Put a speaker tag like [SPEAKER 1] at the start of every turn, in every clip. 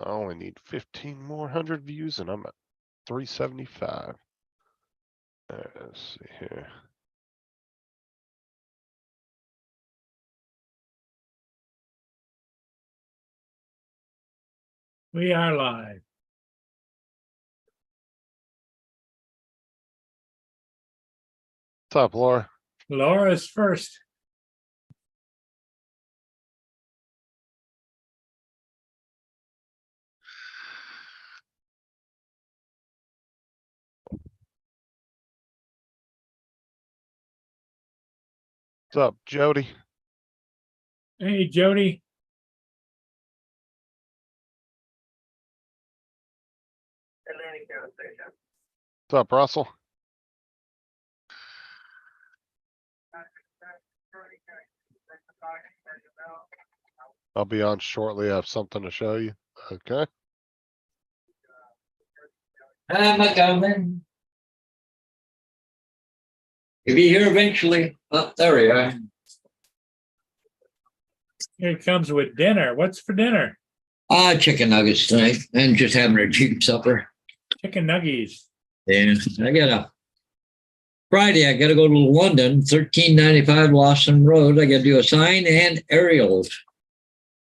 [SPEAKER 1] I only need 15 more hundred views and I'm at 375. Let's see here.
[SPEAKER 2] We are live.
[SPEAKER 1] What's up, Laura?
[SPEAKER 2] Laura's first.
[SPEAKER 1] What's up, Jody?
[SPEAKER 2] Hey, Jody.
[SPEAKER 1] What's up, Russell? I'll be on shortly. I have something to show you. Okay.
[SPEAKER 3] I'm a coming. You'll be here eventually. Oh, there we are.
[SPEAKER 2] Here it comes with dinner. What's for dinner?
[SPEAKER 3] Chicken nuggets tonight and just having a cheap supper.
[SPEAKER 2] Chicken nuggies.
[SPEAKER 3] Yeah, Friday, I gotta go to London, 1395 Lawson Road. I gotta do a sign and aerials.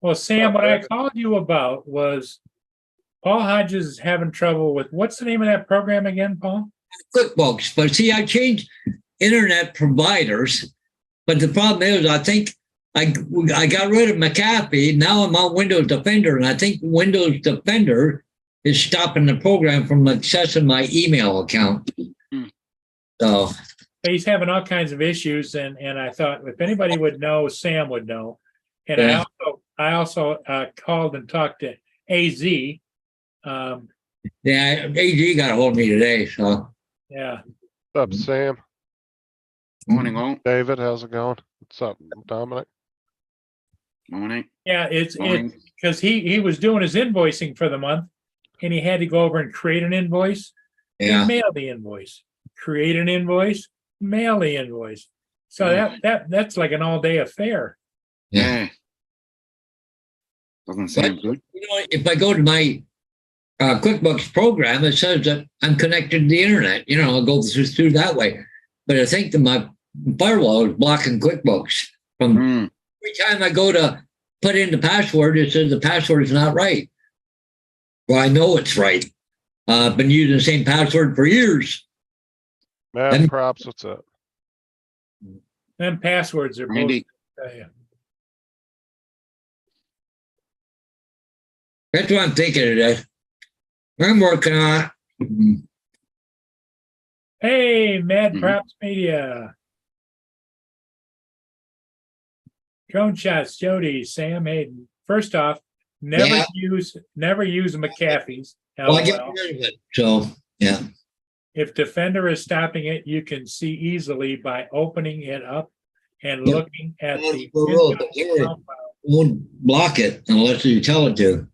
[SPEAKER 2] Well, Sam, what I called you about was Paul Hodges is having trouble with, what's the name of that program again, Paul?
[SPEAKER 3] QuickBooks, but see, I changed internet providers, but the problem is, I think I got rid of McAfee. Now I'm on Windows Defender, and I think Windows Defender is stopping the program from accessing my email account. So
[SPEAKER 2] He's having all kinds of issues, and I thought if anybody would know, Sam would know. And
[SPEAKER 3] Yeah.
[SPEAKER 2] I also called and talked to AZ.
[SPEAKER 3] yeah, AG got a hold of me today. So
[SPEAKER 2] Yeah.
[SPEAKER 1] What's up, Sam?
[SPEAKER 4] Morning, all.
[SPEAKER 1] David, how's it going? What's up, Dominic?
[SPEAKER 4] Morning.
[SPEAKER 2] Yeah, it's
[SPEAKER 4] Morning.
[SPEAKER 2] because he was doing his invoicing for the month, and he had to go over and create an invoice
[SPEAKER 3] yeah,
[SPEAKER 2] and mail the invoice. Create an invoice, mail the invoice. So that's like an all-day affair.
[SPEAKER 3] yeah.
[SPEAKER 4] Doesn't sound good.
[SPEAKER 3] You know, if I go to my QuickBooks program, it says that I'm connected to the internet. You know, I'll go through that way. But I think that my firewall is blocking QuickBooks from every time I go to put in the password. It says the password is not right. Well, I know it's right. I've been using the same password for years.
[SPEAKER 1] Man, props, what's up?
[SPEAKER 2] Them passwords are
[SPEAKER 4] Randy.
[SPEAKER 2] both.
[SPEAKER 3] That's what I'm thinking today. I'm working on it.
[SPEAKER 2] Hey, Mad
[SPEAKER 4] Mhm.
[SPEAKER 2] Props Media. Drone shots, Jody, Sam Hayden. First off, never
[SPEAKER 3] Yeah.
[SPEAKER 2] use McAfee's.
[SPEAKER 3] Well, I get
[SPEAKER 2] LOL.
[SPEAKER 3] rid of it. So, yeah.
[SPEAKER 2] If Defender is stopping it, you can see easily by opening it up and
[SPEAKER 3] Yeah.
[SPEAKER 2] looking at the
[SPEAKER 3] Well,
[SPEAKER 2] Windows profile.
[SPEAKER 3] won't block it unless you tell it to.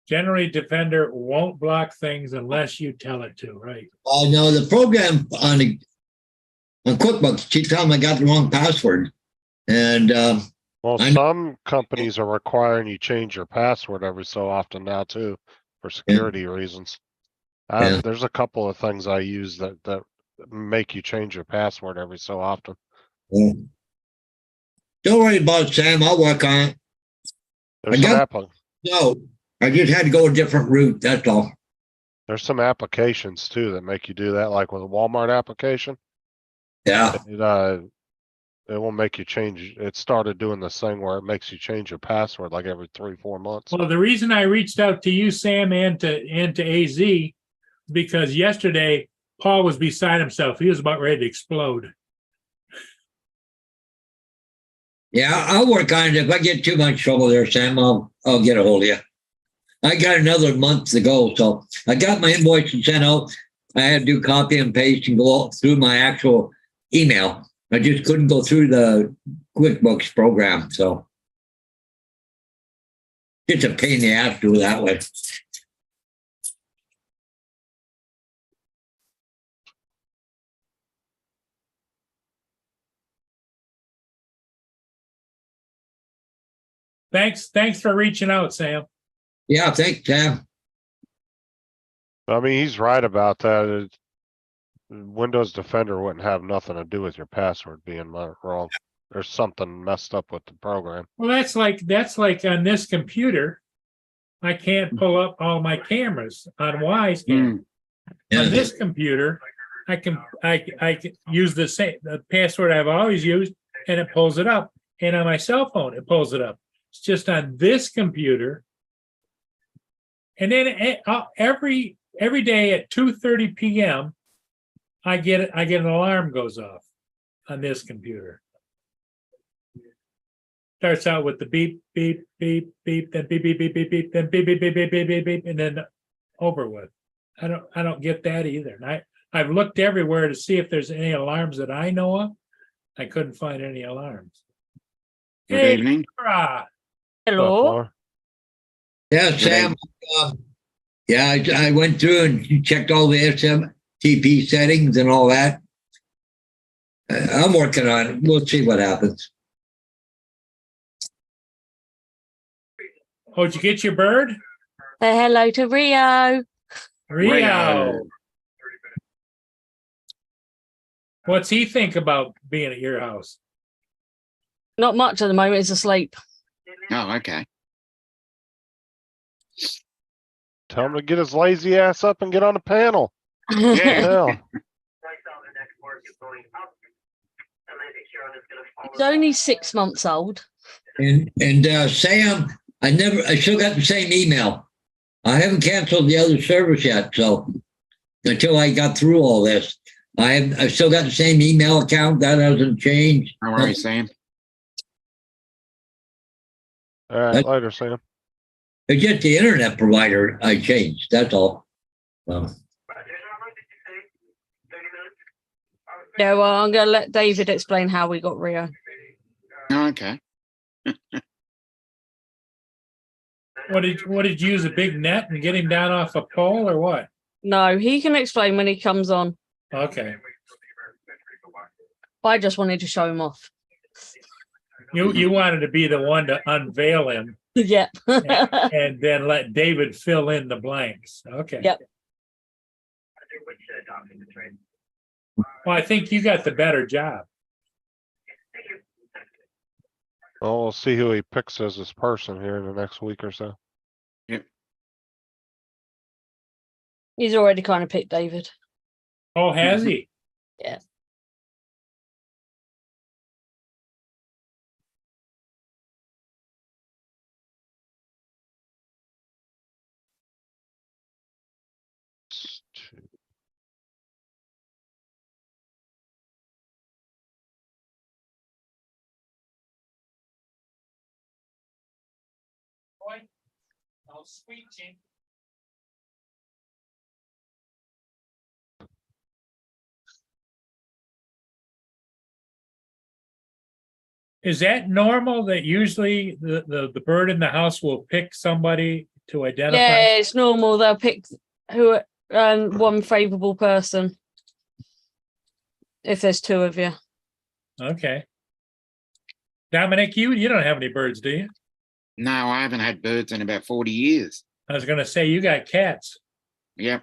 [SPEAKER 2] Generally, Defender won't block things unless you tell it to, right?
[SPEAKER 3] No, the program on QuickBooks keeps telling me I got the wrong password. And
[SPEAKER 1] Well,
[SPEAKER 3] I know-
[SPEAKER 1] some companies are requiring you change your password every so often now too, for security reasons.
[SPEAKER 3] Yeah.
[SPEAKER 1] There's a couple of things I use that make you change your password every so often.
[SPEAKER 3] don't worry about it, Sam. I'll work on it.
[SPEAKER 1] There's
[SPEAKER 3] I
[SPEAKER 1] some
[SPEAKER 3] got- No, I just had to go a different route. That's all.
[SPEAKER 1] there's some applications too that make you do that, like with a Walmart application.
[SPEAKER 3] Yeah.
[SPEAKER 1] It will make you change. It started doing this thing where it makes you change your password like every 3-4 months.
[SPEAKER 2] Well, the reason I reached out to you, Sam, and to AZ, because yesterday Paul was beside himself. He was about ready to explode.
[SPEAKER 3] Yeah, I'll work on it. If I get too much trouble there, Sam, I'll get a hold of you. I got another month to go, so I got my invoice and sent out. I had to do copy and paste and go through my actual email. I just couldn't go through the QuickBooks program, so it's a pain in the ass to do it that way.
[SPEAKER 2] Thanks for reaching out, Sam.
[SPEAKER 3] Yeah, thanks, Sam.
[SPEAKER 1] I mean, he's right about that. Windows Defender wouldn't have nothing to do with your password being wrong. There's something messed up with the program.
[SPEAKER 2] Well, that's like on this computer. I can't pull up all my cameras on Wise.
[SPEAKER 4] Mm.
[SPEAKER 2] On this computer, I can use the password I've always used, and it pulls it up. And on my cell phone, it pulls it up. It's just on this computer. And then every day at 2:30 p.m., I get an alarm goes off on this computer. Starts out with the beep, beep, beep, beep, then beep, beep, beep, beep, beep, then beep, beep, beep, beep, beep, beep, beep, and then over with. I don't get that either. And I've looked everywhere to see if there's any alarms that I know of. I couldn't find any alarms.
[SPEAKER 4] Good
[SPEAKER 2] Hey,
[SPEAKER 4] evening.
[SPEAKER 2] Laura.
[SPEAKER 5] Hello.
[SPEAKER 1] Laura?
[SPEAKER 3] Yeah, Sam. Yeah, I went through and checked all the SMTP settings and all that. I'm working on it. We'll see what happens.
[SPEAKER 2] Oh, did you get your bird?
[SPEAKER 5] Say hello to Rio.
[SPEAKER 2] Rio. What's he think about being at your house?
[SPEAKER 5] Not much at the moment. He's asleep.
[SPEAKER 4] Oh, okay.
[SPEAKER 1] Tell him to get his lazy ass up and get on the panel.
[SPEAKER 4] Yeah.
[SPEAKER 1] Hell,
[SPEAKER 5] He's only 6 months old.
[SPEAKER 3] And Sam, I still got the same email. I haven't canceled the other service yet, so until I got through all this, I've still got the same email account. That hasn't changed.
[SPEAKER 4] How are you, Sam?
[SPEAKER 1] all right, later, Sam.
[SPEAKER 3] It's just the internet provider I changed. That's all. Well,
[SPEAKER 5] Yeah, well, I'm going to let David explain how we got Rio.
[SPEAKER 4] Oh, okay.
[SPEAKER 2] What did you use, a big net and get him down off a pole or what?
[SPEAKER 5] No, he can explain when he comes on.
[SPEAKER 2] Okay.
[SPEAKER 5] I just wanted to show him off.
[SPEAKER 2] You wanted to be the one to unveil him
[SPEAKER 5] Yep.
[SPEAKER 2] and then let David fill in the blanks. Okay.
[SPEAKER 5] Yep.
[SPEAKER 2] Well, I think you got the better job.
[SPEAKER 1] Well, we'll see who he picks as his person here in the next week or so.
[SPEAKER 5] He's already kind of picked David.
[SPEAKER 2] Oh, has he?
[SPEAKER 5] Yeah.
[SPEAKER 2] Oh, sweet Jim. Is that normal that usually the bird in the house will pick somebody to identify?
[SPEAKER 5] Yeah, it's normal. They'll pick one favorable person if there's two of you.
[SPEAKER 2] Okay. Dominic, you don't have any birds, do you?
[SPEAKER 4] No, I haven't had birds in about 40 years.
[SPEAKER 2] I was gonna say you got cats.
[SPEAKER 4] Yep.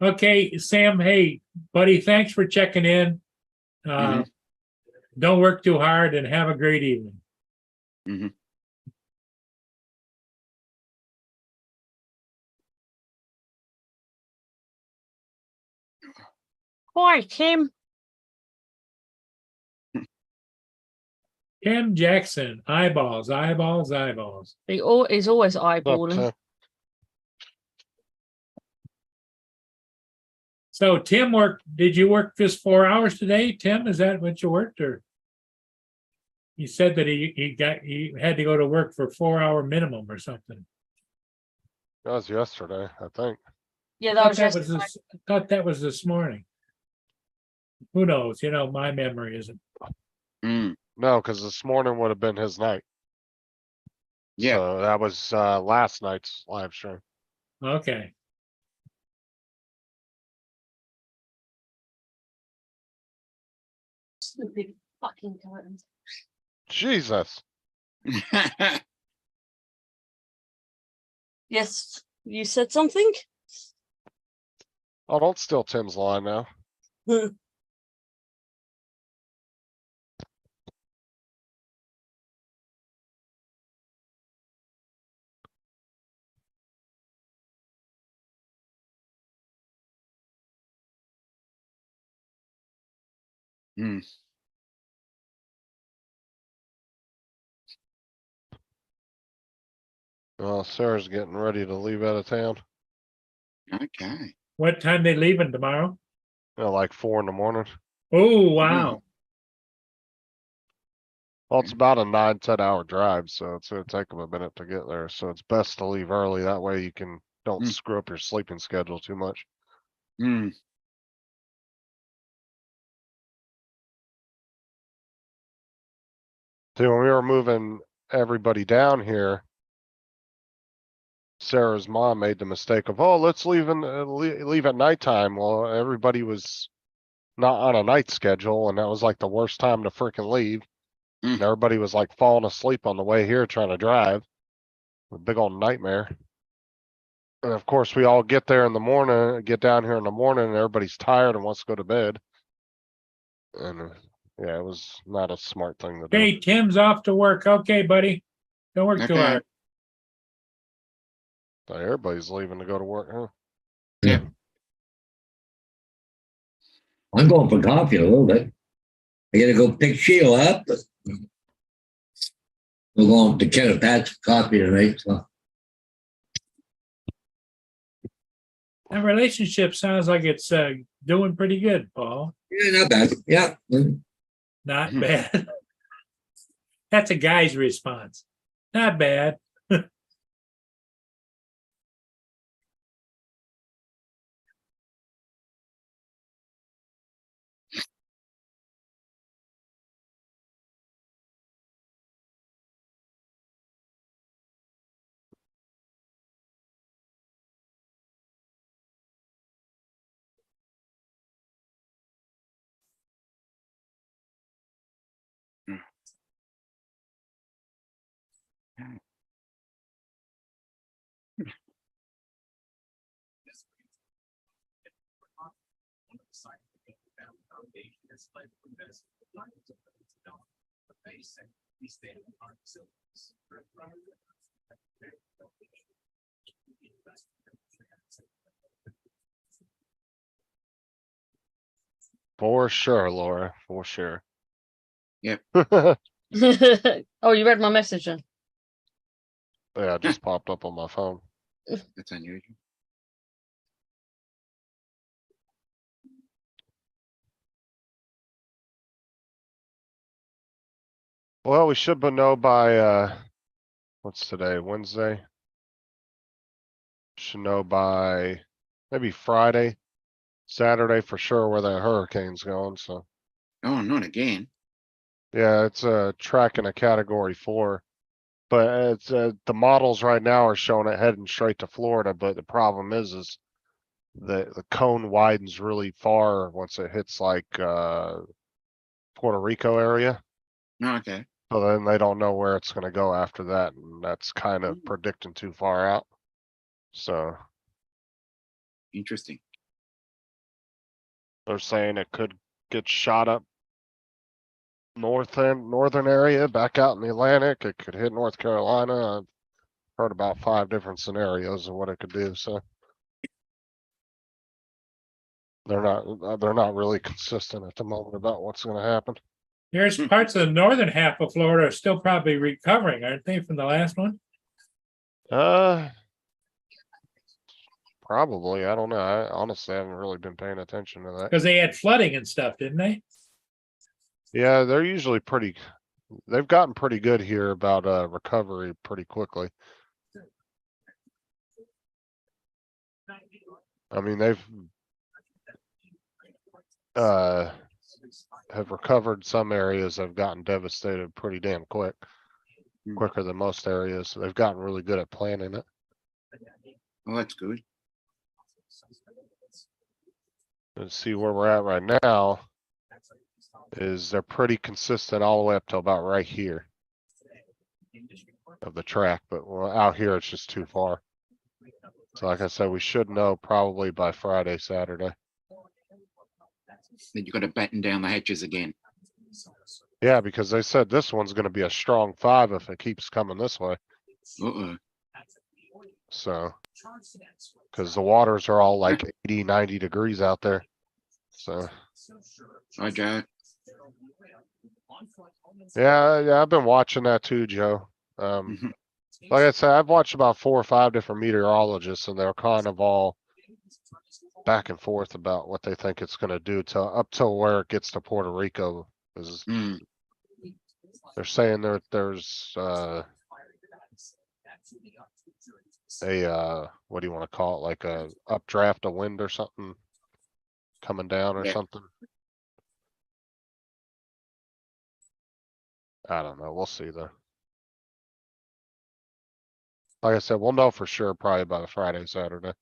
[SPEAKER 2] Okay, Sam, hey, buddy, thanks for checking in. Don't work too hard and have a great evening.
[SPEAKER 4] Mhm.
[SPEAKER 5] Hi, Tim.
[SPEAKER 2] Tim Jackson, eyeballs, eyeballs, eyeballs.
[SPEAKER 5] He's always
[SPEAKER 1] What's up,
[SPEAKER 5] eyeballing.
[SPEAKER 1] Tim?
[SPEAKER 2] So Tim did you work just 4 hours today, Tim? Is that what you worked, or? He said that he had to go to work for 4 hour minimum or something.
[SPEAKER 1] That was yesterday, I think.
[SPEAKER 5] Yeah,
[SPEAKER 2] I
[SPEAKER 5] that was just
[SPEAKER 2] thought that was this morning. Who knows? My memory isn't.
[SPEAKER 4] Mm.
[SPEAKER 1] No, because this morning would have been his night.
[SPEAKER 4] Yeah.
[SPEAKER 1] So that was last night's live stream.
[SPEAKER 2] Okay.
[SPEAKER 5] Stupid fucking curtains.
[SPEAKER 1] Jesus.
[SPEAKER 5] Yes, you said something?
[SPEAKER 1] Oh, don't steal Tim's line now.
[SPEAKER 4] Hmm,
[SPEAKER 1] Well, Sarah's getting ready to leave out of town.
[SPEAKER 4] okay.
[SPEAKER 2] What time they leaving tomorrow?
[SPEAKER 1] Like 4 in the morning.
[SPEAKER 2] Oh, wow.
[SPEAKER 1] Well, it's about a 9-10 hour drive, so it's gonna take them a minute to get there. So it's best to leave early. That way you don't
[SPEAKER 4] Mm.
[SPEAKER 1] screw up your sleeping schedule too much.
[SPEAKER 4] Hmm,
[SPEAKER 1] See, when we were moving everybody down here, Sarah's mom made the mistake of, oh, let's leave at nighttime. Well, everybody was not on a night schedule, and that was like the worst time to freaking leave.
[SPEAKER 4] Mm.
[SPEAKER 1] And everybody was like falling asleep on the way here trying to drive. A big old nightmare. And of course, we all get there in the morning, get down here in the morning, and everybody's tired and wants to go to bed. And yeah, it was not a smart thing to do.
[SPEAKER 2] Okay, Tim's off to work. Okay, buddy. Don't work too
[SPEAKER 4] Okay.
[SPEAKER 2] hard.
[SPEAKER 1] But everybody's leaving to go to work, huh?
[SPEAKER 3] Yeah. I'm going for coffee a little bit. I gotta go pick Sheila up. We're going to get a patch of coffee tonight. So.
[SPEAKER 2] That relationship sounds like it's doing pretty good, Paul.
[SPEAKER 3] Yeah, not bad. Yeah.
[SPEAKER 2] Not
[SPEAKER 4] Hmm.
[SPEAKER 2] bad. That's a guy's response. Not bad.
[SPEAKER 1] For sure, Laura, for sure.
[SPEAKER 4] Yep.
[SPEAKER 5] Oh, you read my message then?
[SPEAKER 1] Yeah, it just popped up on my phone.
[SPEAKER 4] That's unusual.
[SPEAKER 1] Well, we should know by, what's today, Wednesday? Should know by maybe Friday, Saturday for sure where the hurricane's going, so.
[SPEAKER 4] Oh, not again.
[SPEAKER 1] Yeah, it's tracking a category 4. But it's, the models right now are showing it heading straight to Florida, but the problem is the cone widens really far once it hits like, Puerto Rico area.
[SPEAKER 4] Oh, okay.
[SPEAKER 1] So then they don't know where it's gonna go after that, and that's kind of predicting too far out. So
[SPEAKER 4] Interesting.
[SPEAKER 1] they're saying it could get shot up northern area, back out in the Atlantic. It could hit North Carolina. I've heard about 5 different scenarios of what it could do, so. They're not really consistent at the moment about what's gonna happen.
[SPEAKER 2] There's parts of the northern half of Florida are still probably recovering, aren't they, from the last one?
[SPEAKER 1] Probably, I don't know. I honestly haven't really been paying attention to that.
[SPEAKER 2] Because they had flooding and stuff, didn't they?
[SPEAKER 1] Yeah, they're usually they've gotten pretty good here about recovery pretty quickly. I mean, they've have recovered some areas have gotten devastated pretty damn quick.
[SPEAKER 4] Hmm.
[SPEAKER 1] Quicker than most areas. So they've gotten really good at planning it.
[SPEAKER 4] Well, that's good.
[SPEAKER 1] Let's see where we're at right now. is they're pretty consistent all the way up to about right here of the track, but well, out here it's just too far. So like I said, we should know probably by Friday, Saturday.
[SPEAKER 4] Then you got to batten down the hatches again.
[SPEAKER 1] Yeah, because they said this one's gonna be a strong 5 if it keeps coming this way.
[SPEAKER 4] Uh-oh.
[SPEAKER 1] So, cause the waters are all like 80, 90 degrees out there. So,
[SPEAKER 4] Hi, Joe.
[SPEAKER 1] yeah, I've been watching that too, Joe.
[SPEAKER 4] Mhm.
[SPEAKER 1] Like I said, I've watched about 4 or 5 different meteorologists and they're kind of all back and forth about what they think it's gonna do to up till where it gets to Puerto Rico. Is
[SPEAKER 4] Mm.
[SPEAKER 1] they're saying there's what do you want to call it, like a updraft of wind or something coming down or
[SPEAKER 4] Yeah.
[SPEAKER 1] something. I don't know, we'll see though. Like I said, we'll know for sure probably by the Friday, Saturday.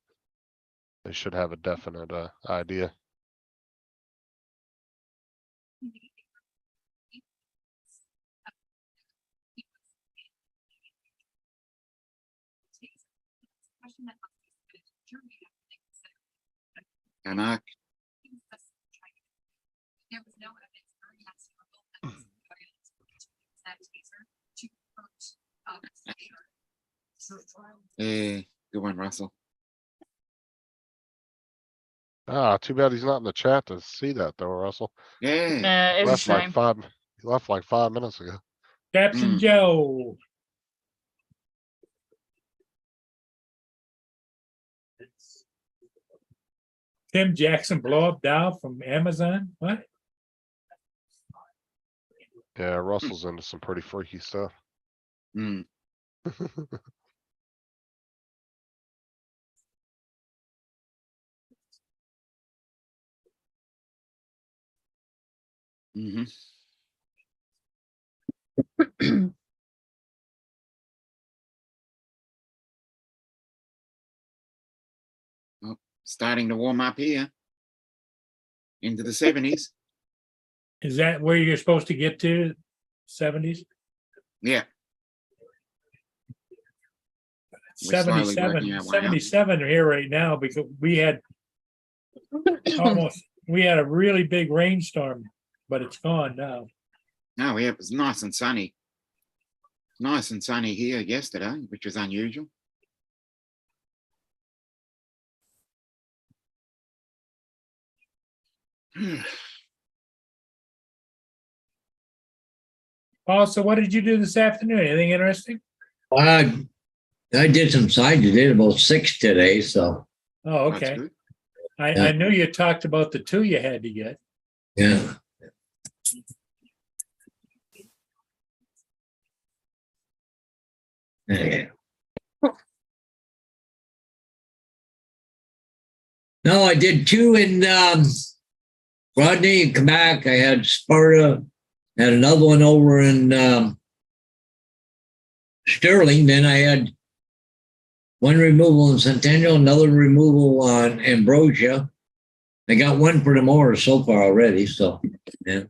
[SPEAKER 1] They should have a definite idea.
[SPEAKER 4] Canuck. Good one, Russell.
[SPEAKER 1] Ah, too bad he's not in the chat to see that though, Russell.
[SPEAKER 4] Yeah.
[SPEAKER 5] It's a
[SPEAKER 1] Left like
[SPEAKER 5] shame.
[SPEAKER 1] 5, he left like 5 minutes ago.
[SPEAKER 2] Captain
[SPEAKER 4] Mm.
[SPEAKER 2] Joe. Tim Jackson blow up Dow from Amazon? What?
[SPEAKER 1] Yeah, Russell's into some pretty freaky stuff.
[SPEAKER 4] Mm. Mm-hmm. Starting to warm up here. Into the 70s.
[SPEAKER 2] Is that where you're supposed to get to? 70s?
[SPEAKER 4] Yeah. We're slowly
[SPEAKER 2] 77,
[SPEAKER 4] working our way up.
[SPEAKER 2] 77 are here right now because we had a really big rainstorm, but it's gone now.
[SPEAKER 4] No, yeah, it was nice and sunny. Nice and sunny here yesterday, which was unusual.
[SPEAKER 2] Paul, so what did you do this afternoon? Anything interesting?
[SPEAKER 3] I did some side. You did about 6 today, so
[SPEAKER 2] Oh,
[SPEAKER 4] That's
[SPEAKER 2] okay.
[SPEAKER 4] good.
[SPEAKER 2] I
[SPEAKER 3] Yeah.
[SPEAKER 2] knew you talked about the 2 you had to get.
[SPEAKER 3] yeah. Yeah. No, I did 2 in Rodney and come back. I had Sparta, had another one over in Sterling. Then I had one removal in Centennial, another removal on Ambrosia. I got one for the mower so far already. So, yeah.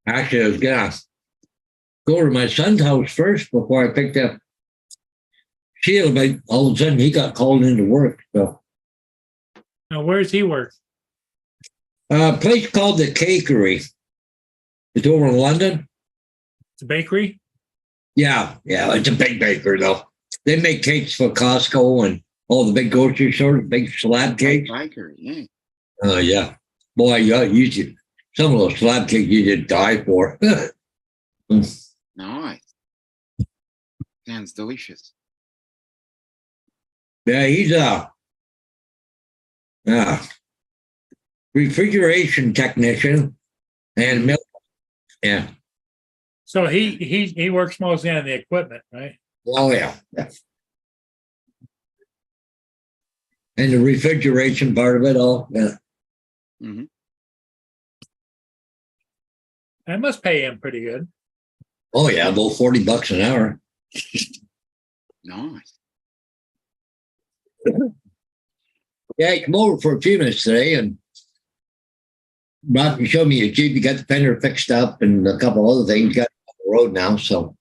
[SPEAKER 3] Actually, I was gonna go to my son's house first before I picked up Sheila, but all of a sudden he got called into work. So,
[SPEAKER 2] Now, where's he work?
[SPEAKER 3] a place called the Cakery. It's over in London.
[SPEAKER 2] The bakery?
[SPEAKER 3] Yeah, it's a big baker though. They make cakes for Costco and all the big grocery stores, big slab cakes.
[SPEAKER 4] Bakery, yeah.
[SPEAKER 3] Oh yeah, boy, you should. Some of those slab cakes you did die for.
[SPEAKER 4] Nice. Sounds delicious.
[SPEAKER 3] Yeah, he's refrigeration technician and milk. Yeah.
[SPEAKER 2] So he works mostly on the equipment, right?
[SPEAKER 3] Oh yeah. And the refrigeration part of it all. Yeah.
[SPEAKER 4] Mhm.
[SPEAKER 2] I must pay him pretty good.
[SPEAKER 3] Oh yeah, about $40 an hour.
[SPEAKER 4] Nice.
[SPEAKER 3] Yeah, he come over for a few minutes today and brought and showed me a Jeep. He got the fender fixed up and a couple other things. Got on the road now, so.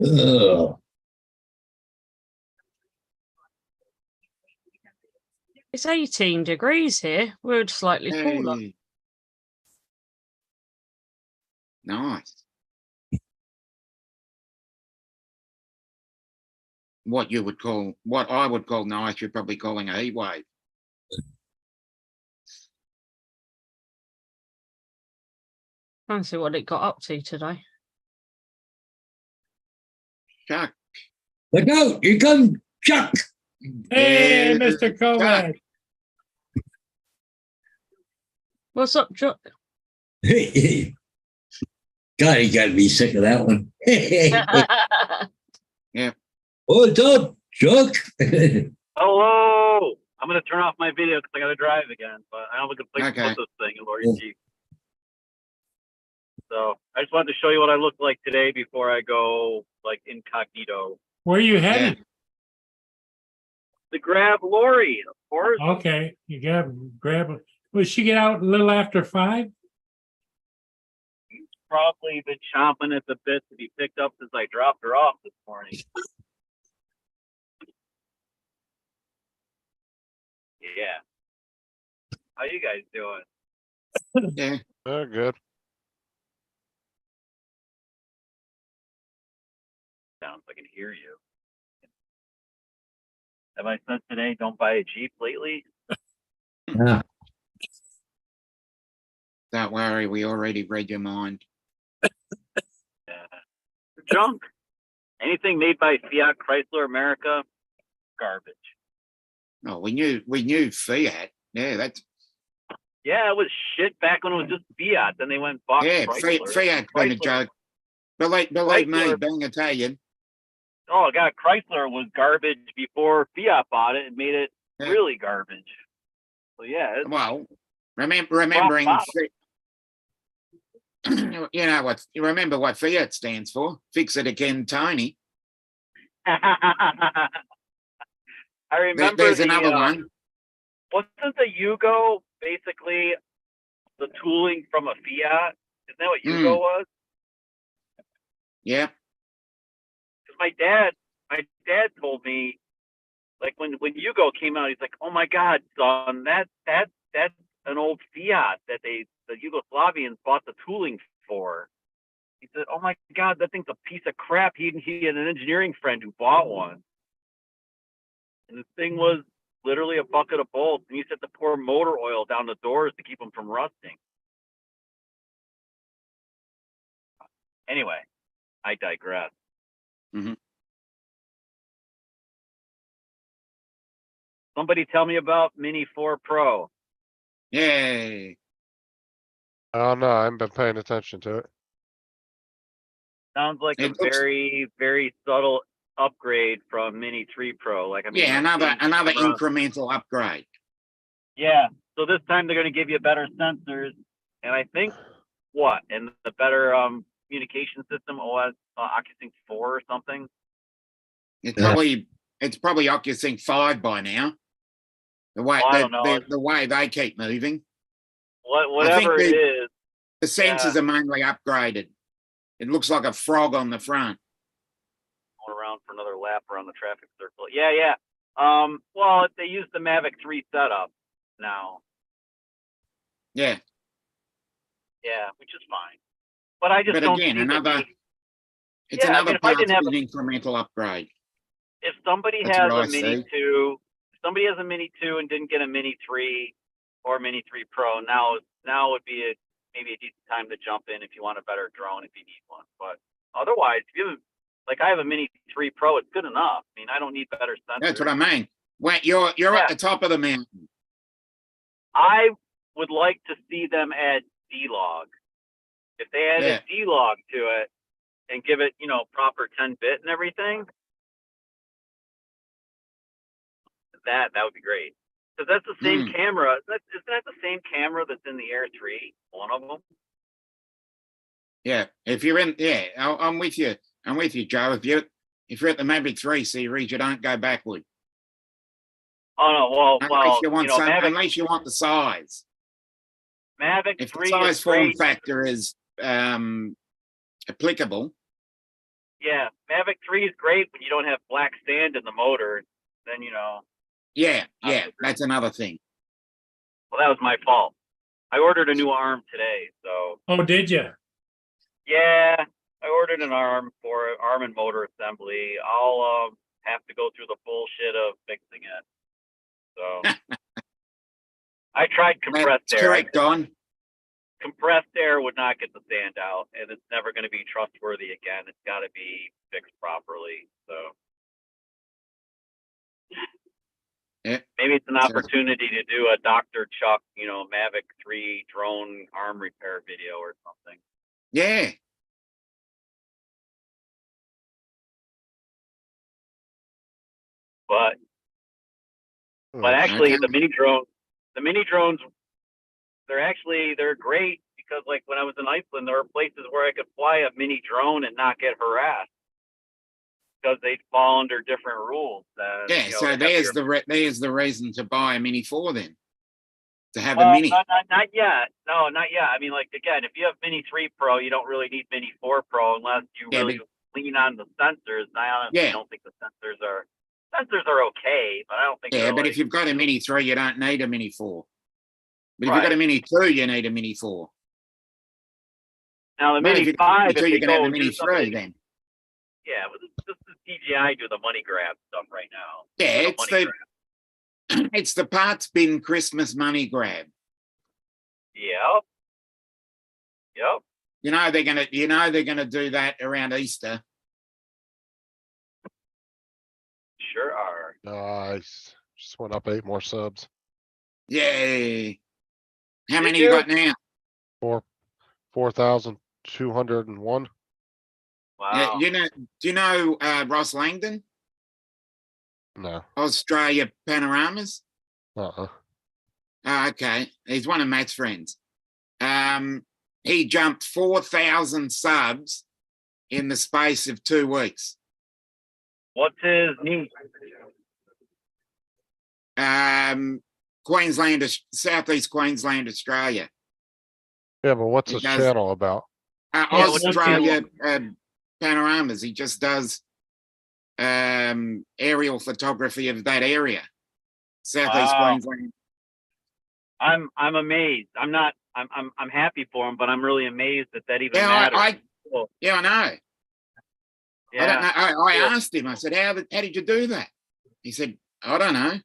[SPEAKER 3] Ugh.
[SPEAKER 5] It's 18 degrees here. We're slightly cooler.
[SPEAKER 4] Hey. Nice. What I would call nice, you're probably calling a heat wave.
[SPEAKER 5] Can't see what it got up to today.
[SPEAKER 4] Chuck.
[SPEAKER 3] Look out, here comes Chuck.
[SPEAKER 2] Hey,
[SPEAKER 4] Yeah,
[SPEAKER 2] Mr. Kovac.
[SPEAKER 5] What's up, Chuck?
[SPEAKER 3] God, he got to be sick of that one. What's up, Chuck?
[SPEAKER 6] Hello. I'm going to turn off my video because I got to drive again, but I don't have a good place to
[SPEAKER 4] Okay.
[SPEAKER 6] put this thing in Lori Jeep. So I just wanted to show you what I look like today before I go like incognito.
[SPEAKER 2] Where are you headed?
[SPEAKER 6] To grab Lori, of course.
[SPEAKER 2] Okay, you gotta grab it. Will she get out a little after 5?
[SPEAKER 6] Probably been chomping at the bit to be picked up since I dropped her off this morning. Yeah. How you guys doing?
[SPEAKER 4] Yeah.
[SPEAKER 1] Oh, good.
[SPEAKER 6] Sounds like I can hear you. Have I said today don't buy a Jeep lately?
[SPEAKER 3] Yeah.
[SPEAKER 4] Don't worry, we already read your mind.
[SPEAKER 6] Junk. Anything made by Fiat Chrysler America, garbage.
[SPEAKER 4] Oh, we knew Fiat. Yeah, that's
[SPEAKER 6] Yeah, it was shit back when it was just Fiat. Then they went and bought Chrysler.
[SPEAKER 4] Fiat's been a
[SPEAKER 6] Chrysler-
[SPEAKER 4] joke. Believe me,
[SPEAKER 6] Chrysler-
[SPEAKER 4] being Italian.
[SPEAKER 6] Oh god, Chrysler was garbage before Fiat bought it and made it
[SPEAKER 4] Yeah.
[SPEAKER 6] really garbage. So yeah, it's,
[SPEAKER 4] Well, remembering,
[SPEAKER 6] bottom.
[SPEAKER 4] you know what? You remember what Fiat stands for? Fix it again, Tony.
[SPEAKER 6] I remember
[SPEAKER 4] There's
[SPEAKER 6] the,
[SPEAKER 4] another one.
[SPEAKER 6] Wasn't the Yugo basically the tooling from a Fiat? Isn't that what Yugo was?
[SPEAKER 4] Yeah.
[SPEAKER 6] Because my dad told me, like when Yugo came out, he's like, "Oh my God, son, that's an old Fiat that the Yugoslavians bought the tooling for." He said, "Oh my God, that thing's a piece of crap." He had an engineering friend who bought one, and the thing was literally a bucket of bolts, and he said to pour motor oil down the doors to keep them from rusting. Anyway, I digress.
[SPEAKER 4] Mhm.
[SPEAKER 6] Somebody tell me about Mini 4 Pro.
[SPEAKER 4] Yay.
[SPEAKER 1] Oh, no, I haven't been paying attention to it.
[SPEAKER 6] Sounds like
[SPEAKER 4] It
[SPEAKER 6] a
[SPEAKER 4] looks-
[SPEAKER 6] very, very subtle upgrade from Mini 3 Pro. Like, I mean,
[SPEAKER 4] Yeah,
[SPEAKER 6] like,
[SPEAKER 4] another
[SPEAKER 6] around-
[SPEAKER 4] incremental upgrade.
[SPEAKER 6] Yeah. So this time they're going to give you better sensors, and I think and the better communication system, OS OcuSync 4 or something.
[SPEAKER 4] It's
[SPEAKER 3] Yeah.
[SPEAKER 4] probably OcuSync 5 by now. The way
[SPEAKER 6] Well, I don't know.
[SPEAKER 4] the way they keep moving.
[SPEAKER 6] Whatever it is.
[SPEAKER 4] The sensors are mainly upgraded. It looks like a frog on the front.
[SPEAKER 6] Going around for another lap around the traffic circle. Yeah. Well, they use the Mavic 3 setup now.
[SPEAKER 4] Yeah.
[SPEAKER 6] Yeah, which is fine. But I just
[SPEAKER 4] But
[SPEAKER 6] don't
[SPEAKER 4] again,
[SPEAKER 6] see the
[SPEAKER 4] another
[SPEAKER 6] need.
[SPEAKER 4] it's
[SPEAKER 6] Yeah, I
[SPEAKER 4] another
[SPEAKER 6] mean, if I
[SPEAKER 4] part
[SPEAKER 6] didn't
[SPEAKER 4] of
[SPEAKER 6] have
[SPEAKER 4] an incremental upgrade.
[SPEAKER 6] If somebody
[SPEAKER 4] That's
[SPEAKER 6] has
[SPEAKER 4] what
[SPEAKER 6] a
[SPEAKER 4] I
[SPEAKER 6] Mini
[SPEAKER 4] see.
[SPEAKER 6] 2, if somebody has a Mini 2 and didn't get a Mini 3 or Mini 3 Pro, now would be maybe a decent time to jump in if you want a better drone if you need one. But otherwise, if you have, like I have a Mini 3 Pro, it's good enough. I mean, I don't need better sensors.
[SPEAKER 4] That's what I mean. Wait, you're
[SPEAKER 6] Yeah.
[SPEAKER 4] at the top of the mountain.
[SPEAKER 6] I would like to see them add D-Log. If they added
[SPEAKER 4] Yeah.
[SPEAKER 6] D-Log to it, and give it, proper 10-bit and everything, that would be great. Because that's the same camera. Isn't that the same camera that's in the Air 3? One of them.
[SPEAKER 4] Yeah, if you're in, yeah, I'm with you. I'm with you, Joe. If you're at the Mavic 3 series, you don't go backward.
[SPEAKER 6] Oh no,
[SPEAKER 4] Unless you want
[SPEAKER 6] Mavic,
[SPEAKER 4] unless you want the size.
[SPEAKER 6] Mavic
[SPEAKER 4] If the
[SPEAKER 6] 3
[SPEAKER 4] size
[SPEAKER 6] is
[SPEAKER 4] form
[SPEAKER 6] great.
[SPEAKER 4] factor is applicable,
[SPEAKER 6] Yeah, Mavic 3 is great when you don't have black sand in the motor. Then
[SPEAKER 4] yeah, that's another thing.
[SPEAKER 6] well, that was my fault. I ordered a new arm today, so
[SPEAKER 2] Oh, did you?
[SPEAKER 6] yeah, I ordered an arm for arm and motor assembly. I'll have to go through the bullshit of fixing it. So I tried compressed
[SPEAKER 4] That's
[SPEAKER 6] air.
[SPEAKER 4] correct, Don.
[SPEAKER 6] Compressed air would not get the sand out, and it's never going to be trustworthy again. It's got to be fixed properly. So
[SPEAKER 4] Yeah.
[SPEAKER 6] maybe it's an
[SPEAKER 4] Sounds-
[SPEAKER 6] opportunity to do a Dr. Chuck, Mavic 3 drone arm repair video or something.
[SPEAKER 4] Yeah,
[SPEAKER 6] But
[SPEAKER 1] Oh,
[SPEAKER 6] actually,
[SPEAKER 4] okay.
[SPEAKER 6] the mini drones, they're great because like when I was in Iceland, there were places where I could fly a mini drone and not get harassed because they'd fall under different rules.
[SPEAKER 4] yeah. So there's the reason to buy a Mini 4 then, to have a
[SPEAKER 6] Well,
[SPEAKER 4] Mini.
[SPEAKER 6] not yet. No, not yet. I mean, like again, if you have Mini 3 Pro, you don't really need Mini 4 Pro unless you
[SPEAKER 4] Yeah,
[SPEAKER 6] really lean on the sensors. And I honestly
[SPEAKER 4] Yeah.
[SPEAKER 6] don't think the sensors are okay, but I don't think
[SPEAKER 4] Yeah,
[SPEAKER 6] they're
[SPEAKER 4] but
[SPEAKER 6] like,
[SPEAKER 4] if you've got a Mini 3, you don't need a Mini 4. But if
[SPEAKER 6] Right.
[SPEAKER 4] you've got a Mini 2, you need a Mini 4.
[SPEAKER 6] now the
[SPEAKER 4] But if
[SPEAKER 6] Mini
[SPEAKER 4] you've got a
[SPEAKER 6] 5,
[SPEAKER 4] Mini
[SPEAKER 6] if
[SPEAKER 4] 2,
[SPEAKER 6] they
[SPEAKER 4] you're going to have
[SPEAKER 6] go
[SPEAKER 4] a Mini
[SPEAKER 6] do
[SPEAKER 4] 3
[SPEAKER 6] something,
[SPEAKER 4] then.
[SPEAKER 6] yeah, but this is DJI do the money grab stuff right now.
[SPEAKER 4] Yeah,
[SPEAKER 6] The
[SPEAKER 4] it's
[SPEAKER 6] money
[SPEAKER 4] the
[SPEAKER 6] grab.
[SPEAKER 4] it's the parts bin Christmas money grab.
[SPEAKER 6] Yep.
[SPEAKER 4] You know they're gonna do that around Easter.
[SPEAKER 6] Sure are.
[SPEAKER 1] Nice. Just went up 8 more subs.
[SPEAKER 4] Yay! How
[SPEAKER 6] Did
[SPEAKER 4] many you
[SPEAKER 6] you?
[SPEAKER 4] got now?
[SPEAKER 1] 4,201.
[SPEAKER 6] Wow.
[SPEAKER 4] Do you know Ross Langdon,
[SPEAKER 1] No.
[SPEAKER 4] Australia Panoramas?
[SPEAKER 1] Uh-uh.
[SPEAKER 4] Oh, okay, he's one of Matt's friends. He jumped 4,000 subs in the space of 2 weeks.
[SPEAKER 6] What's his name?
[SPEAKER 4] Queensland, Southeast Queensland, Australia.
[SPEAKER 1] Yeah, but what's
[SPEAKER 4] He
[SPEAKER 1] his
[SPEAKER 4] does-
[SPEAKER 1] channel about?
[SPEAKER 6] Yeah, what's his
[SPEAKER 4] Australia Panoramas. He just does aerial photography of that area, Southeast
[SPEAKER 6] Wow.
[SPEAKER 4] Queensland.
[SPEAKER 6] I'm amazed. I'm happy for him, but I'm really amazed that even
[SPEAKER 4] Yeah,
[SPEAKER 6] matters.
[SPEAKER 4] yeah, I know.
[SPEAKER 6] Yeah.
[SPEAKER 4] I don't know. I
[SPEAKER 6] Yeah.
[SPEAKER 4] asked him. I said, "How did you do that?" He said, "I don't know."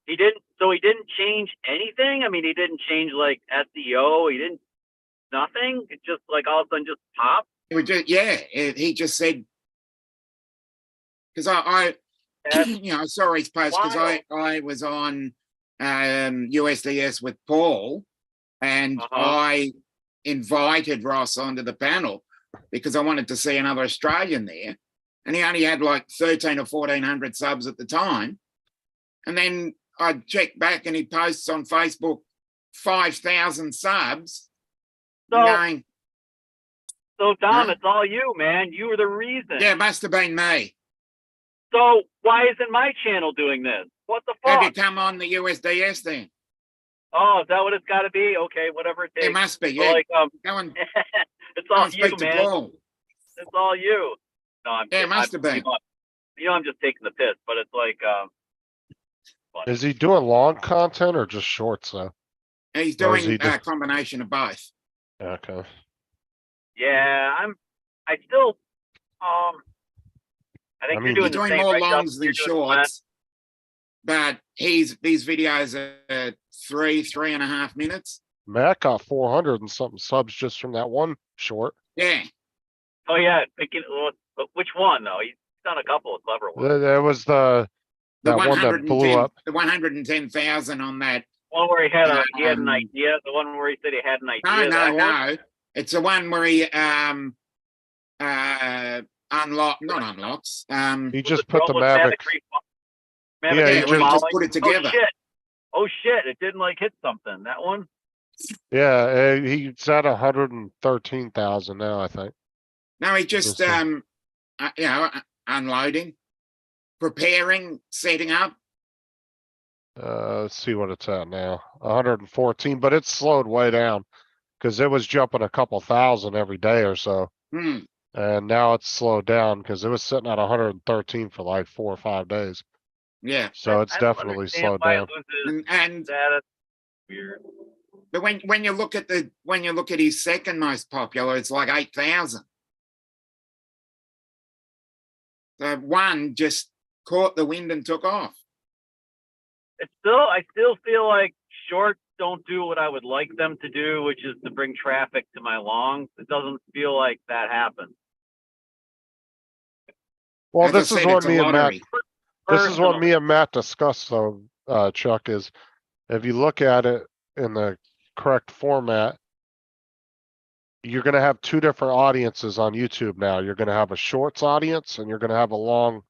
[SPEAKER 6] He didn't change anything. I mean, he didn't change like SEO. He didn't nothing. It just like all of a sudden just popped.
[SPEAKER 4] It was just, he just said, because I I saw his post because I was on USDS with Paul, and
[SPEAKER 6] Uh-huh.
[SPEAKER 4] I invited Ross onto the panel because I wanted to see another Australian there, and he only had like 1,300 or 1,400 subs at the time, and then I checked back and he posts on Facebook 5,000 subs.
[SPEAKER 6] So,
[SPEAKER 4] I'm going,
[SPEAKER 6] so Dom,
[SPEAKER 4] Huh?
[SPEAKER 6] it's all you, man. You were the reason.
[SPEAKER 4] yeah, it must have been me.
[SPEAKER 6] So why isn't my channel doing this? What the
[SPEAKER 4] Have you
[SPEAKER 6] fuck?
[SPEAKER 4] come on the USDS then?
[SPEAKER 6] Oh, is that what it's got to be? Okay, whatever it takes.
[SPEAKER 4] It must be,
[SPEAKER 6] But,
[SPEAKER 4] yeah.
[SPEAKER 6] like,
[SPEAKER 4] Go and,
[SPEAKER 6] it's
[SPEAKER 4] go
[SPEAKER 6] all
[SPEAKER 4] and
[SPEAKER 6] you,
[SPEAKER 4] speak to
[SPEAKER 6] man.
[SPEAKER 4] Paul.
[SPEAKER 6] It's all you. No, I'm.
[SPEAKER 4] Yeah, it must
[SPEAKER 6] I'm,
[SPEAKER 4] have been.
[SPEAKER 6] I'm just taking the piss, but it's like, funny.
[SPEAKER 1] Is he doing long content or just shorts though?
[SPEAKER 4] He's
[SPEAKER 1] Or is
[SPEAKER 4] doing
[SPEAKER 1] he
[SPEAKER 4] a
[SPEAKER 1] do-
[SPEAKER 4] combination of both.
[SPEAKER 1] Okay.
[SPEAKER 6] Yeah, I still, I think
[SPEAKER 1] I mean,
[SPEAKER 6] you're
[SPEAKER 4] He's
[SPEAKER 6] doing the
[SPEAKER 4] doing
[SPEAKER 6] same,
[SPEAKER 4] more
[SPEAKER 6] right, Justin?
[SPEAKER 4] longs than
[SPEAKER 6] You're doing the
[SPEAKER 4] shorts, but these videos are 3.5 minutes.
[SPEAKER 1] Matt got 400 and something subs just from that one short.
[SPEAKER 4] Yeah,
[SPEAKER 6] Oh yeah, which one though? He's done a couple of clever ones.
[SPEAKER 1] There was
[SPEAKER 4] the
[SPEAKER 1] that one that blew
[SPEAKER 4] 110,
[SPEAKER 1] up.
[SPEAKER 4] the 110,000 on that.
[SPEAKER 6] One where he had an
[SPEAKER 4] Um,
[SPEAKER 6] idea. The one where he said he had an
[SPEAKER 4] No,
[SPEAKER 6] idea.
[SPEAKER 4] no,
[SPEAKER 6] that one?
[SPEAKER 4] no. It's the one where he unlock, not unlocks.
[SPEAKER 1] He
[SPEAKER 6] Was
[SPEAKER 1] just
[SPEAKER 6] it
[SPEAKER 1] put the
[SPEAKER 6] was
[SPEAKER 1] Mavic.
[SPEAKER 6] Mavic
[SPEAKER 1] Yeah, he
[SPEAKER 4] Yeah, we
[SPEAKER 1] just-
[SPEAKER 4] just put it together.
[SPEAKER 6] Oh shit! It didn't like hit something. That one.
[SPEAKER 1] Yeah, he's at 113,000 now, I think.
[SPEAKER 4] No, he just,
[SPEAKER 1] Interesting.
[SPEAKER 4] unloading, preparing, setting up.
[SPEAKER 1] Let's see what it's at now. 114, but it's slowed way down because it was jumping a couple thousand every day or so.
[SPEAKER 4] Hmm.
[SPEAKER 1] And now it's slowed down because it was sitting at 113 for like 4 or 5 days.
[SPEAKER 4] Yeah.
[SPEAKER 1] So it's
[SPEAKER 6] I don't
[SPEAKER 1] definitely
[SPEAKER 6] understand
[SPEAKER 1] slowed
[SPEAKER 6] why it
[SPEAKER 1] down.
[SPEAKER 6] loses
[SPEAKER 4] And
[SPEAKER 6] status. Weird.
[SPEAKER 4] but when you look at his second most popular, it's like 8,000. So one just caught the wind and took off.
[SPEAKER 6] I still feel like shorts don't do what I would like them to do, which is to bring traffic to my longs. It doesn't feel like that happens.
[SPEAKER 1] Well,
[SPEAKER 4] As I
[SPEAKER 1] this is
[SPEAKER 4] said,
[SPEAKER 1] what
[SPEAKER 4] it's a
[SPEAKER 1] me and Matt,
[SPEAKER 4] lottery.
[SPEAKER 1] this is what me
[SPEAKER 6] Personally.
[SPEAKER 1] and Matt discussed though, Chuck, is if you look at it in the correct format, you're gonna have two different audiences on YouTube now. You're gonna have a shorts audience and you're gonna have a long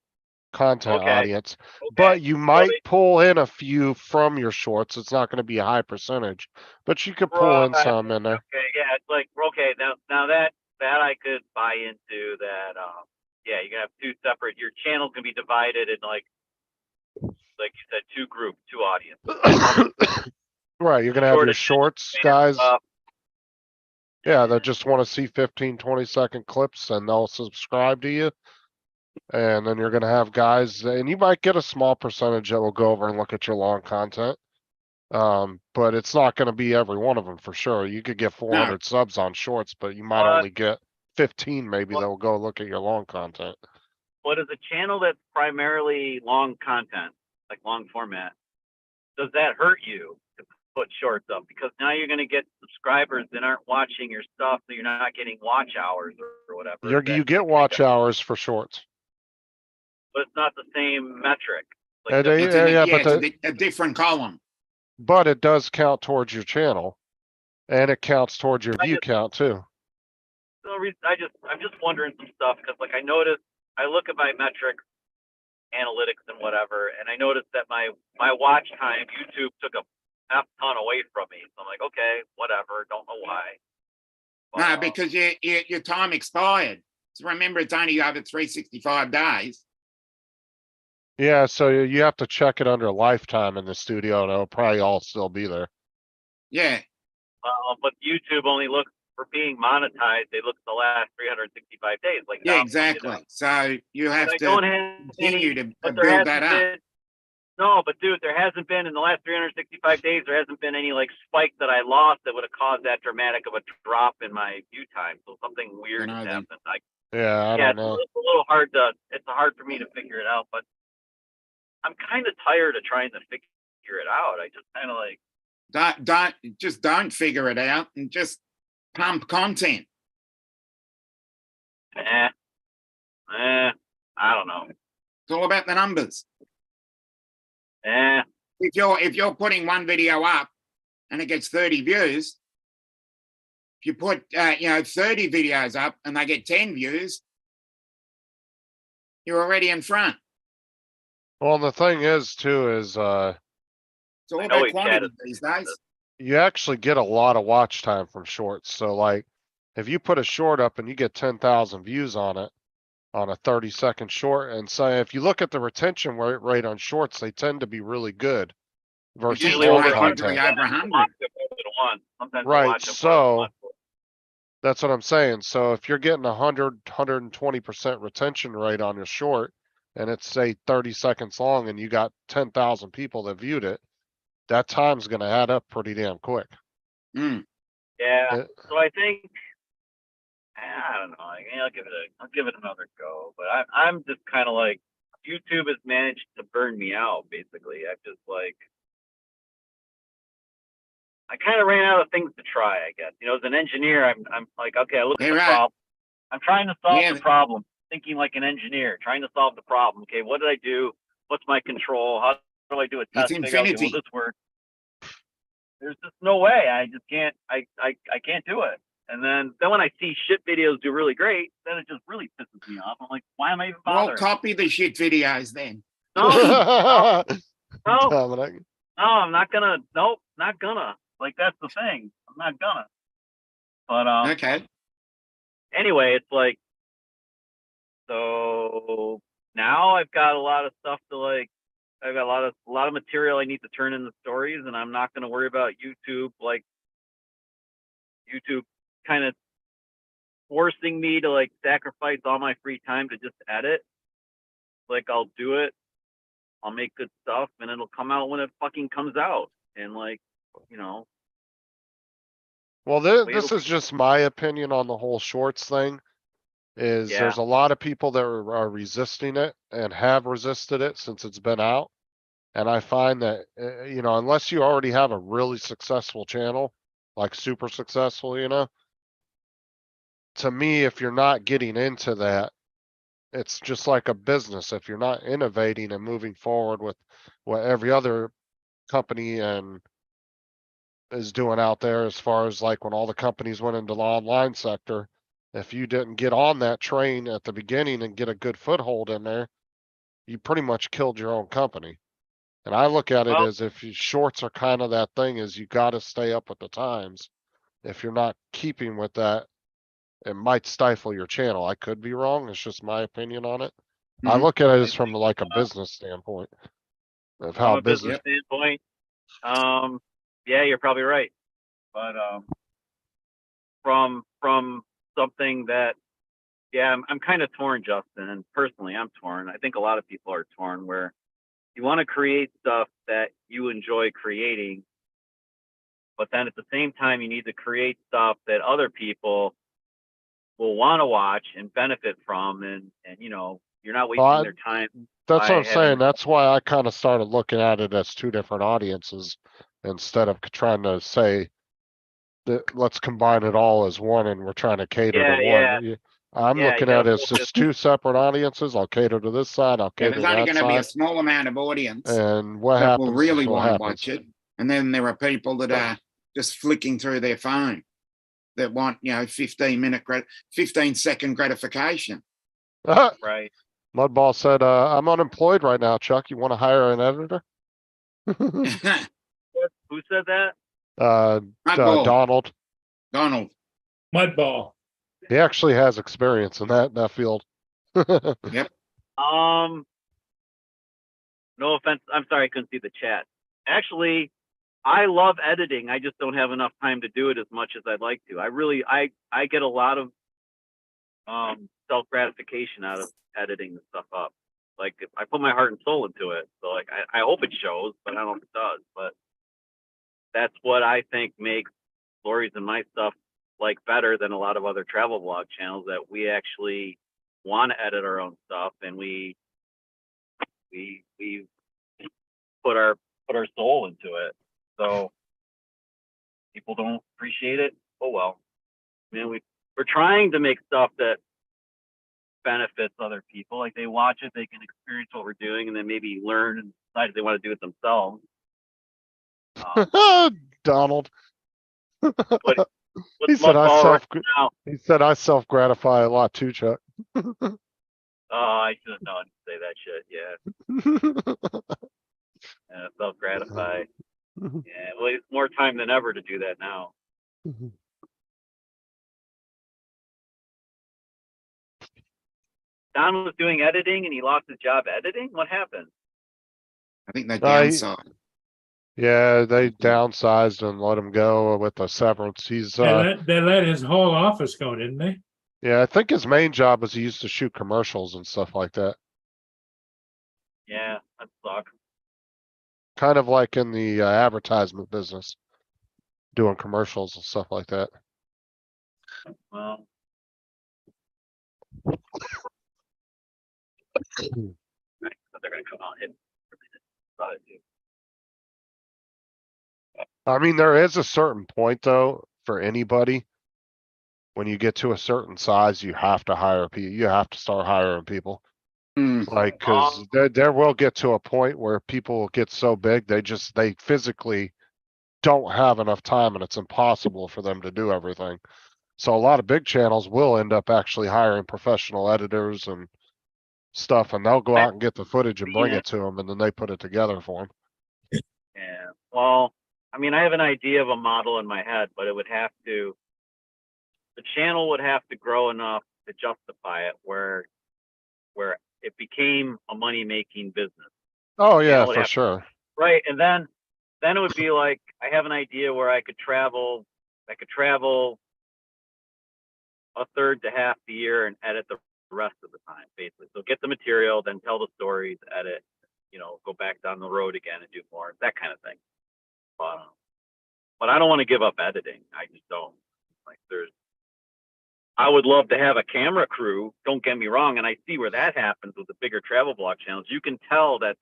[SPEAKER 1] content
[SPEAKER 6] Okay.
[SPEAKER 1] audience.
[SPEAKER 6] Okay.
[SPEAKER 1] But you might
[SPEAKER 6] Right.
[SPEAKER 1] pull in a few from your shorts. It's not gonna be a high percentage, but you could pull in
[SPEAKER 6] Right.
[SPEAKER 1] some in there.
[SPEAKER 6] Okay, yeah, it's like okay now that I could buy into that. Yeah, you can have two separate. Your channel can be divided in like you said, two groups, two audiences.
[SPEAKER 1] Right, you're gonna have
[SPEAKER 6] Short
[SPEAKER 1] your
[SPEAKER 6] attention
[SPEAKER 1] shorts
[SPEAKER 6] span
[SPEAKER 1] guys.
[SPEAKER 6] stuff.
[SPEAKER 1] Yeah, that just wanna see 15, 20-second clips and they'll subscribe to you. And then you're gonna have guys, and you might get a small percentage that will go over and look at your long content. But it's not gonna be every one of them for sure. You could get 400 subs on shorts, but you might
[SPEAKER 6] But-
[SPEAKER 1] only get 15 maybe
[SPEAKER 6] But-
[SPEAKER 1] that will go look at your long content.
[SPEAKER 6] But as a channel that's primarily long content, like long format, does that hurt you to put shorts up? Because now you're going to get subscribers that aren't watching your stuff, so you're not getting watch hours or whatever.
[SPEAKER 1] You get watch hours for shorts.
[SPEAKER 6] But it's not the same metric. Like
[SPEAKER 1] And
[SPEAKER 6] the-
[SPEAKER 1] they-
[SPEAKER 4] It's in
[SPEAKER 1] yeah,
[SPEAKER 4] a,
[SPEAKER 1] but
[SPEAKER 4] it's a different column.
[SPEAKER 1] But it does count towards your channel. And it counts towards your
[SPEAKER 6] I
[SPEAKER 1] view
[SPEAKER 6] just-
[SPEAKER 1] count too.
[SPEAKER 6] I'm just wondering some stuff because like I noticed I look at my metrics, analytics and whatever, and I noticed that my watch time YouTube took a F ton away from me. So I'm like, okay, whatever, don't know why.
[SPEAKER 4] No, because your time expired. So remember, it's only over 365 days.
[SPEAKER 1] Yeah, so you have to check it under lifetime in the studio and it'll probably all still be there.
[SPEAKER 4] Yeah.
[SPEAKER 6] But YouTube only looks for being monetized. They look at the last 365 days. Like
[SPEAKER 4] Yeah,
[SPEAKER 6] now,
[SPEAKER 4] exactly. So you have
[SPEAKER 6] I don't
[SPEAKER 4] to
[SPEAKER 6] have
[SPEAKER 4] continue
[SPEAKER 6] any,
[SPEAKER 4] to
[SPEAKER 6] but there
[SPEAKER 4] build
[SPEAKER 6] hasn't
[SPEAKER 4] that up.
[SPEAKER 6] been. No, but dude, there hasn't been in the last 365 days. There hasn't been any like spike that I lost that would have caused that dramatic of a drop in my view time. So something weird
[SPEAKER 4] know
[SPEAKER 6] has
[SPEAKER 4] then.
[SPEAKER 6] happened.
[SPEAKER 1] Yeah, I
[SPEAKER 6] Yeah,
[SPEAKER 1] don't know.
[SPEAKER 6] it's a little hard to. It's hard for me to figure it out, but I'm kind of tired of trying to figure it out. I just kind of like.
[SPEAKER 4] Don't figure it out and just pump content.
[SPEAKER 6] I don't know.
[SPEAKER 4] It's all about the numbers.
[SPEAKER 6] Eh,
[SPEAKER 4] If you're putting one video up and it gets 30 views, if you put 30 videos up and they get 10 views, you're already in front.
[SPEAKER 1] Well, the thing is too is
[SPEAKER 4] It's all
[SPEAKER 6] I know
[SPEAKER 4] about
[SPEAKER 6] we've
[SPEAKER 4] quantity
[SPEAKER 6] chatted
[SPEAKER 4] these days.
[SPEAKER 1] you actually get a lot of watch time from shorts. So like if you put a short up and you get 10,000 views on it on a 30-second short, and say if you look at the retention rate on shorts, they tend to be really good versus
[SPEAKER 6] usually
[SPEAKER 1] long
[SPEAKER 6] over
[SPEAKER 4] like
[SPEAKER 6] 100.
[SPEAKER 1] content.
[SPEAKER 4] over 100.
[SPEAKER 6] Watch it more than once. Sometimes I
[SPEAKER 1] Right,
[SPEAKER 6] watch it more than
[SPEAKER 1] so-
[SPEAKER 6] once.
[SPEAKER 1] That's what I'm saying. So if you're getting 120% retention rate on your short and it's say 30 seconds long and you got 10,000 people that viewed it, that time's gonna add up pretty damn quick.
[SPEAKER 4] Mm.
[SPEAKER 6] Yeah.
[SPEAKER 1] It-
[SPEAKER 6] So I think I don't know. I'll give it another go. But I'm just kind of like YouTube has managed to burn me out. Basically, I just like I kind of ran out of things to try. I guess as an engineer, I'm like okay, I look at
[SPEAKER 4] You're
[SPEAKER 6] the
[SPEAKER 4] right.
[SPEAKER 6] problem. I'm trying to solve
[SPEAKER 4] Yeah.
[SPEAKER 6] the problem, thinking like an engineer, trying to solve the problem. Okay, what did I do? What's my control? How do I do a test? Figure out,
[SPEAKER 4] infinity.
[SPEAKER 6] will this work? There's just no way. I just can't. I can't do it. And then when I see shit videos do really great, then it just really pisses me off. I'm like, why am I even
[SPEAKER 4] Well,
[SPEAKER 6] bothering?
[SPEAKER 4] copy the shit videos then.
[SPEAKER 6] No, no, no,
[SPEAKER 1] Dominic.
[SPEAKER 6] no, I'm not gonna. Nope, not gonna. Like that's the thing. I'm not gonna. But
[SPEAKER 4] Okay.
[SPEAKER 6] anyway, it's like, so now I've got a lot of stuff to like. I've got a lot of material I need to turn into stories, and I'm not gonna worry about YouTube. Like YouTube kind of forcing me to like sacrifice all my free time to just edit. Like I'll do it. I'll make good stuff, and it'll come out when it fucking comes out. And like, you know,
[SPEAKER 1] Well,
[SPEAKER 6] Wait
[SPEAKER 1] this
[SPEAKER 6] till-
[SPEAKER 1] is just my opinion on the whole shorts thing. Is
[SPEAKER 6] Yeah.
[SPEAKER 1] there's a lot of people that are resisting it and have resisted it since it's been out. And I find that, you know, unless you already have a really successful channel, like super successful, you know. To me, if you're not getting into that, it's just like a business. If you're not innovating and moving forward with what every other company and is doing out there, as far as like when all the companies went into the online sector, if you didn't get on that train at the beginning and get a good foothold in there, you pretty much killed your own company. And I look at it
[SPEAKER 6] Well-
[SPEAKER 1] as if shorts are kind of that thing, is you gotta stay up with the times. If you're not keeping with that, it might stifle your channel. I could be wrong. It's just my opinion on it. I
[SPEAKER 4] Mhm.
[SPEAKER 1] look at it as from like a business standpoint of
[SPEAKER 6] from
[SPEAKER 1] how
[SPEAKER 6] a business
[SPEAKER 1] business.
[SPEAKER 6] standpoint, yeah, you're probably right. But from something that, yeah, I'm kind of torn, Justin, and personally, I'm torn. I think a lot of people are torn where you want to create stuff that you enjoy creating, but then at the same time, you need to create stuff that other people will want to watch and benefit from, and you know, you're not wasting
[SPEAKER 1] Well,
[SPEAKER 6] their time.
[SPEAKER 1] That's
[SPEAKER 6] by
[SPEAKER 1] what I'm
[SPEAKER 6] having-
[SPEAKER 1] saying. That's why I kind of started looking at it as two different audiences instead of trying to say that let's combine it all as one and we're trying to cater
[SPEAKER 6] Yeah,
[SPEAKER 1] to
[SPEAKER 6] yeah.
[SPEAKER 1] one. I'm
[SPEAKER 6] Yeah,
[SPEAKER 1] looking
[SPEAKER 6] you
[SPEAKER 1] at
[SPEAKER 6] gotta
[SPEAKER 1] it as just two separate audiences. I'll cater to this side, I'll
[SPEAKER 4] Yeah,
[SPEAKER 1] cater to
[SPEAKER 4] there's only
[SPEAKER 1] that
[SPEAKER 4] going to be a
[SPEAKER 1] side.
[SPEAKER 4] small amount of audience
[SPEAKER 1] And what
[SPEAKER 4] that will
[SPEAKER 1] happens
[SPEAKER 4] really
[SPEAKER 1] is what
[SPEAKER 4] want to
[SPEAKER 1] happens.
[SPEAKER 4] watch it. And then there are people that are just flicking through their phone that want, 15-second gratification.
[SPEAKER 6] Right.
[SPEAKER 1] Mudball said, I'm unemployed right now, Chuck. You want to hire an editor?
[SPEAKER 6] Who said that?
[SPEAKER 4] Mudball,
[SPEAKER 1] Donald.
[SPEAKER 4] Donald.
[SPEAKER 2] Mudball.
[SPEAKER 1] He actually has experience in that field.
[SPEAKER 6] No offense. I'm sorry, I couldn't see the chat. Actually, I love editing. I just don't have enough time to do it as much as I'd like to. I get a lot of self gratification out of editing the stuff up. Like if I put my heart and soul into it. So like I hope it shows, but I don't know if it does. But that's what I think makes Lori's and my stuff like better than a lot of other travel vlog channels, that we actually want to edit our own stuff, and we put our soul into it. So people don't appreciate it. Oh well. I mean, we're trying to make stuff that benefits other people. Like they watch it, they can experience what we're doing, and then maybe learn and decide if they want to do it themselves.
[SPEAKER 1] Donald.
[SPEAKER 6] But
[SPEAKER 1] He said
[SPEAKER 6] now,
[SPEAKER 1] he said I self-gratify a lot too, Chuck.
[SPEAKER 6] oh, I should have known to say that shit. Yeah, self-gratify. Yeah, well, it's more time than ever to do that now. Don was doing editing and he lost his job editing. What happened?
[SPEAKER 4] I think they
[SPEAKER 1] Right.
[SPEAKER 4] downsized.
[SPEAKER 1] Yeah, they downsized and let him go with the severance. He's
[SPEAKER 2] They let his whole office go, didn't they?
[SPEAKER 1] yeah, I think his main job was he used to shoot commercials and stuff like that.
[SPEAKER 6] Yeah, that sucks.
[SPEAKER 1] Kind of like in the advertisement business, doing commercials and stuff like that.
[SPEAKER 6] Well, right, but they're gonna come out and thought it too.
[SPEAKER 1] I mean, there is a certain point though, for anybody. When you get to a certain size, you have to hire people. You have to start hiring people.
[SPEAKER 4] Hmm.
[SPEAKER 1] Like, cause there will get to a point where people will get so big, they physically don't have enough time and it's impossible for them to do everything. So a lot of big channels will end up actually hiring professional editors and stuff, and they'll go out and get the footage and bring
[SPEAKER 6] Yeah.
[SPEAKER 1] it to them, and then they put it together for them.
[SPEAKER 6] Yeah. Well, I mean, I have an idea of a model in my head, but it would have to, the channel would have to grow enough to justify it where it became a money-making business.
[SPEAKER 1] Oh yeah,
[SPEAKER 6] would
[SPEAKER 1] for
[SPEAKER 6] have-
[SPEAKER 1] sure.
[SPEAKER 6] Right. And then it would be like, I have an idea where I could travel a third to half the year and edit the rest of the time, basically. So get the material, then tell the stories, edit, go back down the road again and do more, that kind of thing. But I don't want to give up editing. I just don't. Like, I would love to have a camera crew. Don't get me wrong, and I see where that happens with the bigger travel blog channels. You can tell that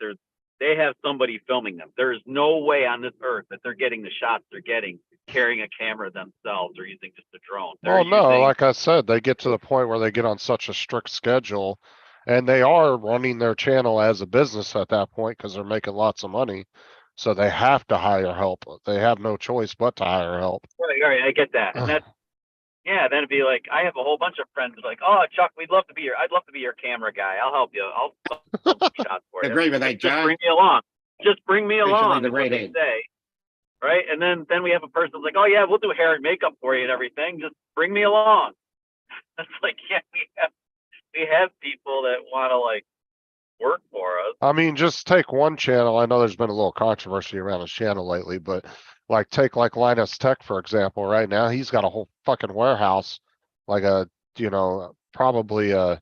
[SPEAKER 6] they have somebody filming them. There is no way on this earth that they're getting the shots they're getting carrying a camera themselves or using just a drone. They're
[SPEAKER 1] Well, no,
[SPEAKER 6] using-
[SPEAKER 1] like I said, they get to the point where they get on such a strict schedule, and they are running their channel as a business at that point because they're making lots of money. So they have to hire help. They have no choice but to hire help.
[SPEAKER 6] Right, I get that. And that's, yeah, then it'd be like, I have a whole bunch of friends like, oh, Chuck, I'd love to be your camera guy. I'll help you. I'll film some shots for you.
[SPEAKER 4] Agree with that,
[SPEAKER 6] Just
[SPEAKER 4] Joe.
[SPEAKER 6] bring me along. Just bring me
[SPEAKER 4] Especially
[SPEAKER 6] along.
[SPEAKER 4] the
[SPEAKER 6] is what they
[SPEAKER 4] redhead.
[SPEAKER 6] say. Right. And then we have a person that's like, oh yeah, we'll do hair and makeup for you and everything. Just bring me along. It's like, yeah, we have people that want to like work for us.
[SPEAKER 1] I mean, just take one channel. I know there's been a little controversy around his channel lately, but like take like Linus Tech, for example, right now, he's got a whole fucking warehouse, like probably a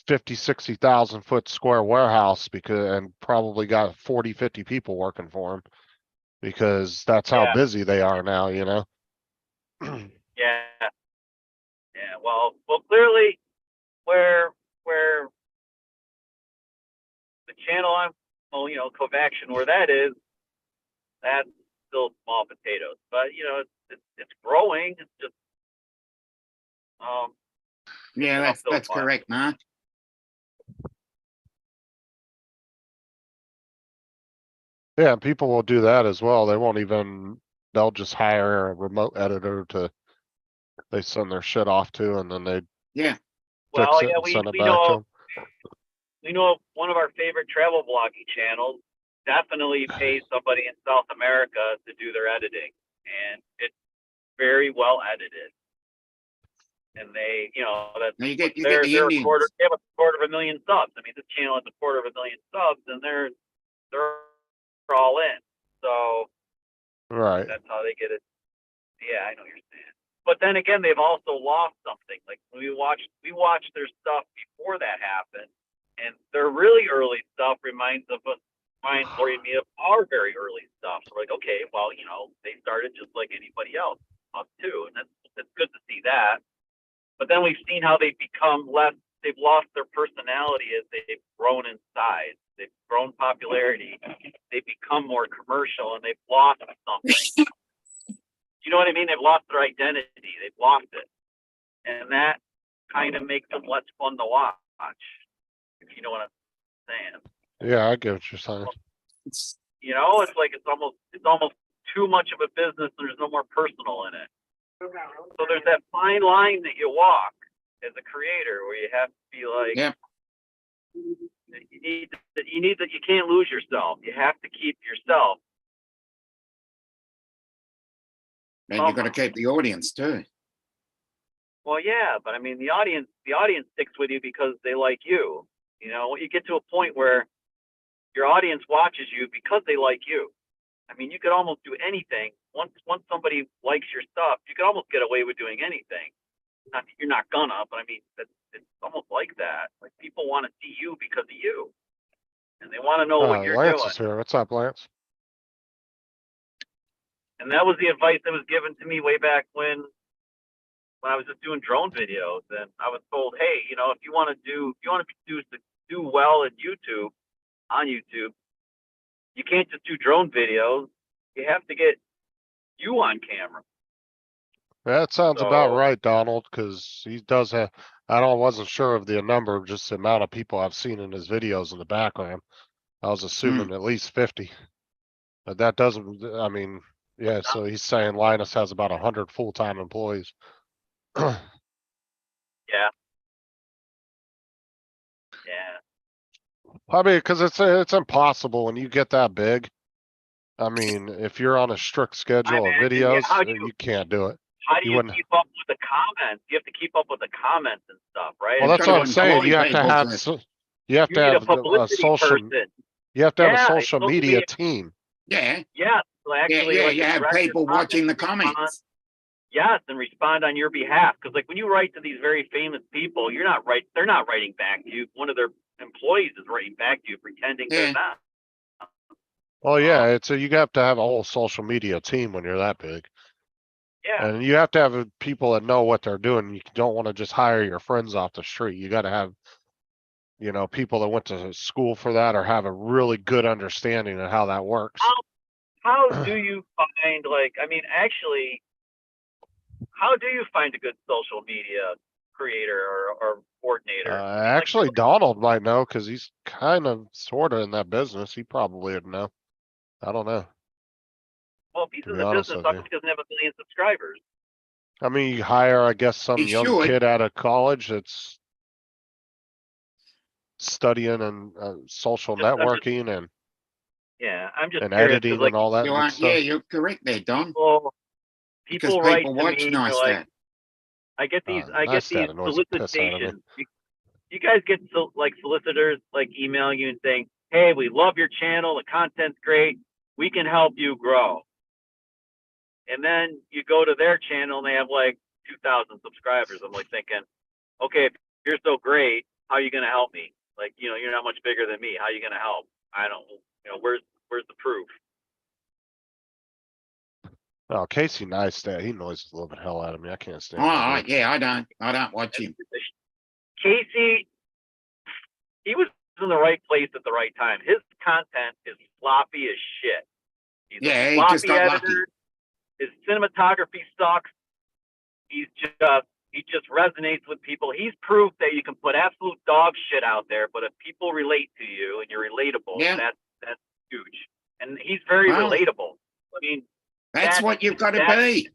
[SPEAKER 1] 50-60,000 foot square warehouse and probably got 40-50 people working for him because that's how
[SPEAKER 6] Yeah.
[SPEAKER 1] busy they are now,
[SPEAKER 6] Yeah. Yeah. Well, clearly where the channel Covaction, where that is, that's still small potatoes, but it's growing. It's just,
[SPEAKER 4] Yeah, that's
[SPEAKER 6] so far.
[SPEAKER 4] correct, Mark.
[SPEAKER 1] Yeah, people will do that as well. They'll just hire a remote editor they send their shit off to, and then they
[SPEAKER 4] Yeah.
[SPEAKER 1] fix
[SPEAKER 6] well,
[SPEAKER 1] it
[SPEAKER 6] yeah,
[SPEAKER 1] and
[SPEAKER 6] we
[SPEAKER 1] send it
[SPEAKER 6] we
[SPEAKER 1] back to
[SPEAKER 6] know
[SPEAKER 1] 'em.
[SPEAKER 6] we know one of our favorite travel blogging channels definitely pays somebody in South America to do their editing, and it's very well edited. And they, that's
[SPEAKER 4] Now you get the
[SPEAKER 6] they're a
[SPEAKER 4] Indians.
[SPEAKER 6] they have a quarter of a million subs. I mean, this channel has a quarter of a million subs, and they're all in. So
[SPEAKER 1] Right.
[SPEAKER 6] that's how they get it. Yeah, I know what you're saying. But then again, they've also lost something. Like we watched their stuff before that happened, and their really early stuff reminds me of our very early stuff. So we're like, okay, well, they started just like anybody else, us too, and that's good to see that. But then we've seen how they've become less. They've lost their personality as they've grown in size. They've grown popularity. They've become more commercial, and they've lost something. You know what I mean? They've lost their identity. They've lost it. And that kind of makes them less fun to watch. If you know what I'm saying.
[SPEAKER 1] Yeah, I get what you're saying.
[SPEAKER 4] It's-
[SPEAKER 6] It's like it's almost too much of a business and there's no more personal in it. So there's that fine line that you walk as a creator where you have to be like,
[SPEAKER 4] Yeah.
[SPEAKER 6] you can't lose yourself. You have to keep yourself.
[SPEAKER 4] And you got to keep the audience too.
[SPEAKER 6] Well, yeah, but I mean, the audience sticks with you because they like you. You get to a point where your audience watches you because they like you. I mean, you could almost do anything. Once somebody likes your stuff, you could almost get away with doing anything. Not that you're not gonna, but I mean, it's almost like that. Like people want to see you because of you, and they want to know what you're
[SPEAKER 1] Lance
[SPEAKER 6] doing.
[SPEAKER 1] is here. What's up, Lance?
[SPEAKER 6] And that was the advice that was given to me way back when I was just doing drone videos, and I was told, hey, if you want to do well at on YouTube, you can't just do drone videos. You have to get you on camera.
[SPEAKER 1] That sounds about
[SPEAKER 6] So-
[SPEAKER 1] right, Donald, because he does have, wasn't sure of the number, just the amount of people I've seen in his videos in the background. I was assuming at least 50. But that doesn't, I mean, yeah, so he's saying Linus has about 100 full-time employees.
[SPEAKER 6] Yeah. Yeah.
[SPEAKER 1] I mean, because it's impossible when you get that big. I mean, if you're on a strict schedule of
[SPEAKER 6] imagine, yeah,
[SPEAKER 1] videos,
[SPEAKER 6] how do
[SPEAKER 1] you can't do it.
[SPEAKER 6] How do
[SPEAKER 1] You
[SPEAKER 6] you
[SPEAKER 1] wouldn't.
[SPEAKER 6] keep up with the comments? You have to keep up with the comments and stuff, right?
[SPEAKER 1] Well,
[SPEAKER 4] You've
[SPEAKER 1] that's
[SPEAKER 4] got
[SPEAKER 1] what
[SPEAKER 4] to
[SPEAKER 1] I'm saying.
[SPEAKER 4] employ
[SPEAKER 1] You have to
[SPEAKER 4] people
[SPEAKER 1] have,
[SPEAKER 4] to-
[SPEAKER 1] you have
[SPEAKER 6] You
[SPEAKER 1] to
[SPEAKER 6] need a
[SPEAKER 1] have a
[SPEAKER 6] publicity
[SPEAKER 1] social,
[SPEAKER 6] person.
[SPEAKER 1] you have to have a
[SPEAKER 6] Yeah,
[SPEAKER 1] social
[SPEAKER 6] social
[SPEAKER 1] media
[SPEAKER 6] media.
[SPEAKER 1] team.
[SPEAKER 4] Yeah,
[SPEAKER 6] Yes, so
[SPEAKER 4] yeah,
[SPEAKER 6] actually,
[SPEAKER 4] yeah.
[SPEAKER 6] like
[SPEAKER 4] You
[SPEAKER 6] a
[SPEAKER 4] have
[SPEAKER 6] director of
[SPEAKER 4] people
[SPEAKER 6] content
[SPEAKER 4] watching the
[SPEAKER 6] respond-
[SPEAKER 4] comments.
[SPEAKER 6] Yes, and respond on your behalf. Because like when you write to these very famous people, you're not right. They're not writing back to you. One of their employees is writing back to you, pretending
[SPEAKER 4] Yeah.
[SPEAKER 6] they're not.
[SPEAKER 1] Well, yeah, you have to have a whole social media team when you're that big.
[SPEAKER 6] Yeah,
[SPEAKER 1] And you have to have people that know what they're doing. You don't want to just hire your friends off the street. You got to have, people that went to school for that or have a really good understanding of how that works.
[SPEAKER 6] how do you find actually, how do you find a good social media creator or coordinator?
[SPEAKER 1] Actually, Donald might know because he's kind of sort of in that business. He probably would know. I don't know.
[SPEAKER 6] Well, if he's
[SPEAKER 1] to
[SPEAKER 6] in
[SPEAKER 1] be
[SPEAKER 6] the
[SPEAKER 1] honest
[SPEAKER 6] business,
[SPEAKER 1] with
[SPEAKER 6] how
[SPEAKER 1] you.
[SPEAKER 6] come he doesn't have 1 million subscribers?
[SPEAKER 1] I mean, you hire, I guess, some
[SPEAKER 4] He
[SPEAKER 1] young
[SPEAKER 4] should.
[SPEAKER 1] kid out of college that's studying and social
[SPEAKER 6] I'm just-
[SPEAKER 1] networking and
[SPEAKER 6] I'm just
[SPEAKER 1] and
[SPEAKER 6] curious
[SPEAKER 1] editing
[SPEAKER 6] because like
[SPEAKER 1] and all that
[SPEAKER 4] You
[SPEAKER 1] good
[SPEAKER 4] are, yeah,
[SPEAKER 1] stuff.
[SPEAKER 4] you're correct there, Don.
[SPEAKER 6] people
[SPEAKER 4] Because
[SPEAKER 6] write
[SPEAKER 4] people
[SPEAKER 6] to
[SPEAKER 4] watch
[SPEAKER 6] me,
[SPEAKER 4] nice
[SPEAKER 6] they're like,
[SPEAKER 4] that.
[SPEAKER 6] I get these
[SPEAKER 1] Nice annoys the piss out of me.
[SPEAKER 6] solicitations. You guys get solicitors like emailing you and saying, "Hey, we love your channel. The content's great. We can help you grow." And then you go to their channel and they have like 2,000 subscribers. I'm like thinking, okay, if you're so great, how are you going to help me? Like, you're not much bigger than me. How are you going to help? I don't, where's the proof?
[SPEAKER 1] Oh, Casey Neistat, he annoys the living hell out of me. I can't stand
[SPEAKER 4] Oh,
[SPEAKER 1] that dude.
[SPEAKER 4] yeah, I don't watch him.
[SPEAKER 6] Casey, he was in the right place at the right time. His content is sloppy as shit. He's
[SPEAKER 4] Yeah,
[SPEAKER 6] a
[SPEAKER 4] he
[SPEAKER 6] sloppy
[SPEAKER 4] just got lucky.
[SPEAKER 6] editor. His cinematography sucks. He just resonates with people. He's proof that you can put absolute dog shit out there, but if people relate to you and you're relatable,
[SPEAKER 4] Yeah.
[SPEAKER 6] that's huge. And he's very
[SPEAKER 4] Wow.
[SPEAKER 6] relatable. I mean,
[SPEAKER 4] That's what you've got to
[SPEAKER 6] that's-
[SPEAKER 4] be.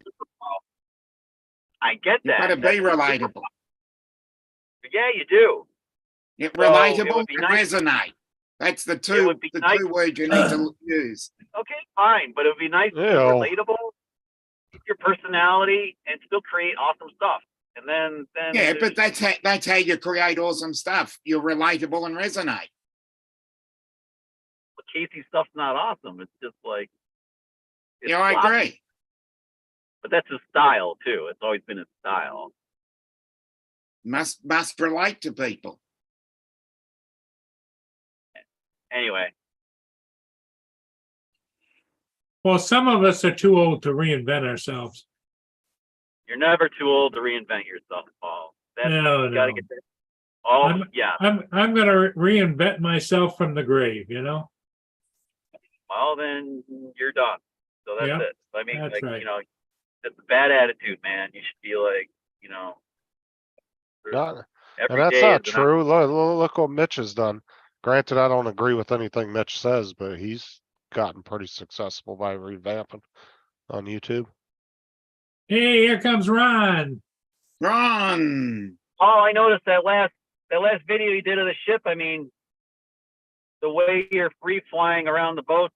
[SPEAKER 6] I get
[SPEAKER 4] You've
[SPEAKER 6] that.
[SPEAKER 4] got to be
[SPEAKER 6] That's-
[SPEAKER 4] relatable.
[SPEAKER 6] Yeah, you do.
[SPEAKER 4] You're
[SPEAKER 6] So, it
[SPEAKER 4] relatable
[SPEAKER 6] would be
[SPEAKER 4] and
[SPEAKER 6] nice-
[SPEAKER 4] resonate. That's the
[SPEAKER 6] It
[SPEAKER 4] two
[SPEAKER 6] would be nice-
[SPEAKER 4] two words you need to use.
[SPEAKER 6] Okay, fine, but it would be nice to be
[SPEAKER 1] Ew.
[SPEAKER 6] relatable, keep your personality, and still create awesome stuff. And then
[SPEAKER 4] Yeah, but that's how you create awesome stuff. You're relatable and resonate.
[SPEAKER 6] Casey's stuff's not awesome. It's just like it's
[SPEAKER 4] Yeah, I
[SPEAKER 6] sloppy.
[SPEAKER 4] agree.
[SPEAKER 6] But that's his style too. It's always been his style.
[SPEAKER 4] Must relate to people.
[SPEAKER 6] Anyway,
[SPEAKER 2] Well, some of us are too old to reinvent ourselves.
[SPEAKER 6] you're never too old to reinvent yourself, Paul. That's
[SPEAKER 2] No,
[SPEAKER 6] you gotta
[SPEAKER 2] no.
[SPEAKER 6] get there. Oh
[SPEAKER 2] I'm-
[SPEAKER 6] yeah.
[SPEAKER 2] I'm gonna reinvent myself from the grave, you know?
[SPEAKER 6] Well then you're done. So that's
[SPEAKER 2] Yep,
[SPEAKER 6] it. I mean,
[SPEAKER 2] that's
[SPEAKER 6] like,
[SPEAKER 2] right.
[SPEAKER 6] that's a bad attitude, man. You should be like,
[SPEAKER 1] Not, and
[SPEAKER 6] every
[SPEAKER 1] that's
[SPEAKER 6] day
[SPEAKER 1] not
[SPEAKER 6] is an
[SPEAKER 1] true. Look what Mitch has done. Granted, I don't agree with anything Mitch says, but he's gotten pretty successful by revamping on YouTube.
[SPEAKER 2] Hey, here comes Ron.
[SPEAKER 4] Ron.
[SPEAKER 6] Oh, I noticed that last video you did of the ship. I mean, the way you're free flying around the boat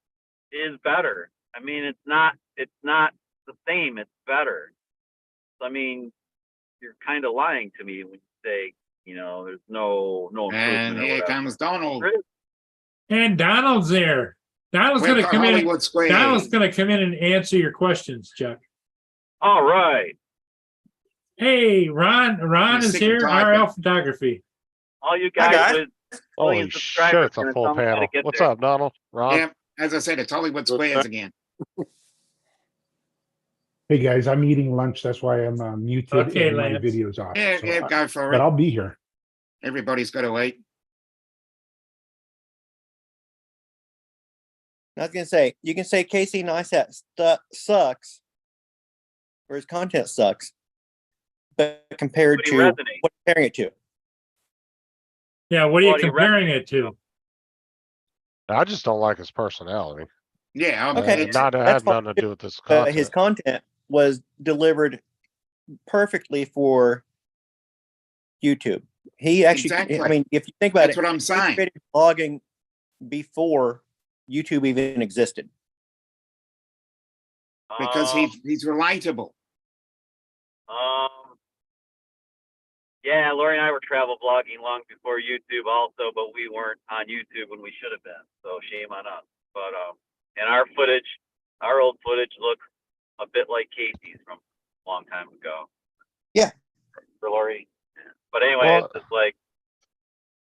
[SPEAKER 6] is better. I mean, it's not the same. It's better. I mean, you're kind of lying to me when you say, there's no improvement.
[SPEAKER 4] And
[SPEAKER 6] or
[SPEAKER 4] here
[SPEAKER 6] whatever.
[SPEAKER 4] comes Donald.
[SPEAKER 2] And Donald's there. Donald's
[SPEAKER 4] We've
[SPEAKER 2] gonna
[SPEAKER 4] got
[SPEAKER 2] come in.
[SPEAKER 4] Hollywood Square.
[SPEAKER 2] Donald's gonna come in and answer your questions, Chuck.
[SPEAKER 6] All right.
[SPEAKER 2] Hey, Ron
[SPEAKER 4] He's
[SPEAKER 2] is
[SPEAKER 4] sick
[SPEAKER 2] here,
[SPEAKER 4] and tired.
[SPEAKER 2] RL Photography.
[SPEAKER 6] All you
[SPEAKER 7] Hi,
[SPEAKER 6] guys
[SPEAKER 7] guys.
[SPEAKER 6] with
[SPEAKER 1] Holy
[SPEAKER 6] million
[SPEAKER 1] shit,
[SPEAKER 6] subscribers
[SPEAKER 1] it's a
[SPEAKER 6] gonna
[SPEAKER 1] full
[SPEAKER 6] tell me how to
[SPEAKER 1] panel.
[SPEAKER 6] get
[SPEAKER 1] What's
[SPEAKER 6] there.
[SPEAKER 1] up, Donald? Ron?
[SPEAKER 4] Yeah, as I said, it's Hollywood Squares again.
[SPEAKER 8] Hey guys, I'm eating lunch. That's why I'm muted
[SPEAKER 2] Okay,
[SPEAKER 8] and my
[SPEAKER 2] Lance.
[SPEAKER 8] video's off.
[SPEAKER 4] Yeah,
[SPEAKER 8] So
[SPEAKER 4] yeah, go for
[SPEAKER 8] but
[SPEAKER 4] it.
[SPEAKER 8] I'll be here.
[SPEAKER 4] Everybody's got to eat.
[SPEAKER 7] I was gonna say, you can say Casey Neistat sucks, or his content sucks, but compared
[SPEAKER 6] But he
[SPEAKER 7] to
[SPEAKER 6] resonates.
[SPEAKER 7] what you're comparing it to,
[SPEAKER 2] Yeah, what are you
[SPEAKER 6] Well, you
[SPEAKER 2] comparing it to?
[SPEAKER 1] I just don't like his personality.
[SPEAKER 4] Yeah,
[SPEAKER 7] Okay,
[SPEAKER 1] Not it
[SPEAKER 7] that's
[SPEAKER 1] had
[SPEAKER 7] fine.
[SPEAKER 1] nothing to do with this
[SPEAKER 7] his
[SPEAKER 1] content.
[SPEAKER 7] content was delivered perfectly for YouTube. He actually,
[SPEAKER 4] Exactly.
[SPEAKER 7] I mean, if you think about
[SPEAKER 4] That's
[SPEAKER 7] it,
[SPEAKER 4] what I'm
[SPEAKER 7] he
[SPEAKER 4] saying.
[SPEAKER 7] created blogging before YouTube even existed.
[SPEAKER 4] Because he's relatable.
[SPEAKER 6] Yeah, Lori and I were travel blogging long before YouTube also, but we weren't on YouTube when we should have been. So shame on us. But and our old footage looks a bit like Casey's from a long time ago.
[SPEAKER 7] Yeah.
[SPEAKER 6] For Lori. But anyway,
[SPEAKER 1] Well-
[SPEAKER 6] it's just like,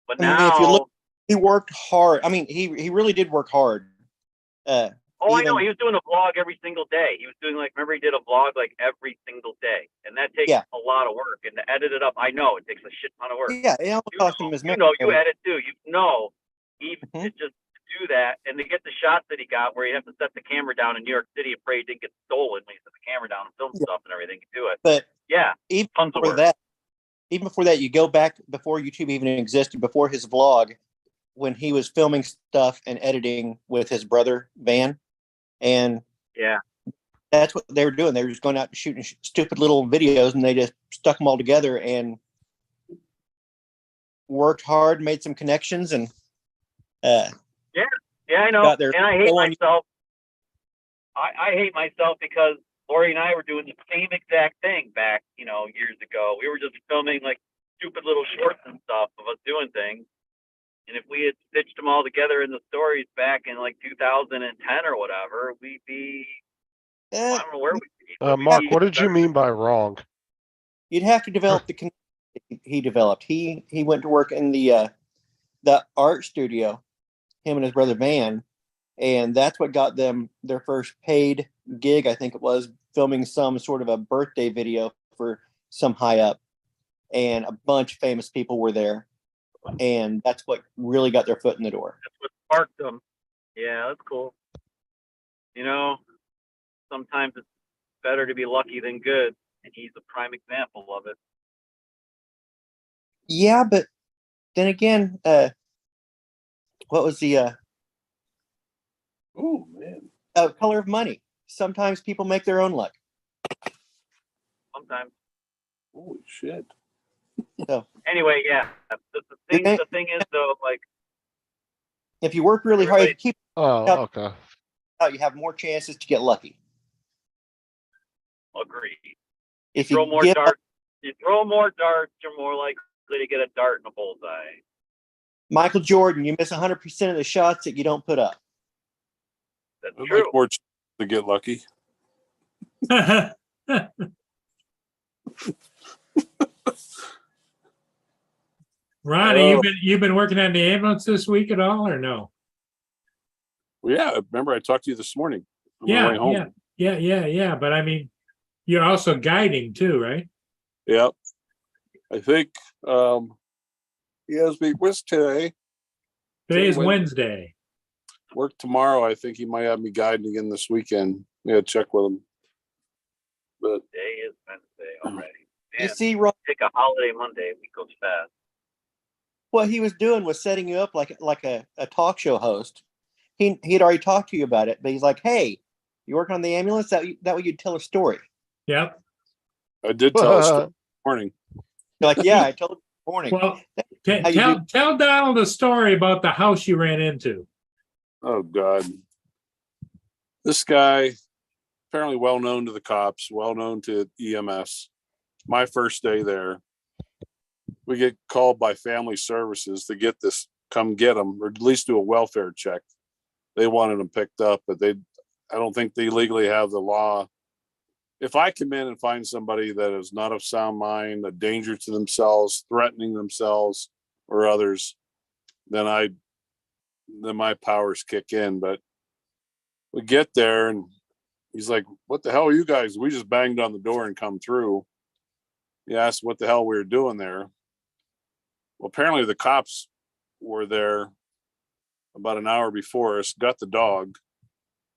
[SPEAKER 6] but
[SPEAKER 7] I mean,
[SPEAKER 6] now,
[SPEAKER 7] if you look, he worked hard. I mean, he really did work hard.
[SPEAKER 6] oh, I know,
[SPEAKER 7] even-
[SPEAKER 6] he was doing a vlog every single day. He was doing like, remember he did a vlog like every single day, and that takes
[SPEAKER 7] Yeah.
[SPEAKER 6] a lot of work. And to edit it up, I know it takes a shit ton of work.
[SPEAKER 7] Yeah, it almost cost him his
[SPEAKER 6] You know, you
[SPEAKER 7] marriage.
[SPEAKER 6] edit too. You know, even
[SPEAKER 7] Mhm.
[SPEAKER 6] it's just to do that and to get the shots that he got where you have to set the camera down in New York City, afraid it didn't get stolen when you set the camera down and film
[SPEAKER 7] Yeah.
[SPEAKER 6] stuff and everything. You do it.
[SPEAKER 7] But
[SPEAKER 6] Yeah,
[SPEAKER 7] even
[SPEAKER 6] tons of
[SPEAKER 7] before
[SPEAKER 6] work.
[SPEAKER 7] that, you go back before YouTube even existed, before his vlog, when he was filming stuff and editing with his brother Van, and
[SPEAKER 6] Yeah,
[SPEAKER 7] that's what they were doing. They were just going out and shooting stupid little videos, and they just stuck them all together and worked hard, made some connections, and
[SPEAKER 6] yeah, I know.
[SPEAKER 7] Got there.
[SPEAKER 6] And I hate
[SPEAKER 7] Go on.
[SPEAKER 6] myself. I hate myself because Lori and I were doing the same exact thing back, years ago. We were just filming like stupid little shorts and stuff of us doing things. And if we had stitched them all together in the stories back in like 2010 or whatever, we'd be, I
[SPEAKER 7] eh,
[SPEAKER 6] don't know where we'd be. but we'd
[SPEAKER 1] Mark,
[SPEAKER 6] be
[SPEAKER 1] what did you
[SPEAKER 6] better.
[SPEAKER 1] mean by wrong?
[SPEAKER 7] you'd have to develop the connection he developed. He went to work in the art studio, him and his brother Van, and that's what got them their first paid gig. I think it was filming some sort of a birthday video for some high up, and a bunch of famous people were there, and that's what really got their foot in the door.
[SPEAKER 6] That's what sparked them. Yeah, that's cool. Sometimes it's better to be lucky than good, and he's a prime example of it.
[SPEAKER 7] Yeah, but then again, what was the
[SPEAKER 9] Oh man.
[SPEAKER 7] Color of Money? Sometimes people make their own luck.
[SPEAKER 6] Sometimes.
[SPEAKER 9] Holy shit.
[SPEAKER 6] Anyway, yeah. The thing is though, like,
[SPEAKER 7] If you work really hard, if you keep
[SPEAKER 1] Oh,
[SPEAKER 7] Yep.
[SPEAKER 1] okay.
[SPEAKER 7] out, you have more chances to get lucky.
[SPEAKER 6] agree.
[SPEAKER 7] If
[SPEAKER 6] Throw
[SPEAKER 7] you
[SPEAKER 6] more
[SPEAKER 7] give
[SPEAKER 6] darts. You throw more darts, you're more likely to get a dart in a bullseye.
[SPEAKER 7] Michael Jordan, you miss 100% of the shots that you don't put up.
[SPEAKER 6] That's
[SPEAKER 9] I'd
[SPEAKER 6] true.
[SPEAKER 9] like more to get lucky.
[SPEAKER 2] Ronnie, you've been working on the ambulance this week at all, or no?
[SPEAKER 9] Well, yeah, remember I talked to you this morning on my way home.
[SPEAKER 2] Yeah. But I mean, you're also guiding too, right?
[SPEAKER 9] Yeah. I think yes, what's today?
[SPEAKER 2] Today is
[SPEAKER 9] Wednesday.
[SPEAKER 2] Wednesday.
[SPEAKER 9] Work tomorrow. I think he might have me guiding again this weekend. Yeah, check with him. But
[SPEAKER 6] Today is Wednesday already.
[SPEAKER 7] You
[SPEAKER 6] Man,
[SPEAKER 7] see, Ron,
[SPEAKER 6] take a holiday Monday. We goes fast.
[SPEAKER 7] what he was doing was setting you up like a talk show host. He'd already talked to you about it, but he's like, "Hey, you working on the ambulance? That way you'd tell a story."
[SPEAKER 2] Yep.
[SPEAKER 9] I did tell us this morning.
[SPEAKER 7] You're like, "Yeah, I told him this morning."
[SPEAKER 2] Well,
[SPEAKER 7] How you
[SPEAKER 2] tell Donald a story about the house you ran into.
[SPEAKER 9] Oh God. This guy, apparently well known to the cops, well known to EMS. My first day there, we get called by family services to get this, come get him, or at least do a welfare check. They wanted him picked up, but I don't think they legally have the law. If I come in and find somebody that is not of sound mind, a danger to themselves, threatening themselves or others, then my powers kick in. But we get there and he's like, "What the hell are you guys?" We just banged on the door and come through. He asked what the hell we were doing there. Well, apparently the cops were there about an hour before us, got the dog,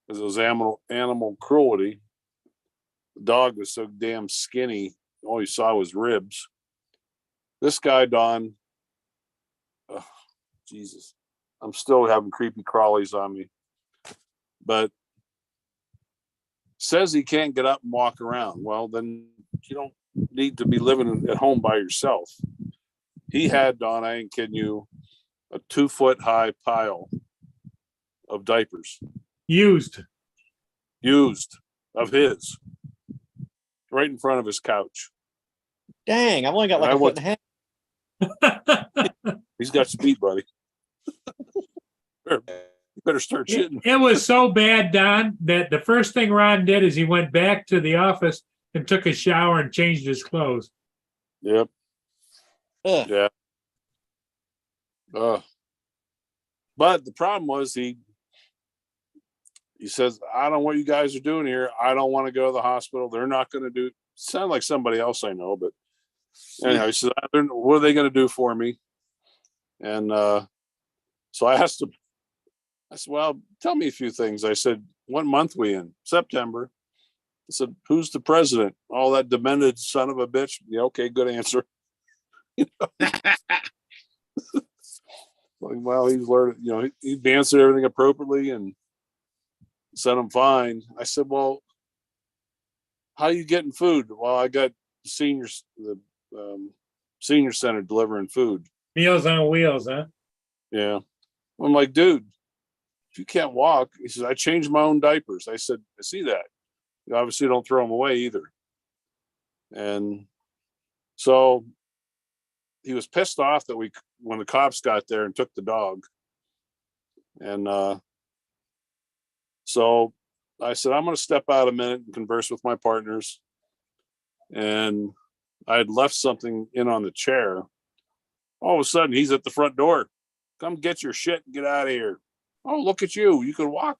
[SPEAKER 9] because it was animal cruelty. The dog was so damn skinny, all you saw was ribs. This guy, Don, oh, Jesus, I'm still having creepy crawlies on me, but says he can't get up and walk around. Well, then you don't need to be living at home by yourself. He had, Don, I ain't kidding you, a 2-foot high pile of diapers
[SPEAKER 2] Used.
[SPEAKER 9] used of his right in front of his couch.
[SPEAKER 7] Dang, I've only got like
[SPEAKER 9] I
[SPEAKER 7] a foot and a half.
[SPEAKER 9] He's got speed, buddy. You better start
[SPEAKER 2] It,
[SPEAKER 9] shitting.
[SPEAKER 2] it was so bad, Don, that the first thing Ron did is he went back to the office and took a shower and changed his clothes.
[SPEAKER 9] Yep.
[SPEAKER 7] Ugh.
[SPEAKER 9] Yeah. But the problem was he says, I don't know what you guys are doing here. I don't want to go to the hospital. They're not going to do. Sound like somebody else I know, but anyhow, he says, what are they going to do for me? And so I asked him. I said, well, tell me a few things. I said, what month we in? September. I said, who's the president? Oh, that demented son of a bitch. Yeah, okay, good answer. Like, well, he's learned, he answered everything appropriately and said I'm fine. I said, well, how are you getting food? Well, I got the senior center delivering food.
[SPEAKER 2] Meals on Wheels, huh?
[SPEAKER 9] Yeah. I'm like, dude, if you can't walk, he says, I changed my own diapers. I said, I see that. You obviously don't throw them away either. And so he was pissed off that when the cops got there and took the dog. And so I said, I'm going to step out a minute and converse with my partners. And I had left something in on the chair. All of a sudden, he's at the front door. Come get your shit and get out of here. Oh, look at you. You can walk.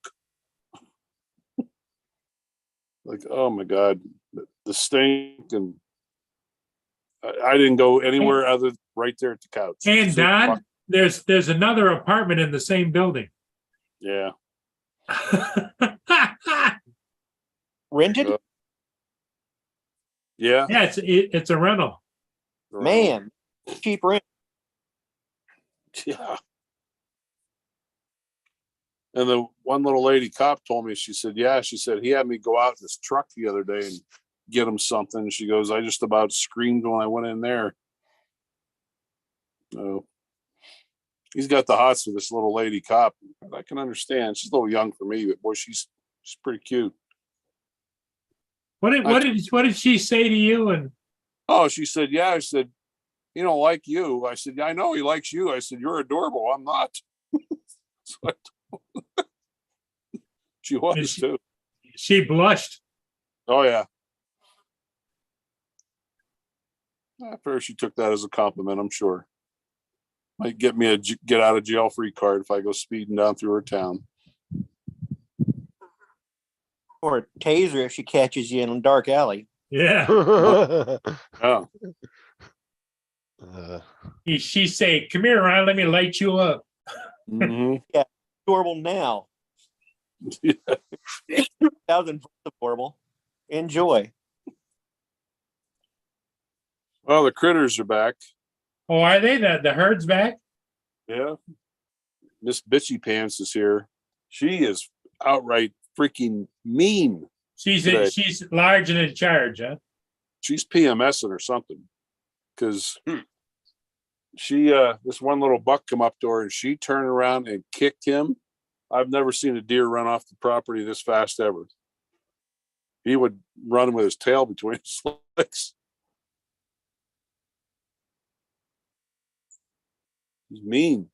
[SPEAKER 9] Like, oh my God, the stink. And I didn't go anywhere other than right there at the couch.
[SPEAKER 2] And
[SPEAKER 9] So,
[SPEAKER 2] Don, there's another apartment in the same building.
[SPEAKER 9] yeah.
[SPEAKER 7] Rented?
[SPEAKER 9] Uh, Yeah.
[SPEAKER 2] Yeah, it's a rental.
[SPEAKER 7] Man, cheap rent.
[SPEAKER 9] Yeah. And the one little lady cop told me, she said, he had me go out in his truck the other day and get him something. She goes, I just about screamed when I went in there. Oh, he's got the hots for this little lady cop. I can understand. She's a little young for me, but boy, she's pretty cute.
[SPEAKER 2] What did she say to you? And
[SPEAKER 9] Oh, she said, yeah. I said, he don't like you. I said, yeah, I know he likes you. I said, you're adorable. I'm not. So she was too.
[SPEAKER 2] she blushed.
[SPEAKER 9] Oh yeah. At first, she took that as a compliment. I'm sure. Might get me a get out of jail free card if I go speeding down through her town.
[SPEAKER 7] Or a taser if she catches you in a dark alley.
[SPEAKER 2] Yeah.
[SPEAKER 9] Oh,
[SPEAKER 2] She say, "Come here, Ron. Let me light you up."
[SPEAKER 9] mhm.
[SPEAKER 7] Adorable now.
[SPEAKER 9] Yeah.
[SPEAKER 7] 1,000 adorable. Enjoy.
[SPEAKER 9] Well, the critters are back.
[SPEAKER 2] Oh, are they? The herd's back?
[SPEAKER 9] Yeah. Miss Bitchy Pants is here. She is outright freaking mean. Today.
[SPEAKER 2] She's large and in charge, huh?
[SPEAKER 9] She's PMSing or something. Because she this one little buck come up to her and she turned around and kicked him. I've never seen a deer run off the property this fast ever. He would run with his tail between his legs. He's mean.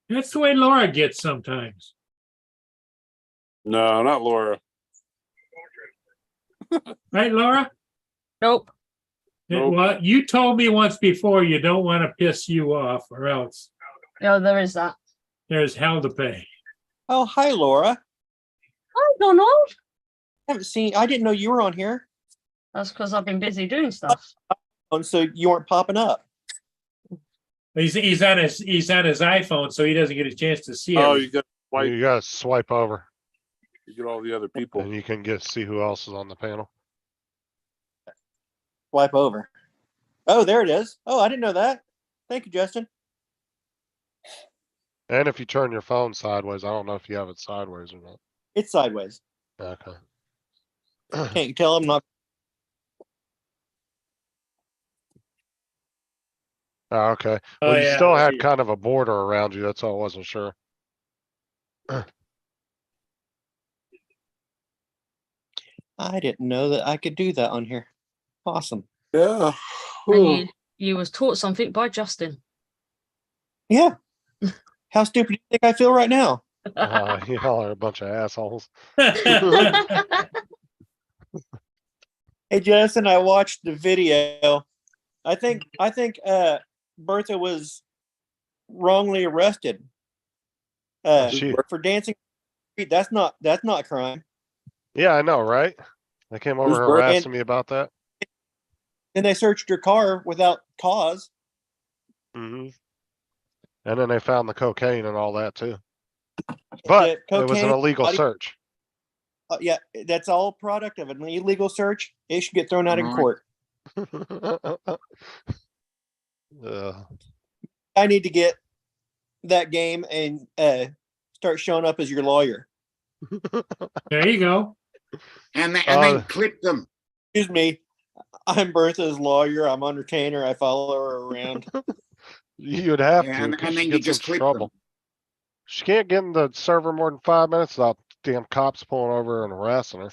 [SPEAKER 2] That's the way Laura gets sometimes.
[SPEAKER 9] No, not Laura.
[SPEAKER 2] Right, Laura?
[SPEAKER 5] Nope.
[SPEAKER 9] Nope.
[SPEAKER 2] Well, you told me once before you don't want to piss you off, or else
[SPEAKER 5] No, there is that.
[SPEAKER 2] there's hell to pay.
[SPEAKER 7] Oh, hi, Laura.
[SPEAKER 5] Hi, Donald.
[SPEAKER 7] I didn't know you were on here.
[SPEAKER 5] That's because I've been busy doing stuff.
[SPEAKER 7] And so you weren't popping up.
[SPEAKER 2] He's on his iPhone, so he doesn't get a chance to see
[SPEAKER 9] Oh,
[SPEAKER 2] it.
[SPEAKER 9] you got swipe.
[SPEAKER 1] You gotta swipe over
[SPEAKER 9] You get all the other people.
[SPEAKER 1] and you can see who else is on the panel.
[SPEAKER 7] Swipe over. Oh, there it is. Oh, I didn't know that. Thank you, Justin.
[SPEAKER 1] And if you turn your phone sideways, I don't know if you have it sideways or not.
[SPEAKER 7] It's sideways.
[SPEAKER 1] Okay.
[SPEAKER 7] Can't you tell I'm not?
[SPEAKER 1] Oh, okay.
[SPEAKER 2] Oh,
[SPEAKER 1] Well, you
[SPEAKER 2] yeah,
[SPEAKER 1] still
[SPEAKER 2] I
[SPEAKER 1] had
[SPEAKER 2] see.
[SPEAKER 1] kind of a border around you. That's all I wasn't sure.
[SPEAKER 7] I didn't know that I could do that on here. Awesome.
[SPEAKER 9] Yeah.
[SPEAKER 5] And you was taught something by Justin.
[SPEAKER 7] Yeah. How stupid do you think I feel right now?
[SPEAKER 1] Y'all are a bunch of assholes.
[SPEAKER 7] Hey, Justin, I watched the video. I think Bertha was wrongly arrested
[SPEAKER 1] She,
[SPEAKER 7] for dancing. That's not crime.
[SPEAKER 1] yeah, I know, right? They came over
[SPEAKER 9] Who's
[SPEAKER 1] harassing me about that.
[SPEAKER 7] And they searched her car without cause.
[SPEAKER 1] Hmm. And then they found the cocaine and all that too. But
[SPEAKER 7] The
[SPEAKER 1] it was an
[SPEAKER 7] cocaine,
[SPEAKER 1] illegal
[SPEAKER 7] body-
[SPEAKER 1] search.
[SPEAKER 7] Yeah, that's all product of an illegal search. It should get thrown out in
[SPEAKER 4] Right.
[SPEAKER 7] court.
[SPEAKER 1] Uh,
[SPEAKER 7] I need to get that game and start showing up as your lawyer.
[SPEAKER 2] There you go.
[SPEAKER 4] And then
[SPEAKER 1] Uh,
[SPEAKER 4] clip them.
[SPEAKER 7] Excuse me, I'm Bertha's lawyer. I'm on retainer. I follow her around.
[SPEAKER 1] You'd have
[SPEAKER 4] Yeah,
[SPEAKER 1] to,
[SPEAKER 4] and
[SPEAKER 1] 'cause
[SPEAKER 4] then
[SPEAKER 1] she
[SPEAKER 4] you
[SPEAKER 1] gets in
[SPEAKER 4] just clip
[SPEAKER 1] trouble.
[SPEAKER 4] them.
[SPEAKER 1] She can't get in the server more than 5 minutes without damn cops pulling over and harassing her.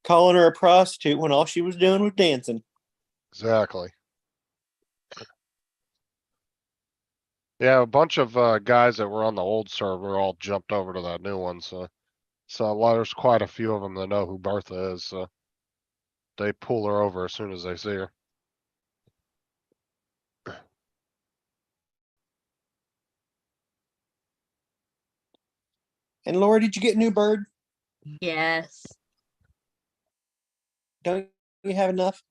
[SPEAKER 7] Calling her a prostitute when all she was doing was dancing.
[SPEAKER 1] Exactly. Yeah, a bunch of guys that were on the old server all jumped over to that new one, so there's quite a few of them that know who Bertha is, so they pull her over as soon as they see her.
[SPEAKER 7] And Laura, did you get a new bird?
[SPEAKER 5] Yes.
[SPEAKER 7] Don't you have enough?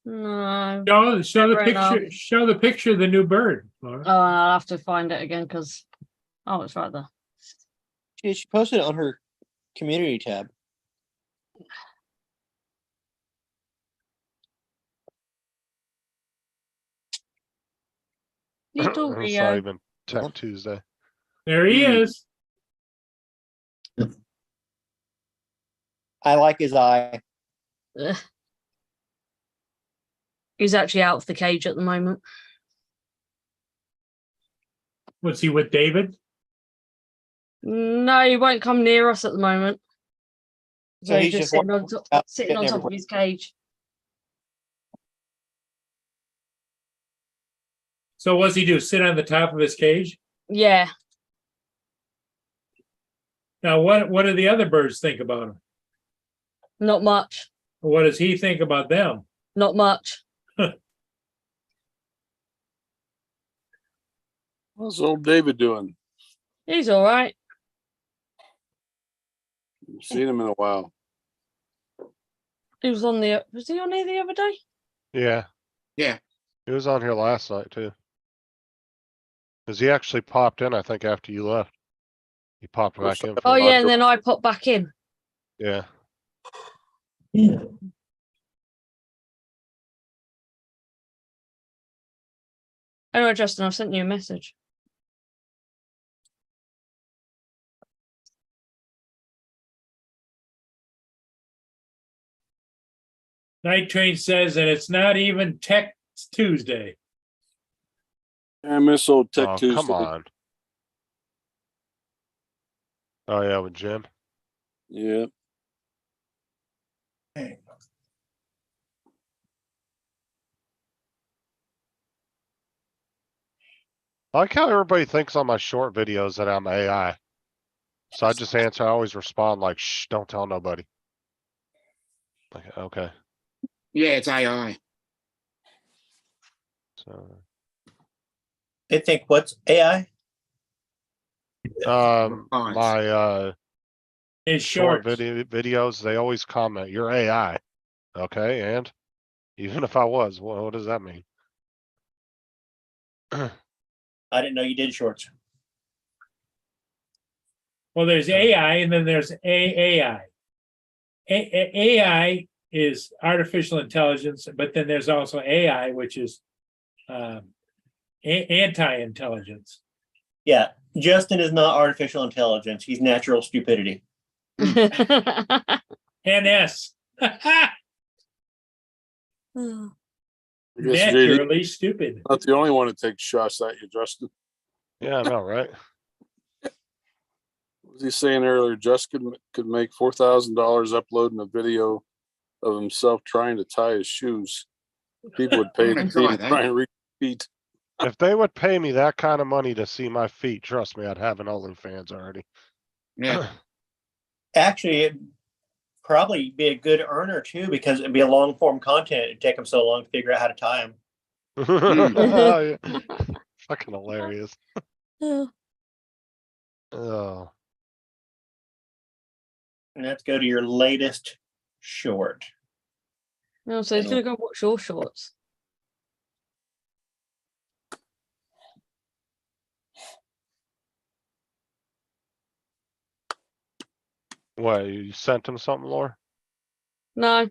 [SPEAKER 5] No.
[SPEAKER 2] Show the
[SPEAKER 5] Fair
[SPEAKER 2] picture.
[SPEAKER 5] enough.
[SPEAKER 2] Show the picture of the new bird, Laura.
[SPEAKER 5] Oh, I'll have to find it again because it's right there.
[SPEAKER 7] She posted it on her community tab.
[SPEAKER 5] You do,
[SPEAKER 1] It's not
[SPEAKER 5] Rio.
[SPEAKER 1] even Tech Tuesday.
[SPEAKER 2] There he is.
[SPEAKER 7] I like his eye.
[SPEAKER 5] Ugh. He's actually out of the cage at the moment.
[SPEAKER 2] Was he with David?
[SPEAKER 5] No, he won't come near us at the moment.
[SPEAKER 7] So
[SPEAKER 5] So
[SPEAKER 7] he's
[SPEAKER 5] he's
[SPEAKER 7] just
[SPEAKER 5] just sitting on top,
[SPEAKER 7] out,
[SPEAKER 5] sitting on
[SPEAKER 7] getting
[SPEAKER 5] top of his cage.
[SPEAKER 2] So what's he do? Sit on the top of his cage?
[SPEAKER 5] Yeah.
[SPEAKER 2] Now, what do the other birds think about him?
[SPEAKER 5] Not much.
[SPEAKER 2] What does he think about them?
[SPEAKER 5] Not much.
[SPEAKER 9] How's old David doing?
[SPEAKER 5] He's all right.
[SPEAKER 9] Haven't seen him in a while.
[SPEAKER 5] He was on he on here the other day?
[SPEAKER 1] Yeah.
[SPEAKER 4] Yeah.
[SPEAKER 1] He was on here last night too. Cause he actually popped in, I think, after you left. He popped back in. For
[SPEAKER 5] Oh
[SPEAKER 1] a
[SPEAKER 5] yeah,
[SPEAKER 1] minute.
[SPEAKER 5] and then I popped back in.
[SPEAKER 1] Yeah.
[SPEAKER 5] Anyway, Justin, I've sent you a message.
[SPEAKER 2] Night Train says that it's not even Tech Tuesday.
[SPEAKER 9] I miss old Tech
[SPEAKER 1] Oh,
[SPEAKER 9] Tuesday.
[SPEAKER 1] come on. Oh yeah, with Jim.
[SPEAKER 9] Yeah.
[SPEAKER 1] I like how everybody thinks on my short videos that I'm AI. So I just answer, I always respond like, shh, don't tell nobody. Like, okay.
[SPEAKER 4] Yeah, it's AI.
[SPEAKER 1] So,
[SPEAKER 7] They think what's AI?
[SPEAKER 4] Response.
[SPEAKER 1] my
[SPEAKER 2] It's
[SPEAKER 1] short
[SPEAKER 2] short.
[SPEAKER 1] videos, they always comment, you're AI. Okay, and even if I was, what does that mean?
[SPEAKER 7] I didn't know you did shorts.
[SPEAKER 2] Well, there's AI and then there's AAI. AI is artificial intelligence, but then there's also AI, which is anti-intelligence.
[SPEAKER 7] Yeah, Justin is not artificial intelligence. He's natural stupidity.
[SPEAKER 2] NS.
[SPEAKER 9] I guess JD,
[SPEAKER 2] Naturally stupid.
[SPEAKER 9] not the only one that takes shots at you, Justin.
[SPEAKER 1] Yeah, I know, right?
[SPEAKER 9] What was he saying earlier? Justin could make $4,000 uploading a video of himself trying to tie his shoes. People would pay
[SPEAKER 4] I'm
[SPEAKER 9] to
[SPEAKER 4] gonna
[SPEAKER 9] see
[SPEAKER 4] try
[SPEAKER 9] him
[SPEAKER 4] that.
[SPEAKER 9] try and repeat.
[SPEAKER 1] If they would pay me that kind of money to see my feet, trust me, I'd have an OnlyFans already.
[SPEAKER 4] Yeah.
[SPEAKER 7] Actually, it'd probably be a good earner too, because it'd be a long form content. It'd take them so long to figure out how to tie them.
[SPEAKER 1] Oh, yeah. Fucking hilarious. Oh,
[SPEAKER 7] And let's go to your latest short.
[SPEAKER 5] No, so he's gonna go watch your shorts.
[SPEAKER 1] what, you sent him something, Laura?
[SPEAKER 5] No, I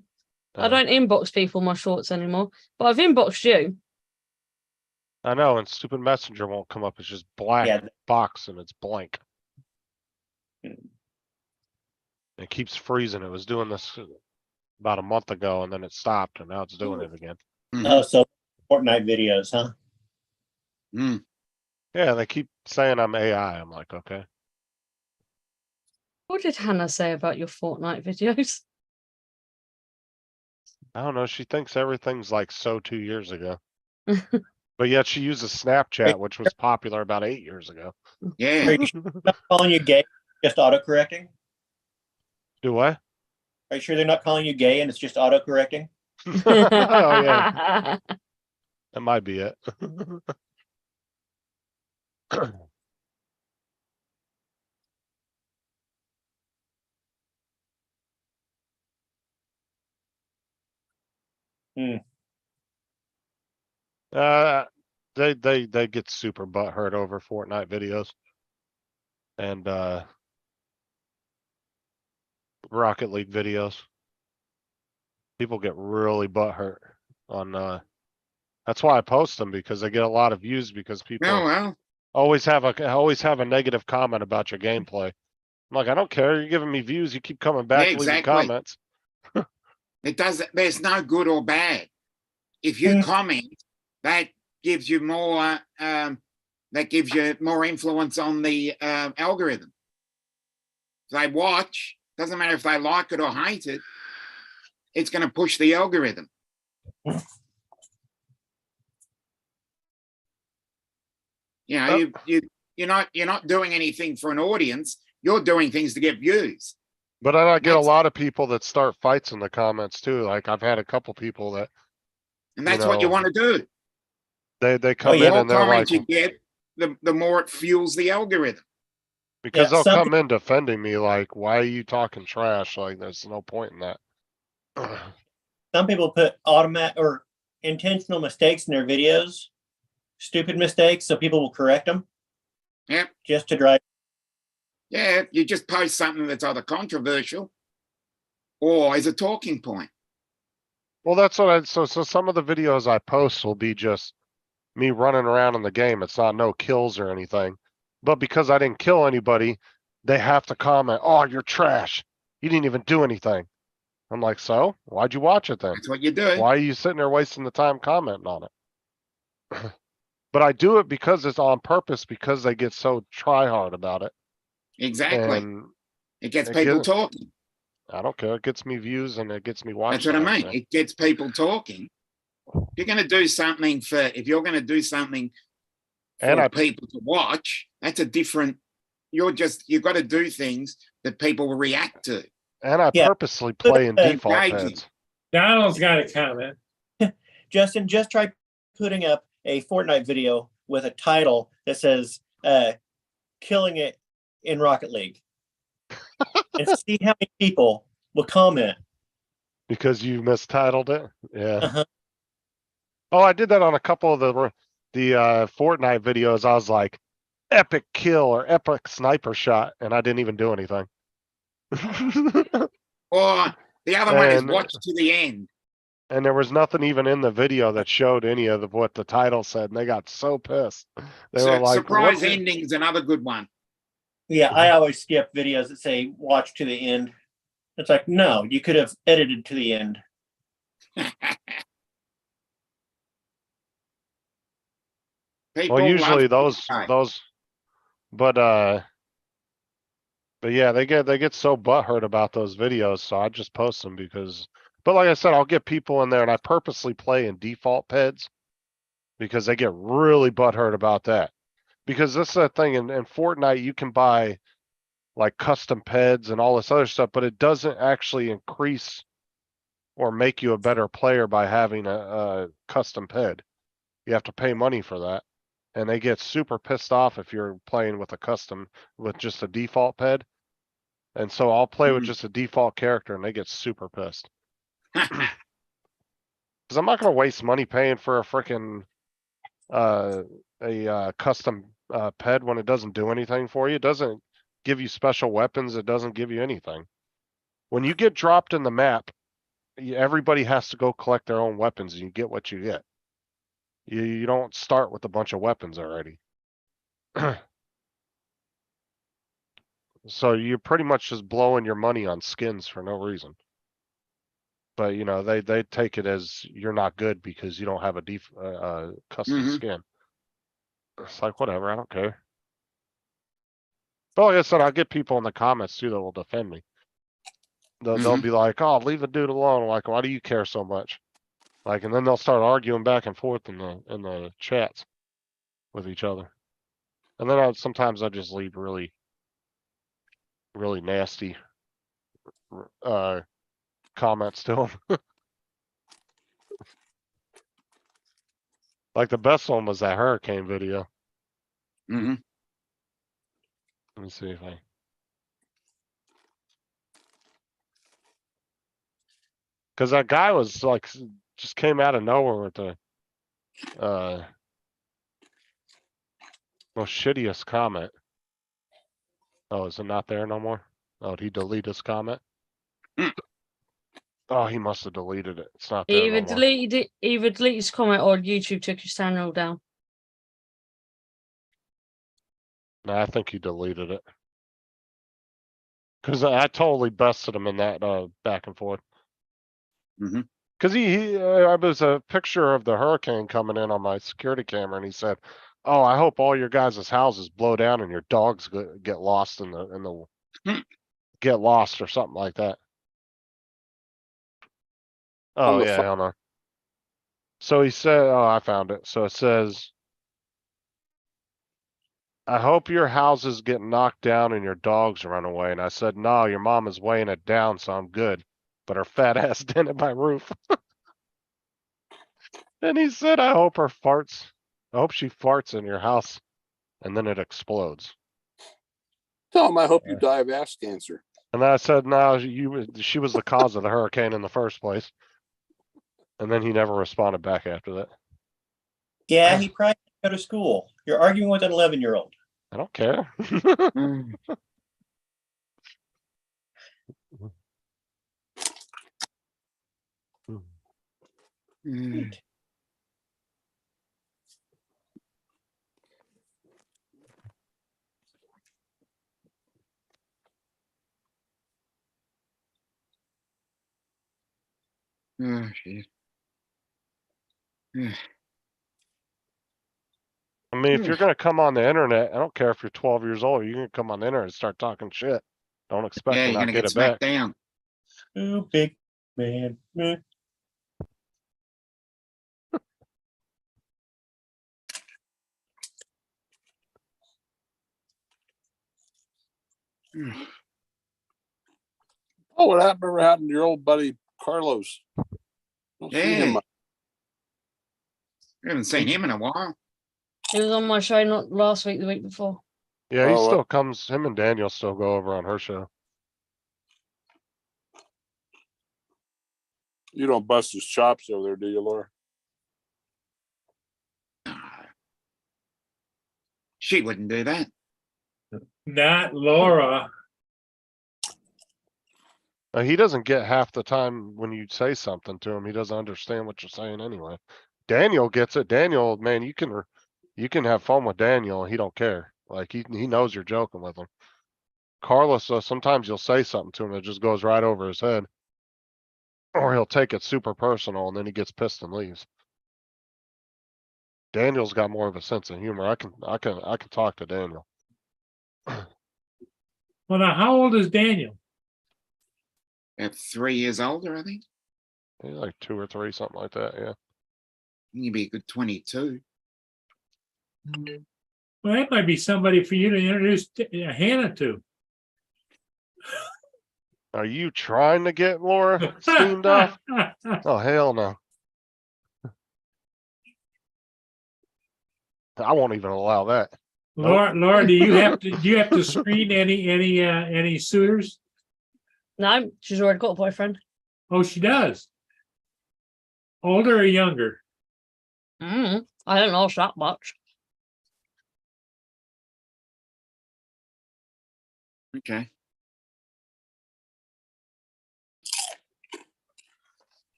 [SPEAKER 1] Oh,
[SPEAKER 5] don't inbox people my shorts anymore, but I've inboxed you.
[SPEAKER 1] I know, and stupid messenger won't come up. It's just black
[SPEAKER 7] Yeah.
[SPEAKER 1] box and it's blank.
[SPEAKER 7] Hmm.
[SPEAKER 1] It keeps freezing. It was doing this about a month ago and then it stopped and now it's doing it again.
[SPEAKER 7] Oh, so Fortnite videos, huh?
[SPEAKER 4] Mm.
[SPEAKER 1] Yeah, they keep saying I'm AI. I'm like, okay.
[SPEAKER 5] What did Hannah say about your Fortnite videos?
[SPEAKER 1] I don't know. She thinks everything's like so 2 years ago. But yet she uses Snapchat, which was popular about 8 years ago.
[SPEAKER 4] Yeah.
[SPEAKER 7] Are you sure they're not calling you gay? Just autocorrecting?
[SPEAKER 1] Do what?
[SPEAKER 7] Are you sure they're not calling you gay and it's just autocorrecting?
[SPEAKER 1] Oh yeah, that might be it. Uh, they get super butthurt over Fortnite videos. And Rocket League videos. People get really butthurt on that's why I post them, because they get a lot of views, because people
[SPEAKER 4] Oh, well,
[SPEAKER 1] always have a negative comment about your gameplay. I'm like, I don't care, you're giving me views, you keep coming back,
[SPEAKER 4] Yeah,
[SPEAKER 1] leaving
[SPEAKER 4] exactly.
[SPEAKER 1] comments.
[SPEAKER 4] it does. There's no good or bad. If you
[SPEAKER 7] Mm.
[SPEAKER 4] comment, that gives you more. That gives you more influence on the algorithm. If they watch, doesn't matter if they like it or hate it. It's going to push the algorithm. You know, you're not doing anything for an audience. You're doing things to get views.
[SPEAKER 1] But I get a
[SPEAKER 4] That's-
[SPEAKER 1] lot of people that start fights in the comments too. Like I've had a couple people that
[SPEAKER 4] And that's what you
[SPEAKER 1] know,
[SPEAKER 4] want to do.
[SPEAKER 1] they come
[SPEAKER 7] yeah.
[SPEAKER 1] in
[SPEAKER 4] The
[SPEAKER 1] and
[SPEAKER 4] more
[SPEAKER 1] they're like,
[SPEAKER 4] comments you get, the more it fuels the algorithm.
[SPEAKER 1] because
[SPEAKER 7] Yeah,
[SPEAKER 1] they'll
[SPEAKER 7] some
[SPEAKER 1] come in defending me like, why are you talking trash? Like there's no point in that.
[SPEAKER 7] Some people put automatic or intentional mistakes in their videos, stupid mistakes, so people will correct them.
[SPEAKER 4] Yep.
[SPEAKER 7] Just to drive.
[SPEAKER 4] Yeah, you just post something that's either controversial or is a talking point.
[SPEAKER 1] Well, that's what so some of the videos I post will be just me running around in the game. It's not no kills or anything. But because I didn't kill anybody, they have to comment, oh, you're trash. You didn't even do anything. I'm like, so why'd you watch it then?
[SPEAKER 4] That's what you do.
[SPEAKER 1] Why are you sitting there wasting the time commenting on it? But I do it because it's on purpose, because they get so try hard about it.
[SPEAKER 4] Exactly.
[SPEAKER 1] And
[SPEAKER 4] It gets
[SPEAKER 1] it
[SPEAKER 4] people
[SPEAKER 1] gives-
[SPEAKER 4] talking.
[SPEAKER 1] I don't care. It gets me views and it gets me watching.
[SPEAKER 4] That's what I mean. It gets people talking. If you're going to do something if you're going to do something for
[SPEAKER 1] And I-
[SPEAKER 4] people to watch, that's a different. You've got to do things that people will react to.
[SPEAKER 1] And I
[SPEAKER 7] Yeah.
[SPEAKER 1] purposely play in default
[SPEAKER 4] Engaging.
[SPEAKER 1] heads.
[SPEAKER 2] Donald's got a comment.
[SPEAKER 7] Justin, just try putting up a Fortnite video with a title that says "Killing It in Rocket League," and see how many people will comment.
[SPEAKER 1] Because you mistitled it? Yeah.
[SPEAKER 7] Uh-huh.
[SPEAKER 1] Oh, I did that on a couple of the Fortnite videos. I was like, epic kill or epic sniper shot, and I didn't even do anything.
[SPEAKER 4] Or the other one is
[SPEAKER 1] And-
[SPEAKER 4] watch to the end.
[SPEAKER 1] And there was nothing even in the video that showed any of what the title said, and they got so pissed. They were like,
[SPEAKER 4] Surprise
[SPEAKER 1] "What?"
[SPEAKER 4] ending's another good one.
[SPEAKER 7] Yeah, I always skip videos that say watch to the end. It's like, no, you could have edited to the end.
[SPEAKER 4] People
[SPEAKER 1] Well, usually
[SPEAKER 4] love
[SPEAKER 1] those, but yeah, they get so butthurt about those videos, so I just post them because. But like I said, I'll get people in there, and I purposely play in default PEDs because they get really butthurt about that. Because this is the thing in Fortnite, you can buy like custom PEDs and all this other stuff, but it doesn't actually increase or make you a better player by having a custom PED. You have to pay money for that. And they get super pissed off if you're playing with just a default PED. And so I'll play with just a default character and they get super pissed. Cause I'm not gonna waste money paying for a freaking custom PED when it doesn't do anything for you. It doesn't give you special weapons. It doesn't give you anything. When you get dropped in the map, everybody has to go collect their own weapons and you get what you get. You don't start with a bunch of weapons already. So you're pretty much just blowing your money on skins for no reason. But you know, they take it as you're not good because you don't have a custom
[SPEAKER 4] Mhm.
[SPEAKER 1] skin. It's like, whatever, I don't care. But like I said, I'll get people in the comments too that will defend me. They'll be like, "Oh, leave the dude alone." Like, why do you care so much? Like, and then they'll start arguing back and forth in the chats with each other. And then sometimes I just leave really, really nasty comments to them. Like the best one was that hurricane video.
[SPEAKER 4] Mhm.
[SPEAKER 1] Let me see if I. Because that guy was like, just came out of nowhere with the most shittiest comment. Oh, is it not there no more? Oh, did he delete his comment?
[SPEAKER 4] Mm.
[SPEAKER 1] Oh, he must have deleted it. It's not there
[SPEAKER 5] Either
[SPEAKER 1] no more.
[SPEAKER 5] deleted it, either deleted his comment or YouTube took his channel down.
[SPEAKER 1] No, I think he deleted it. Because I totally bested him in that back and forth.
[SPEAKER 4] Mhm.
[SPEAKER 1] Because I was a picture of the hurricane coming in on my security camera, and he said, "Oh, I hope all your guys' houses blow down and your dogs get lost in the get lost or something like that."
[SPEAKER 9] On
[SPEAKER 1] Oh
[SPEAKER 9] the
[SPEAKER 1] yeah, hold on. So he said, "Oh, I found it." So it says, "I hope your houses get knocked down and your dogs run away." And I said, "No, your mom is weighing it down, so I'm good. But her fat ass dented my roof." And he said, I hope she farts in your house and then it explodes."
[SPEAKER 9] Tell him I hope you die of ass cancer.
[SPEAKER 1] And I said, "No, she was the cause of the hurricane in the first place." And then he never responded back after that.
[SPEAKER 7] Yeah, he probably didn't go to school. You're arguing with an 11-year-old.
[SPEAKER 1] I don't care.
[SPEAKER 4] Mm. Mm. Oh, shit.
[SPEAKER 1] I mean, if you're gonna come on the internet, I don't care if you're 12 years old, you can come on the internet and start talking shit. Don't expect
[SPEAKER 4] Yeah,
[SPEAKER 1] to
[SPEAKER 4] you're
[SPEAKER 1] not
[SPEAKER 4] gonna
[SPEAKER 1] get
[SPEAKER 4] get
[SPEAKER 1] it back.
[SPEAKER 4] smacked down.
[SPEAKER 7] Oh, big man.
[SPEAKER 9] Oh, what happened? Ever happened to your old buddy Carlos? Don't see him
[SPEAKER 4] Yeah.
[SPEAKER 9] much.
[SPEAKER 4] We haven't seen him in a while.
[SPEAKER 5] He was on my show not last week, the week before.
[SPEAKER 1] Yeah, he
[SPEAKER 9] Oh,
[SPEAKER 1] still comes, him and Daniel still go over on her show.
[SPEAKER 9] You don't bust his chops over there, do you, Laura?
[SPEAKER 4] She wouldn't do that.
[SPEAKER 2] Not Laura.
[SPEAKER 1] He doesn't get half the time when you say something to him. He doesn't understand what you're saying anyway. Daniel gets it. Daniel, man, you can have fun with Daniel. He don't care. Like he knows you're joking with him. Carlos, sometimes you'll say something to him that just goes right over his head. Or he'll take it super personal and then he gets pissed and leaves. Daniel's got more of a sense of humor. I can talk to Daniel.
[SPEAKER 2] Well, now, how old is Daniel?
[SPEAKER 4] About 3 years older, I think.
[SPEAKER 1] He's like 2 or 3, something like that, yeah.
[SPEAKER 4] He'd be a good 22.
[SPEAKER 2] Well, that might be somebody for you to introduce Hannah to.
[SPEAKER 1] Are you trying to get Laura steamed off? Oh, hell no. I won't even allow that.
[SPEAKER 2] Laura, do you have to screen any suitors?
[SPEAKER 5] No, she's already got a boyfriend.
[SPEAKER 2] Oh, she does. Older or younger?
[SPEAKER 5] I don't know that much.
[SPEAKER 4] Okay.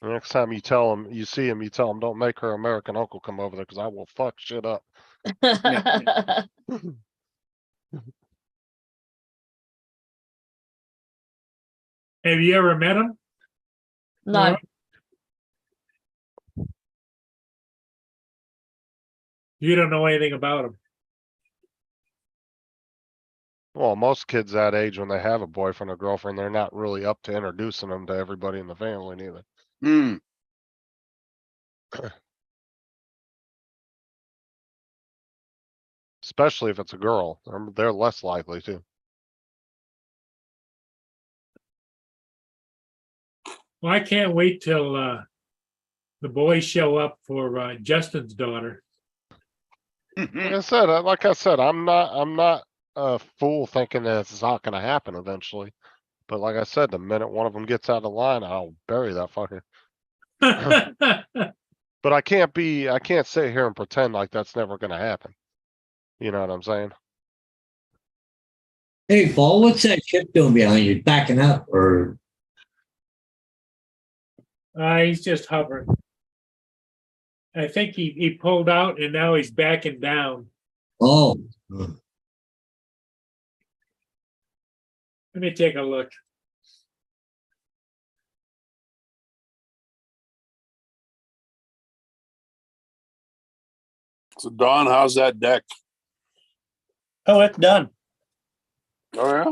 [SPEAKER 1] Next time you see him, you tell him, don't make her American uncle come over there because I will fuck shit up.
[SPEAKER 2] Have you ever met him?
[SPEAKER 5] No,
[SPEAKER 2] You don't know anything about him.
[SPEAKER 1] Well, most kids that age, when they have a boyfriend or girlfriend, they're not really up to introducing them to everybody in the family neither.
[SPEAKER 4] Hmm.
[SPEAKER 1] Especially if it's a girl, they're less likely to.
[SPEAKER 2] Well, I can't wait till the boys show up for Justin's daughter.
[SPEAKER 1] Like I said, I'm not a fool thinking that it's not gonna happen eventually. But like I said, the minute one of them gets out of line, I'll bury that fucker. But I can't sit here and pretend like that's never gonna happen. You know what I'm saying?
[SPEAKER 3] Hey, Paul, what's that ship doing behind you? Backing up or?
[SPEAKER 2] He's just hovering. I think he pulled out and now he's backing down.
[SPEAKER 3] Oh,
[SPEAKER 2] Let me take a look.
[SPEAKER 9] So Don, how's that deck?
[SPEAKER 7] Oh, it's done.
[SPEAKER 9] Oh yeah.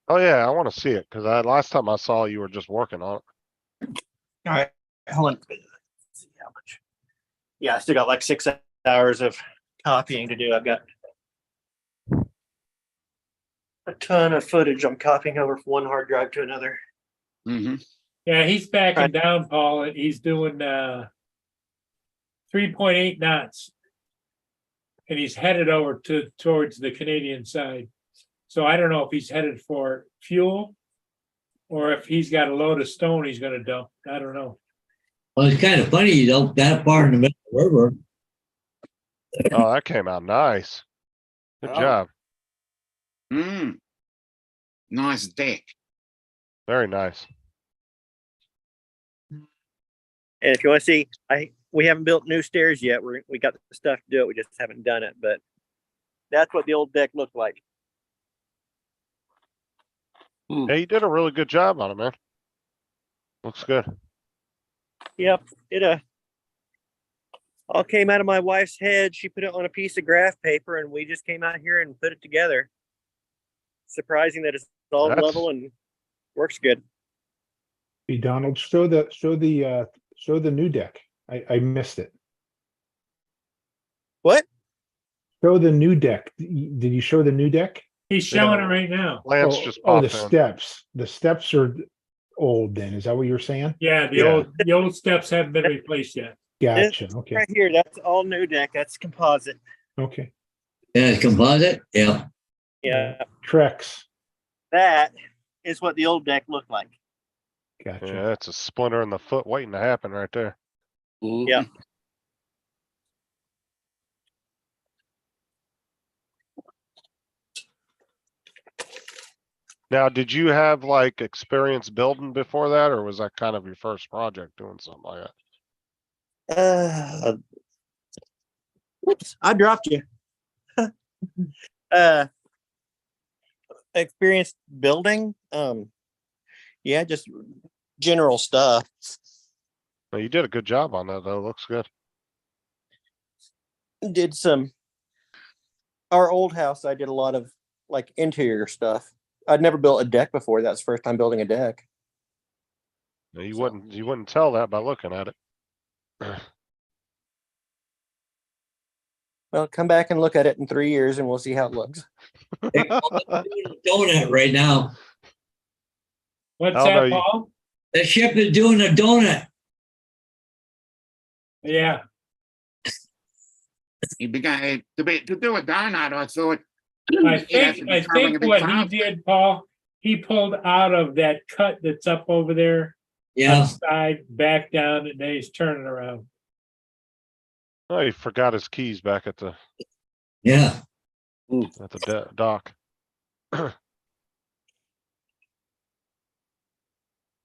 [SPEAKER 1] Oh yeah, I wanna see it, cause last time I saw you were just working on it.
[SPEAKER 7] All right, hold on. Let's see how much. Yeah, I still got like 6 hours of copying to do. I've got a ton of footage I'm copying over from one hard drive to another.
[SPEAKER 4] Mm-hmm.
[SPEAKER 2] Yeah, he's backing down, Paul, and he's doing 3.8 knots. And he's headed over towards the Canadian side. So I don't know if he's headed for fuel or if he's got a load of stone he's gonna dump. I don't know.
[SPEAKER 3] well, it's kind of funny you don't that far in the middle of the river.
[SPEAKER 1] Oh, that came out nice. Good
[SPEAKER 9] Oh.
[SPEAKER 1] job.
[SPEAKER 4] Mm. Nice deck.
[SPEAKER 1] Very nice.
[SPEAKER 7] And if you want to see, we haven't built new stairs yet. We got the stuff to do it. We just haven't done it. But that's what the old deck looked like.
[SPEAKER 1] Hey, you did a really good job on it, man. Looks good.
[SPEAKER 7] Yep, it all came out of my wife's head. She put it on a piece of graph paper, and we just came out here and put it together. Surprising that it's all
[SPEAKER 1] That's-
[SPEAKER 7] level and works good.
[SPEAKER 8] Hey, Donald, show the new deck. I missed it.
[SPEAKER 7] What?
[SPEAKER 8] Show the new deck. Did you show the new deck?
[SPEAKER 2] He's showing
[SPEAKER 1] Yeah.
[SPEAKER 2] it right now.
[SPEAKER 1] Lance just
[SPEAKER 8] Oh,
[SPEAKER 1] popped
[SPEAKER 8] the
[SPEAKER 1] in.
[SPEAKER 8] steps. The steps are old then. Is that what you're saying?
[SPEAKER 2] Yeah,
[SPEAKER 8] Yeah.
[SPEAKER 2] the old steps haven't been replaced yet.
[SPEAKER 8] Gotcha. Okay.
[SPEAKER 7] Right here, that's all new deck. That's composite.
[SPEAKER 8] Okay.
[SPEAKER 3] Yeah, it's composite. Yeah.
[SPEAKER 7] Yeah,
[SPEAKER 8] Trex.
[SPEAKER 7] that is what the old deck looked like.
[SPEAKER 8] Gotcha.
[SPEAKER 1] Yeah, that's a splinter in the foot waiting to happen right there.
[SPEAKER 9] Mhm.
[SPEAKER 7] Yeah.
[SPEAKER 1] Now, did you have like experience building before that, or was that kind of your first project doing something like that?
[SPEAKER 7] Whoops, I dropped you. Experienced building. Yeah, just general stuff.
[SPEAKER 1] Well, you did a good job on that, though. Looks good.
[SPEAKER 7] Did some our old house. I did a lot of like interior stuff. I'd never built a deck before. That's the first time building a deck.
[SPEAKER 1] Now, you
[SPEAKER 7] So-
[SPEAKER 1] wouldn't tell that by looking at it.
[SPEAKER 7] Well, come back and look at it in 3 years, and we'll see how it looks.
[SPEAKER 3] Donut right now.
[SPEAKER 2] What's
[SPEAKER 1] Oh,
[SPEAKER 2] that,
[SPEAKER 1] no, you-
[SPEAKER 2] Paul?
[SPEAKER 3] The ship is doing a donut.
[SPEAKER 2] Yeah,
[SPEAKER 4] He began to do a donut. I thought.
[SPEAKER 2] I
[SPEAKER 4] he'd have to
[SPEAKER 2] think,
[SPEAKER 4] be
[SPEAKER 2] I
[SPEAKER 4] traveling a
[SPEAKER 2] think
[SPEAKER 4] bit
[SPEAKER 2] what he
[SPEAKER 4] faster.
[SPEAKER 2] did, Paul, he pulled out of that cut that's up over there,
[SPEAKER 3] Yeah.
[SPEAKER 2] upside, back down, and then he's turning around.
[SPEAKER 1] Oh, he forgot his keys back at the
[SPEAKER 3] Yeah.
[SPEAKER 1] dock.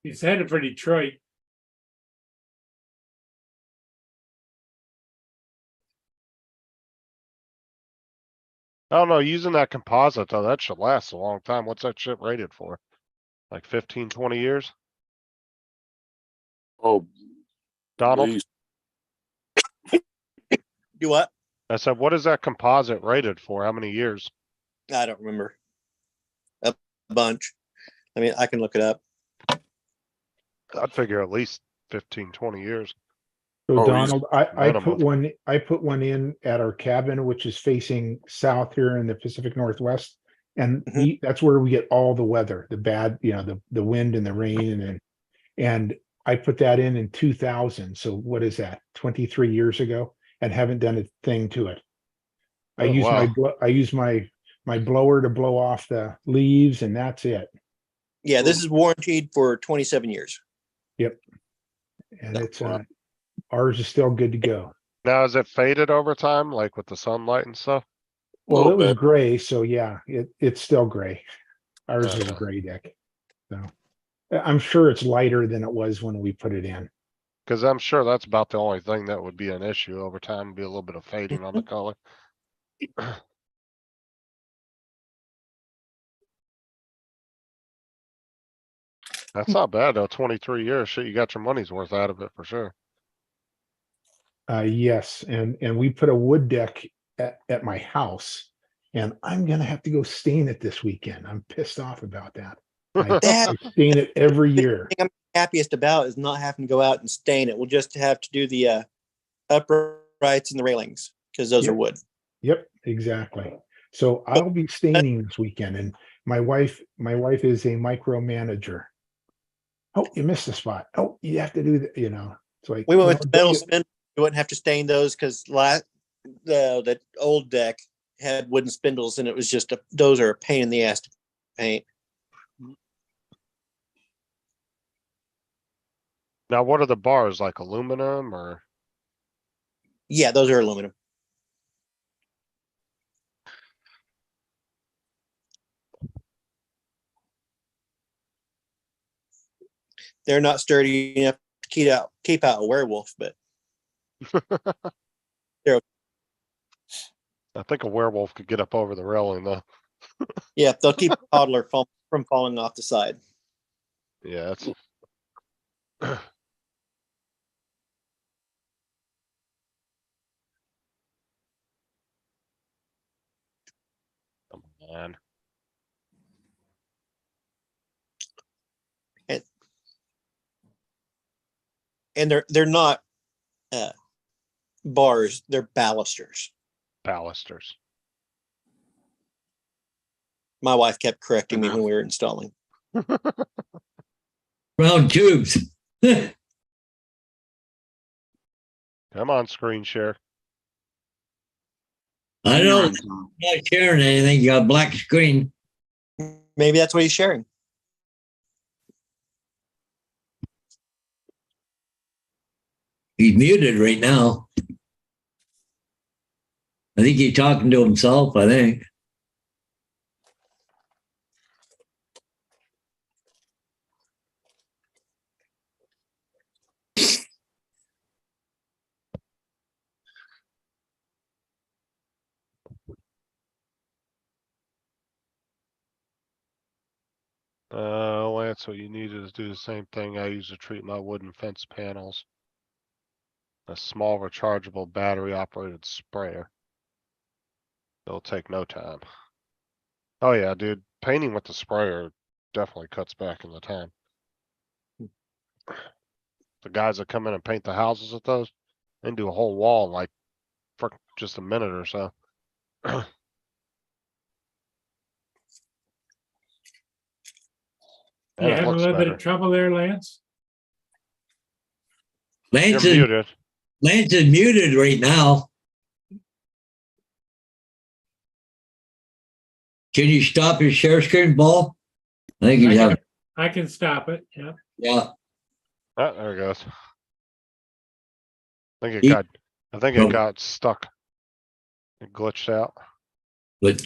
[SPEAKER 2] He's headed for Detroit.
[SPEAKER 1] I don't know, using that composite though, that should last a long time. What's that shit rated for? Like 15, 20 years?
[SPEAKER 9] Oh,
[SPEAKER 1] Donald,
[SPEAKER 9] least.
[SPEAKER 7] Do what?
[SPEAKER 1] I said, what is that composite rated for? How many years?
[SPEAKER 7] I don't remember. A bunch. I mean, I can look it up.
[SPEAKER 1] I'd figure at least 15, 20 years.
[SPEAKER 8] So
[SPEAKER 9] Oh, he's-
[SPEAKER 8] Donald, I put
[SPEAKER 1] minimum.
[SPEAKER 8] I put one in at our cabin, which is facing south here in the Pacific Northwest. And
[SPEAKER 7] Mhm.
[SPEAKER 8] that's where we get all the weather, the bad, the wind and the rain and I put that in 2000. So what is that? 23 years ago, and haven't done a thing to it. I
[SPEAKER 1] Oh,
[SPEAKER 8] use
[SPEAKER 1] wow.
[SPEAKER 8] I use my blower to blow off the leaves, and that's it.
[SPEAKER 7] Yeah, this is warranted for 27 years.
[SPEAKER 8] And it's ours is still good to go.
[SPEAKER 1] Now, is it faded over time, like with the sunlight and stuff?
[SPEAKER 8] Well,
[SPEAKER 9] Little
[SPEAKER 8] it was
[SPEAKER 9] bit.
[SPEAKER 8] gray, so yeah, it's still gray. Ours is a
[SPEAKER 1] Okay.
[SPEAKER 8] gray deck. So I'm sure it's lighter than it was when we put it in.
[SPEAKER 1] Cause I'm sure that's about the only thing that would be an issue over time, would be a little bit of fading on the color. That's not bad though, 23 years. Shit, you got your money's worth out of it for sure.
[SPEAKER 8] Yes, and we put a wood deck at my house, and I'm gonna have to go stain it this weekend. I'm pissed off about that. I
[SPEAKER 7] That
[SPEAKER 8] stain it every year.
[SPEAKER 7] thing I'm happiest about is not having to go out and stain it. We'll just have to do the uprights and the railings because those are
[SPEAKER 8] Yep.
[SPEAKER 7] wood.
[SPEAKER 8] Yep, exactly. So I'll be staining this weekend, and my wife is a micromanager. Oh, you missed a spot. Oh, you have to do that, It's like
[SPEAKER 7] We went with
[SPEAKER 8] well,
[SPEAKER 7] the metal
[SPEAKER 8] don't
[SPEAKER 7] spindle. We wouldn't have to stain those because the old deck had wooden spindles, and it was just those are a pain in the ass to paint.
[SPEAKER 1] Now, what are the bars, like aluminum or?
[SPEAKER 7] Yeah, those are aluminum. They're not sturdy enough to keep out a werewolf, but
[SPEAKER 1] I think a werewolf could get up over the railing though.
[SPEAKER 7] yeah, they'll keep a toddler from falling off the side.
[SPEAKER 1] Yeah, it's. Come on.
[SPEAKER 7] And they're not bars; they're balusters.
[SPEAKER 1] Balusters.
[SPEAKER 7] My wife kept correcting me when we were installing.
[SPEAKER 3] Round tubes.
[SPEAKER 1] Come on, screen share.
[SPEAKER 3] I know, I'm not sharing anything. You got a black screen.
[SPEAKER 7] Maybe that's what he's sharing.
[SPEAKER 3] He's muted right now. I think he's talking to himself, I think.
[SPEAKER 1] Lance, what you needed to do the same thing I use to treat my wooden fence panels. A small rechargeable battery operated sprayer. It'll take no time. Oh yeah, dude, painting with the sprayer definitely cuts back in the time. The guys that come in and paint the houses with those, they can do a whole wall in like for just a minute or so. And
[SPEAKER 2] You
[SPEAKER 1] it
[SPEAKER 2] having a
[SPEAKER 1] looks
[SPEAKER 2] little bit
[SPEAKER 1] better.
[SPEAKER 2] of trouble there, Lance?
[SPEAKER 1] You're
[SPEAKER 3] Lance is,
[SPEAKER 1] muted.
[SPEAKER 3] Lance is muted right now. Can you stop your share screen, Paul? I think he's having,
[SPEAKER 2] I can stop it, yeah.
[SPEAKER 3] yeah.
[SPEAKER 1] Oh, there it goes. I think
[SPEAKER 3] He-
[SPEAKER 1] it
[SPEAKER 3] Oh.
[SPEAKER 1] got stuck. It glitched out.
[SPEAKER 3] But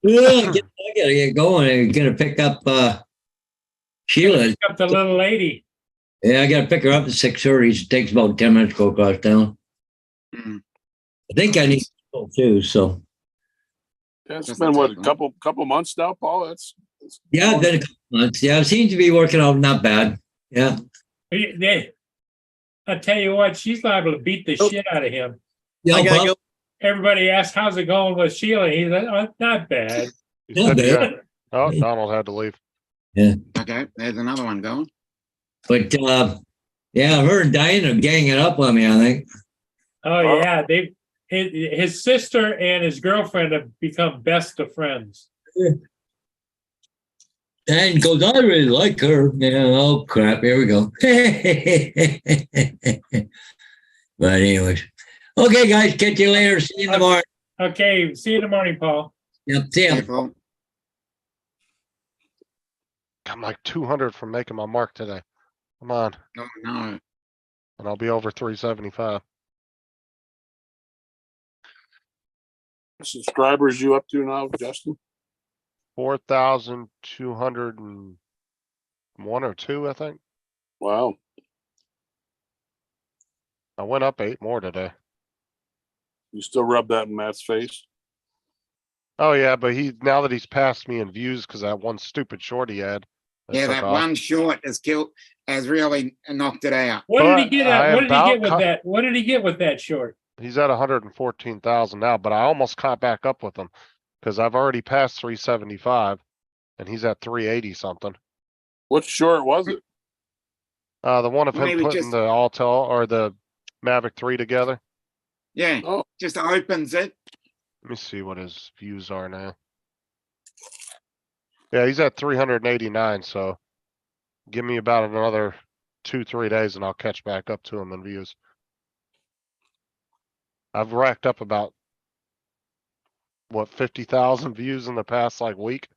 [SPEAKER 3] yeah, I gotta get going. I'm gonna pick up Sheila.
[SPEAKER 2] Pick up the little lady.
[SPEAKER 3] Yeah, I gotta pick her up at 6:30. It takes about 10 minutes to go across town.
[SPEAKER 4] Mm.
[SPEAKER 3] I think I need to go too. So
[SPEAKER 9] Yeah, it's
[SPEAKER 4] Doesn't
[SPEAKER 9] been what,
[SPEAKER 4] take
[SPEAKER 9] a
[SPEAKER 4] long.
[SPEAKER 9] couple months now, Paul? That's
[SPEAKER 3] yeah, it's been a couple months. Yeah, it seems to be working out not bad. Yeah.
[SPEAKER 2] I tell you what, she's liable to beat the
[SPEAKER 7] Oh.
[SPEAKER 2] shit out of him.
[SPEAKER 3] Yeah,
[SPEAKER 7] I gotta
[SPEAKER 3] Bob,
[SPEAKER 7] go.
[SPEAKER 2] Everybody asks, how's it going with Sheila? He's like, oh, not bad.
[SPEAKER 1] You
[SPEAKER 3] Yeah,
[SPEAKER 1] said you
[SPEAKER 3] man.
[SPEAKER 1] got- Oh, Donald had to leave.
[SPEAKER 4] Okay, there's another one going.
[SPEAKER 3] but yeah, her and Diane are ganging up on me, I think.
[SPEAKER 2] Oh, yeah, his sister and his girlfriend have become best of friends.
[SPEAKER 3] And goes, I really like her. Yeah, oh crap, here we go. But anyways. Okay, guys, catch you later. See you in the morning.
[SPEAKER 2] Okay, see you in the morning, Paul.
[SPEAKER 3] Yep, see ya.
[SPEAKER 4] Careful.
[SPEAKER 1] I'm like 200 from making my mark today. Come on,
[SPEAKER 4] Oh, no.
[SPEAKER 1] and I'll be over 375.
[SPEAKER 9] subscribers you up to now, Justin?
[SPEAKER 1] 4,201 or 2, I think.
[SPEAKER 9] Wow.
[SPEAKER 1] I went up 8 more today.
[SPEAKER 9] You still rub that in Matt's face?
[SPEAKER 1] Oh yeah, but now that he's passed me in views because that one stupid short he had.
[SPEAKER 4] Yeah,
[SPEAKER 1] took
[SPEAKER 4] that
[SPEAKER 1] off.
[SPEAKER 4] one short has really knocked it out.
[SPEAKER 2] What did he
[SPEAKER 1] But
[SPEAKER 2] get
[SPEAKER 1] I
[SPEAKER 2] at? What did he
[SPEAKER 1] about
[SPEAKER 2] get with
[SPEAKER 1] cut-
[SPEAKER 2] that? What did he get with that short?
[SPEAKER 1] He's at 114,000 now, but I almost caught back up with him because I've already passed 375 and he's at 380 something.
[SPEAKER 9] What short was it?
[SPEAKER 1] The one of him
[SPEAKER 4] Maybe
[SPEAKER 1] putting
[SPEAKER 4] just-
[SPEAKER 1] the Altel or the Mavic 3 together.
[SPEAKER 4] Yeah,
[SPEAKER 9] Oh,
[SPEAKER 4] just opens it.
[SPEAKER 1] Let me see what his views are now. Yeah, he's at 389, so give me about another 2-3 days and I'll catch back up to him in views. I've racked up about what 50,000 views in the past like week.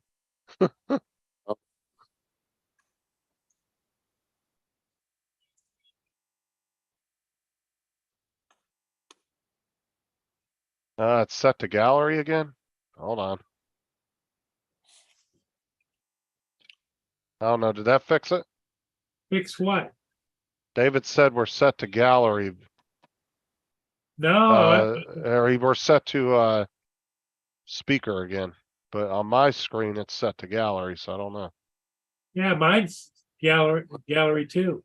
[SPEAKER 1] It's set to gallery again. Hold on. I don't know. Did that fix it?
[SPEAKER 2] Fix what?
[SPEAKER 1] David said we're set to gallery,
[SPEAKER 2] No,
[SPEAKER 1] or we're set to speaker again. But on my screen, it's set to gallery, so I don't know.
[SPEAKER 2] yeah, mine's gallery too.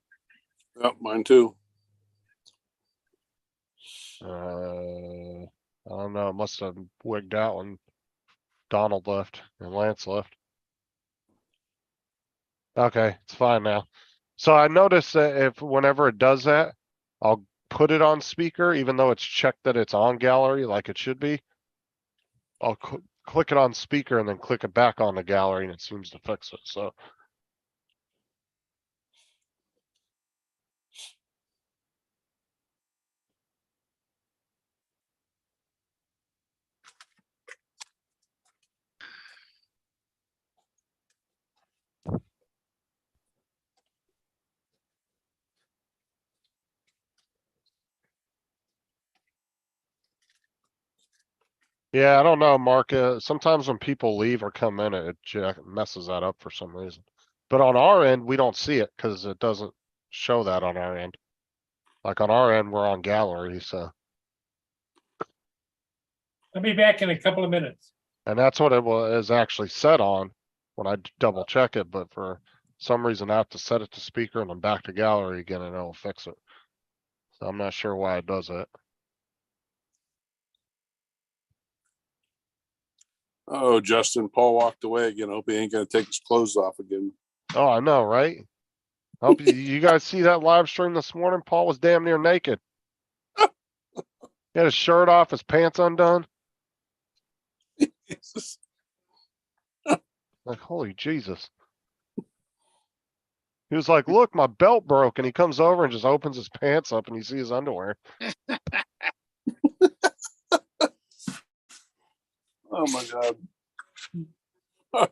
[SPEAKER 9] yep, mine too.
[SPEAKER 1] I don't know. It must have wigged out when Donald left and Lance left. Okay, it's fine now. So I noticed that whenever it does that, I'll put it on speaker, even though it's checked that it's on gallery like it should be. I'll click it on speaker and then click it back on the gallery and it seems to fix it, so. Yeah, I don't know, Mark. Sometimes when people leave or come in, it messes that up for some reason. But on our end, we don't see it because it doesn't show that on our end. Like on our end, we're on gallery, so,
[SPEAKER 2] I'll be back in a couple of minutes.
[SPEAKER 1] and that's what it was actually set on when I double check it, but for some reason I have to set it to speaker and then back to gallery again and it'll fix it. So I'm not sure why it does it.
[SPEAKER 9] Oh, Justin, Paul walked away again. Hope he ain't gonna take his clothes off again.
[SPEAKER 1] Oh, I know, right? Hope you guys see that live stream this morning? Paul was damn near naked. He had his shirt off, his pants undone.
[SPEAKER 9] Jesus.
[SPEAKER 1] Like, holy Jesus. He was like, look, my belt broke. And he comes over and just opens his pants up and you see his underwear.
[SPEAKER 9] Oh my God.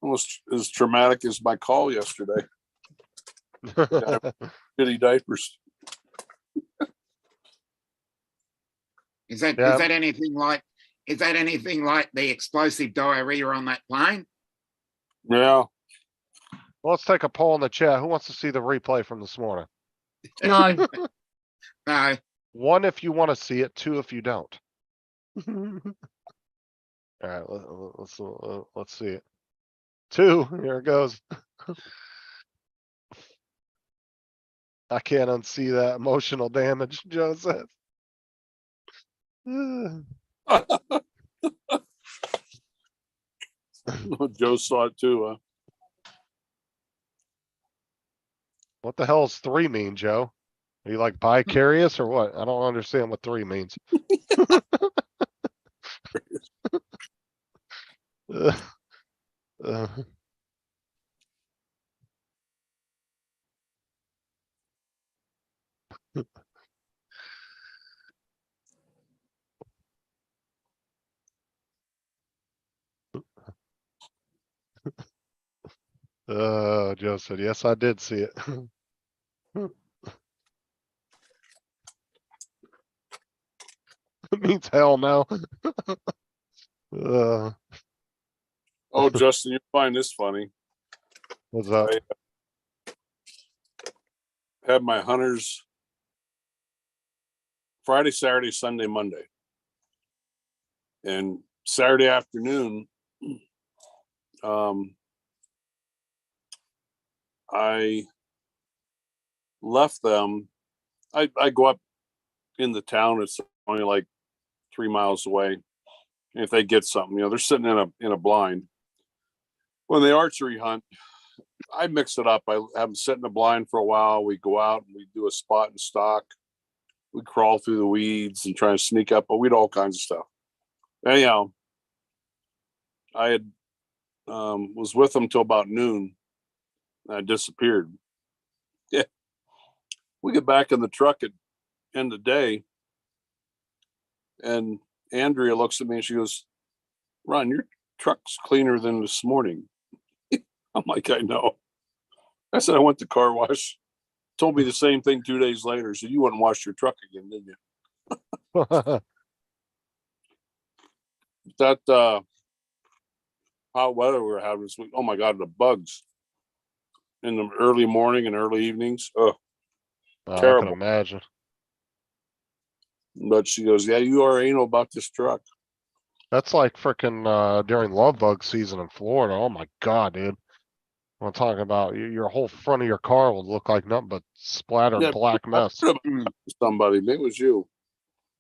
[SPEAKER 9] Almost as traumatic as my call yesterday. Shitty diapers.
[SPEAKER 4] Is that
[SPEAKER 1] Yeah.
[SPEAKER 4] is that anything like the explosive diarrhea on that plane?
[SPEAKER 9] Yeah.
[SPEAKER 1] Well, let's take a poll in the chat. Who wants to see the replay from this morning?
[SPEAKER 5] No,
[SPEAKER 4] No.
[SPEAKER 1] 1 if you want to see it, 2 if you don't. All right, let's see it. 2, here it goes. I can't unsee that emotional damage, Joe says.
[SPEAKER 9] Joe saw it too, huh?
[SPEAKER 1] What the hell does 3 mean, Joe? Are you like bicarious or what? I don't understand what 3 means. Uh, uh, Joe said, yes, I did see it. It means hell no. Uh,
[SPEAKER 9] Oh, Justin, you find this funny.
[SPEAKER 1] what's up?
[SPEAKER 9] Had my hunters Friday, Saturday, Sunday, Monday. And Saturday afternoon, I left them. I go up in the town. It's only like 3 miles away. If they get something, they're sitting in a blind. When they archery hunt, I mix it up. I have them sit in the blind for a while. We go out and we do a spot and stock. We crawl through the weeds and try and sneak up, but we do all kinds of stuff. Anyhow, I had was with them till about noon. And I disappeared. Yeah. We get back in the truck at end of day, and Andrea looks at me and she goes, "Ron, your truck's cleaner than this morning." I'm like, I know. I said, I went to car wash. Told me the same thing 2 days later. Said, you wouldn't wash your truck again, did you? That hot weather we were having this week. Oh my God, the bugs in the early morning and early evenings. Oh,
[SPEAKER 1] I can
[SPEAKER 9] terrible.
[SPEAKER 1] imagine.
[SPEAKER 9] But she goes, yeah, you are anal about this truck.
[SPEAKER 1] That's like frickin' during love bug season in Florida. Oh my God, dude. I'm talking about your whole front of your car would look like nothing but splattered
[SPEAKER 9] Yeah,
[SPEAKER 1] black mess.
[SPEAKER 9] Somebody, maybe it was you.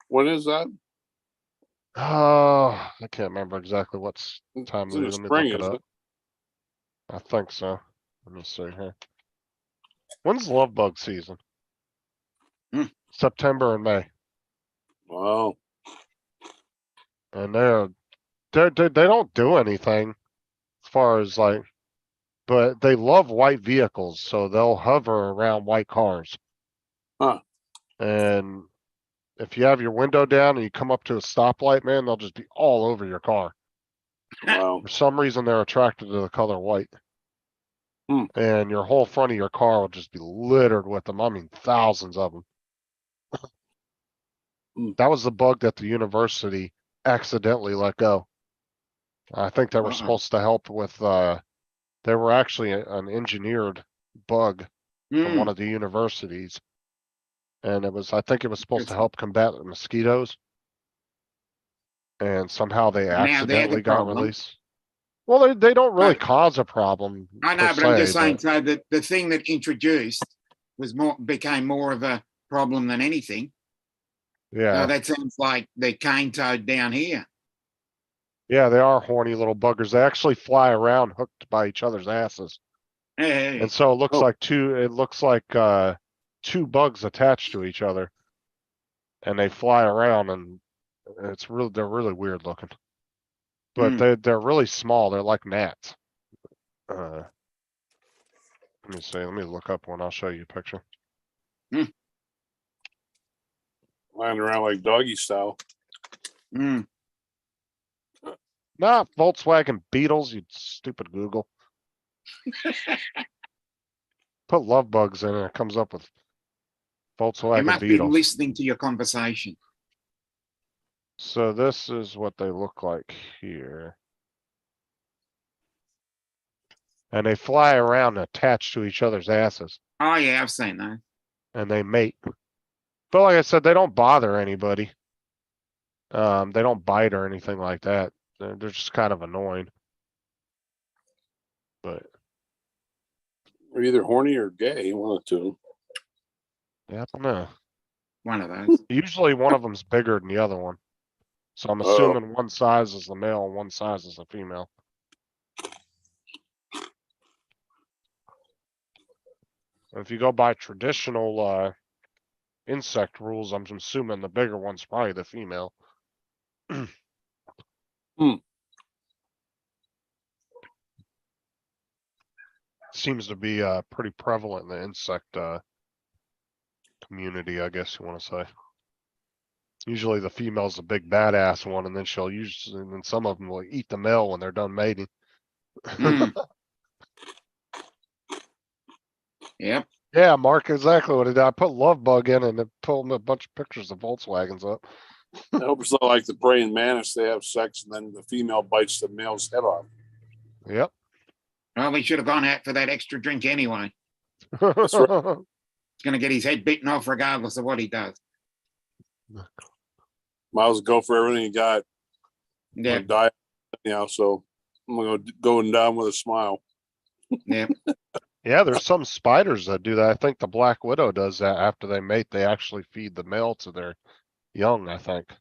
[SPEAKER 9] When is that?
[SPEAKER 1] I can't remember exactly what time
[SPEAKER 9] It's
[SPEAKER 1] it
[SPEAKER 9] in the
[SPEAKER 1] is. Let me
[SPEAKER 9] spring,
[SPEAKER 1] look it
[SPEAKER 9] isn't
[SPEAKER 1] up. I think so. Let me see here. When's love bug season?
[SPEAKER 4] Hmm.
[SPEAKER 1] September and May.
[SPEAKER 9] Wow.
[SPEAKER 1] And they don't do anything as far as like, but they love white vehicles, so they'll hover around white cars.
[SPEAKER 9] Huh.
[SPEAKER 1] And if you have your window down and you come up to a stoplight, man, they'll just be all over your car.
[SPEAKER 9] Wow.
[SPEAKER 1] For some reason, they're attracted to the color white.
[SPEAKER 9] Hmm.
[SPEAKER 1] And your whole front of your car will just be littered with them. I mean, thousands of them.
[SPEAKER 9] Hmm.
[SPEAKER 1] That was the bug that the university accidentally let go. I think they were supposed to help with They were actually an engineered bug from one
[SPEAKER 4] Mm,
[SPEAKER 1] of the universities. And I think it was supposed to
[SPEAKER 4] Interesting.
[SPEAKER 1] help combat the mosquitoes. And somehow they
[SPEAKER 4] Now they're the
[SPEAKER 1] accidentally got
[SPEAKER 4] problem.
[SPEAKER 1] released. Well, they don't really
[SPEAKER 4] But-
[SPEAKER 1] cause a problem.
[SPEAKER 4] I
[SPEAKER 1] per
[SPEAKER 4] know, but I'm just
[SPEAKER 1] se,
[SPEAKER 4] saying,
[SPEAKER 1] but-
[SPEAKER 4] so that the thing that introduced became more of a problem than anything.
[SPEAKER 1] Yeah,
[SPEAKER 4] That sounds like the cane toad down here.
[SPEAKER 1] yeah, they are horny little buggers. They actually fly around hooked by each other's asses.
[SPEAKER 4] Hey,
[SPEAKER 1] And so it looks
[SPEAKER 9] Oh.
[SPEAKER 1] like two bugs attached to each other. And they fly around and they're really weird looking. But
[SPEAKER 4] Hmm.
[SPEAKER 1] they're really small. They're like gnats. Let me see. Let me look up one. I'll show you a picture.
[SPEAKER 9] Lying around like doggy style.
[SPEAKER 4] Mm.
[SPEAKER 1] Nah, Volkswagen Beetles, you stupid Google. Put love bugs in and it comes up with
[SPEAKER 4] They
[SPEAKER 1] Volkswagen
[SPEAKER 4] must be
[SPEAKER 1] Beetles.
[SPEAKER 4] listening to your conversation.
[SPEAKER 1] So this is what they look like here. And they fly around attached to each other's asses
[SPEAKER 4] Oh yeah, I've seen that.
[SPEAKER 1] and they mate. But like I said, they don't bother anybody. They don't bite or anything like that. They're just kind of annoying. But
[SPEAKER 9] Or either horny or gay, one of the two.
[SPEAKER 1] yeah, I don't know.
[SPEAKER 4] One of those.
[SPEAKER 1] Usually one of them's bigger than the other one. So I'm
[SPEAKER 9] Oh.
[SPEAKER 1] assuming one size is the male and one size is the female. If you go by traditional insect rules, I'm assuming the bigger one's probably the female. Seems to be pretty prevalent in the insect community, I guess you want to say. Usually the female's the big badass one, and then and then some of them will eat the male when they're done mating.
[SPEAKER 4] Mm. Yep.
[SPEAKER 1] Yeah, Mark, exactly what it did. I put love bug in and it pulled me a bunch of pictures of Volkswagens up.
[SPEAKER 9] I hope it's not like the praying mantis. They have sex and then the female bites the male's head off.
[SPEAKER 1] Yep.
[SPEAKER 4] Well, he should have gone out for that extra drink anyway.
[SPEAKER 9] right.
[SPEAKER 4] He's going to get his head bitten off regardless of what he does.
[SPEAKER 9] Might as well go for everything you got.
[SPEAKER 4] Yeah.
[SPEAKER 9] Die, so I'm gonna go going down with a smile.
[SPEAKER 4] Yeah.
[SPEAKER 1] Yeah, there's some spiders that do that. I think the black widow does that after they mate. They actually feed the male to their young, I think.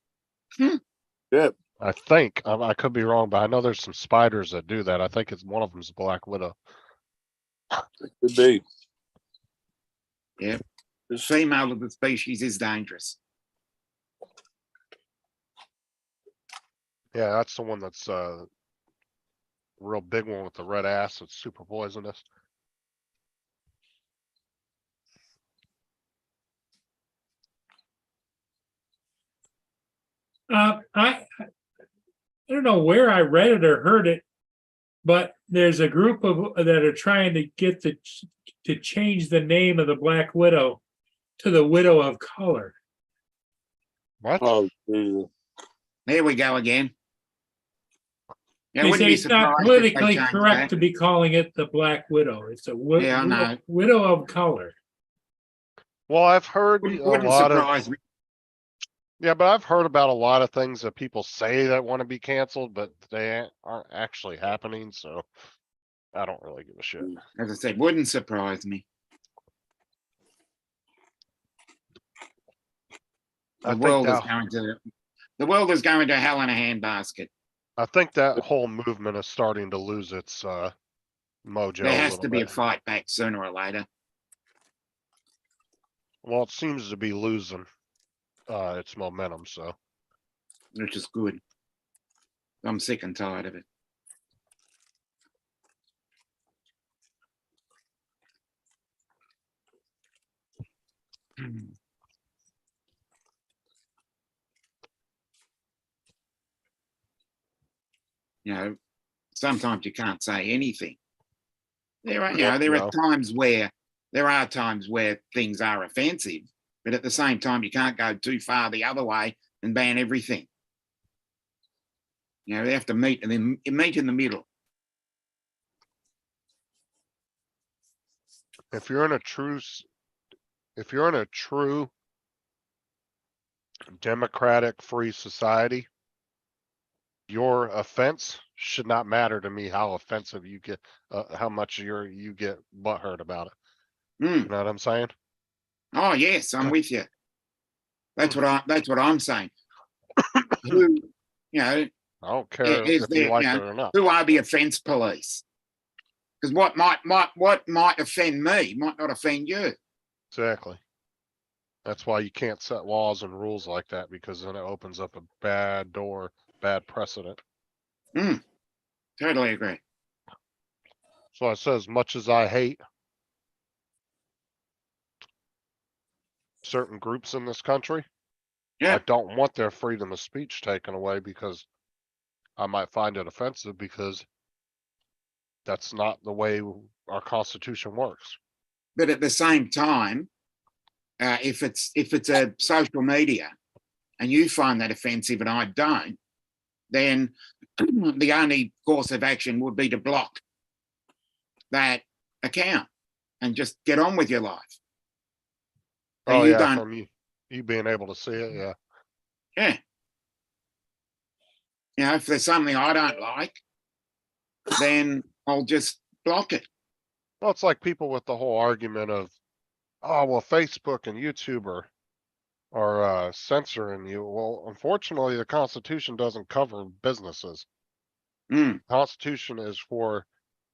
[SPEAKER 9] Yeah,
[SPEAKER 1] I think. I could be wrong, but I know there's some spiders that do that. I think it's one of them's black widow.
[SPEAKER 9] could be.
[SPEAKER 4] The female of the species is dangerous.
[SPEAKER 1] Yeah, that's the one that's real big one with the red ass. It's super poisonous.
[SPEAKER 2] I don't know where I read it or heard it, but there's a group of that are trying to get to change the name of the Black Widow to the Widow of Color.
[SPEAKER 1] What?
[SPEAKER 9] Oh, Jesus.
[SPEAKER 4] There we go again. Yeah, I
[SPEAKER 2] They
[SPEAKER 4] wouldn't
[SPEAKER 2] say
[SPEAKER 4] be
[SPEAKER 2] it's not
[SPEAKER 4] surprised if they
[SPEAKER 2] politically
[SPEAKER 4] changed
[SPEAKER 2] correct
[SPEAKER 4] that.
[SPEAKER 2] to be calling it the Black Widow. It's a
[SPEAKER 4] Yeah, I know.
[SPEAKER 2] Widow of Color.
[SPEAKER 1] Well, I've heard a
[SPEAKER 4] Wouldn't
[SPEAKER 1] lot of.
[SPEAKER 4] surprise me.
[SPEAKER 1] Yeah, but I've heard about a lot of things that people say that want to be canceled, but they aren't actually happening. So I don't really give a shit.
[SPEAKER 4] As I said, wouldn't surprise me.
[SPEAKER 1] I
[SPEAKER 4] The
[SPEAKER 1] think
[SPEAKER 4] world is
[SPEAKER 1] that-
[SPEAKER 4] going to hell in a handbasket.
[SPEAKER 1] I think that whole movement is starting to lose its mojo.
[SPEAKER 4] There
[SPEAKER 1] a
[SPEAKER 4] has
[SPEAKER 1] little
[SPEAKER 4] to be a
[SPEAKER 1] bit.
[SPEAKER 4] fight back sooner or later.
[SPEAKER 1] Well, it seems to be losing its momentum. So
[SPEAKER 4] Which is good. I'm sick and tired of it. You know, sometimes you can't say anything. There are,
[SPEAKER 1] Yeah,
[SPEAKER 4] there
[SPEAKER 1] no.
[SPEAKER 4] are times where things are offensive, but at the same time, you can't go too far the other way and ban everything. You know, they have to meet in the middle.
[SPEAKER 1] If you're in a true, if you're in a true democratic free society, your offense should not matter to me how offensive you get, how much you get butthurt about it.
[SPEAKER 4] Mm.
[SPEAKER 1] You know what I'm saying?
[SPEAKER 4] Oh yes, I'm with you. That's what I'm saying. Who, you know,
[SPEAKER 1] I don't care
[SPEAKER 4] is
[SPEAKER 1] if
[SPEAKER 4] there,
[SPEAKER 1] you like
[SPEAKER 4] you
[SPEAKER 1] it
[SPEAKER 4] know,
[SPEAKER 1] or not.
[SPEAKER 4] who are the offence police? Because what might offend me might not offend you.
[SPEAKER 1] Exactly. That's why you can't set laws and rules like that, because then it opens up a bad door, bad precedent.
[SPEAKER 4] Totally agree.
[SPEAKER 1] So I said, as much as I hate certain groups in this country,
[SPEAKER 4] Yeah.
[SPEAKER 1] I don't want their freedom of speech taken away, because I might find it offensive, because that's not the way our Constitution works.
[SPEAKER 4] But at the same time, if it's a social media and you find that offensive and I don't, then the only course of action would be to block that account and just get on with your life. So
[SPEAKER 1] Oh
[SPEAKER 4] you
[SPEAKER 1] yeah,
[SPEAKER 4] don't,
[SPEAKER 1] from you being able to see it, yeah.
[SPEAKER 4] yeah. You know, if there's something I don't like, then I'll just block it.
[SPEAKER 1] Well, it's like people with the whole argument of, oh, well, Facebook and YouTube are censoring you. Well, unfortunately, the Constitution doesn't cover businesses.
[SPEAKER 4] Mm.
[SPEAKER 1] Constitution is for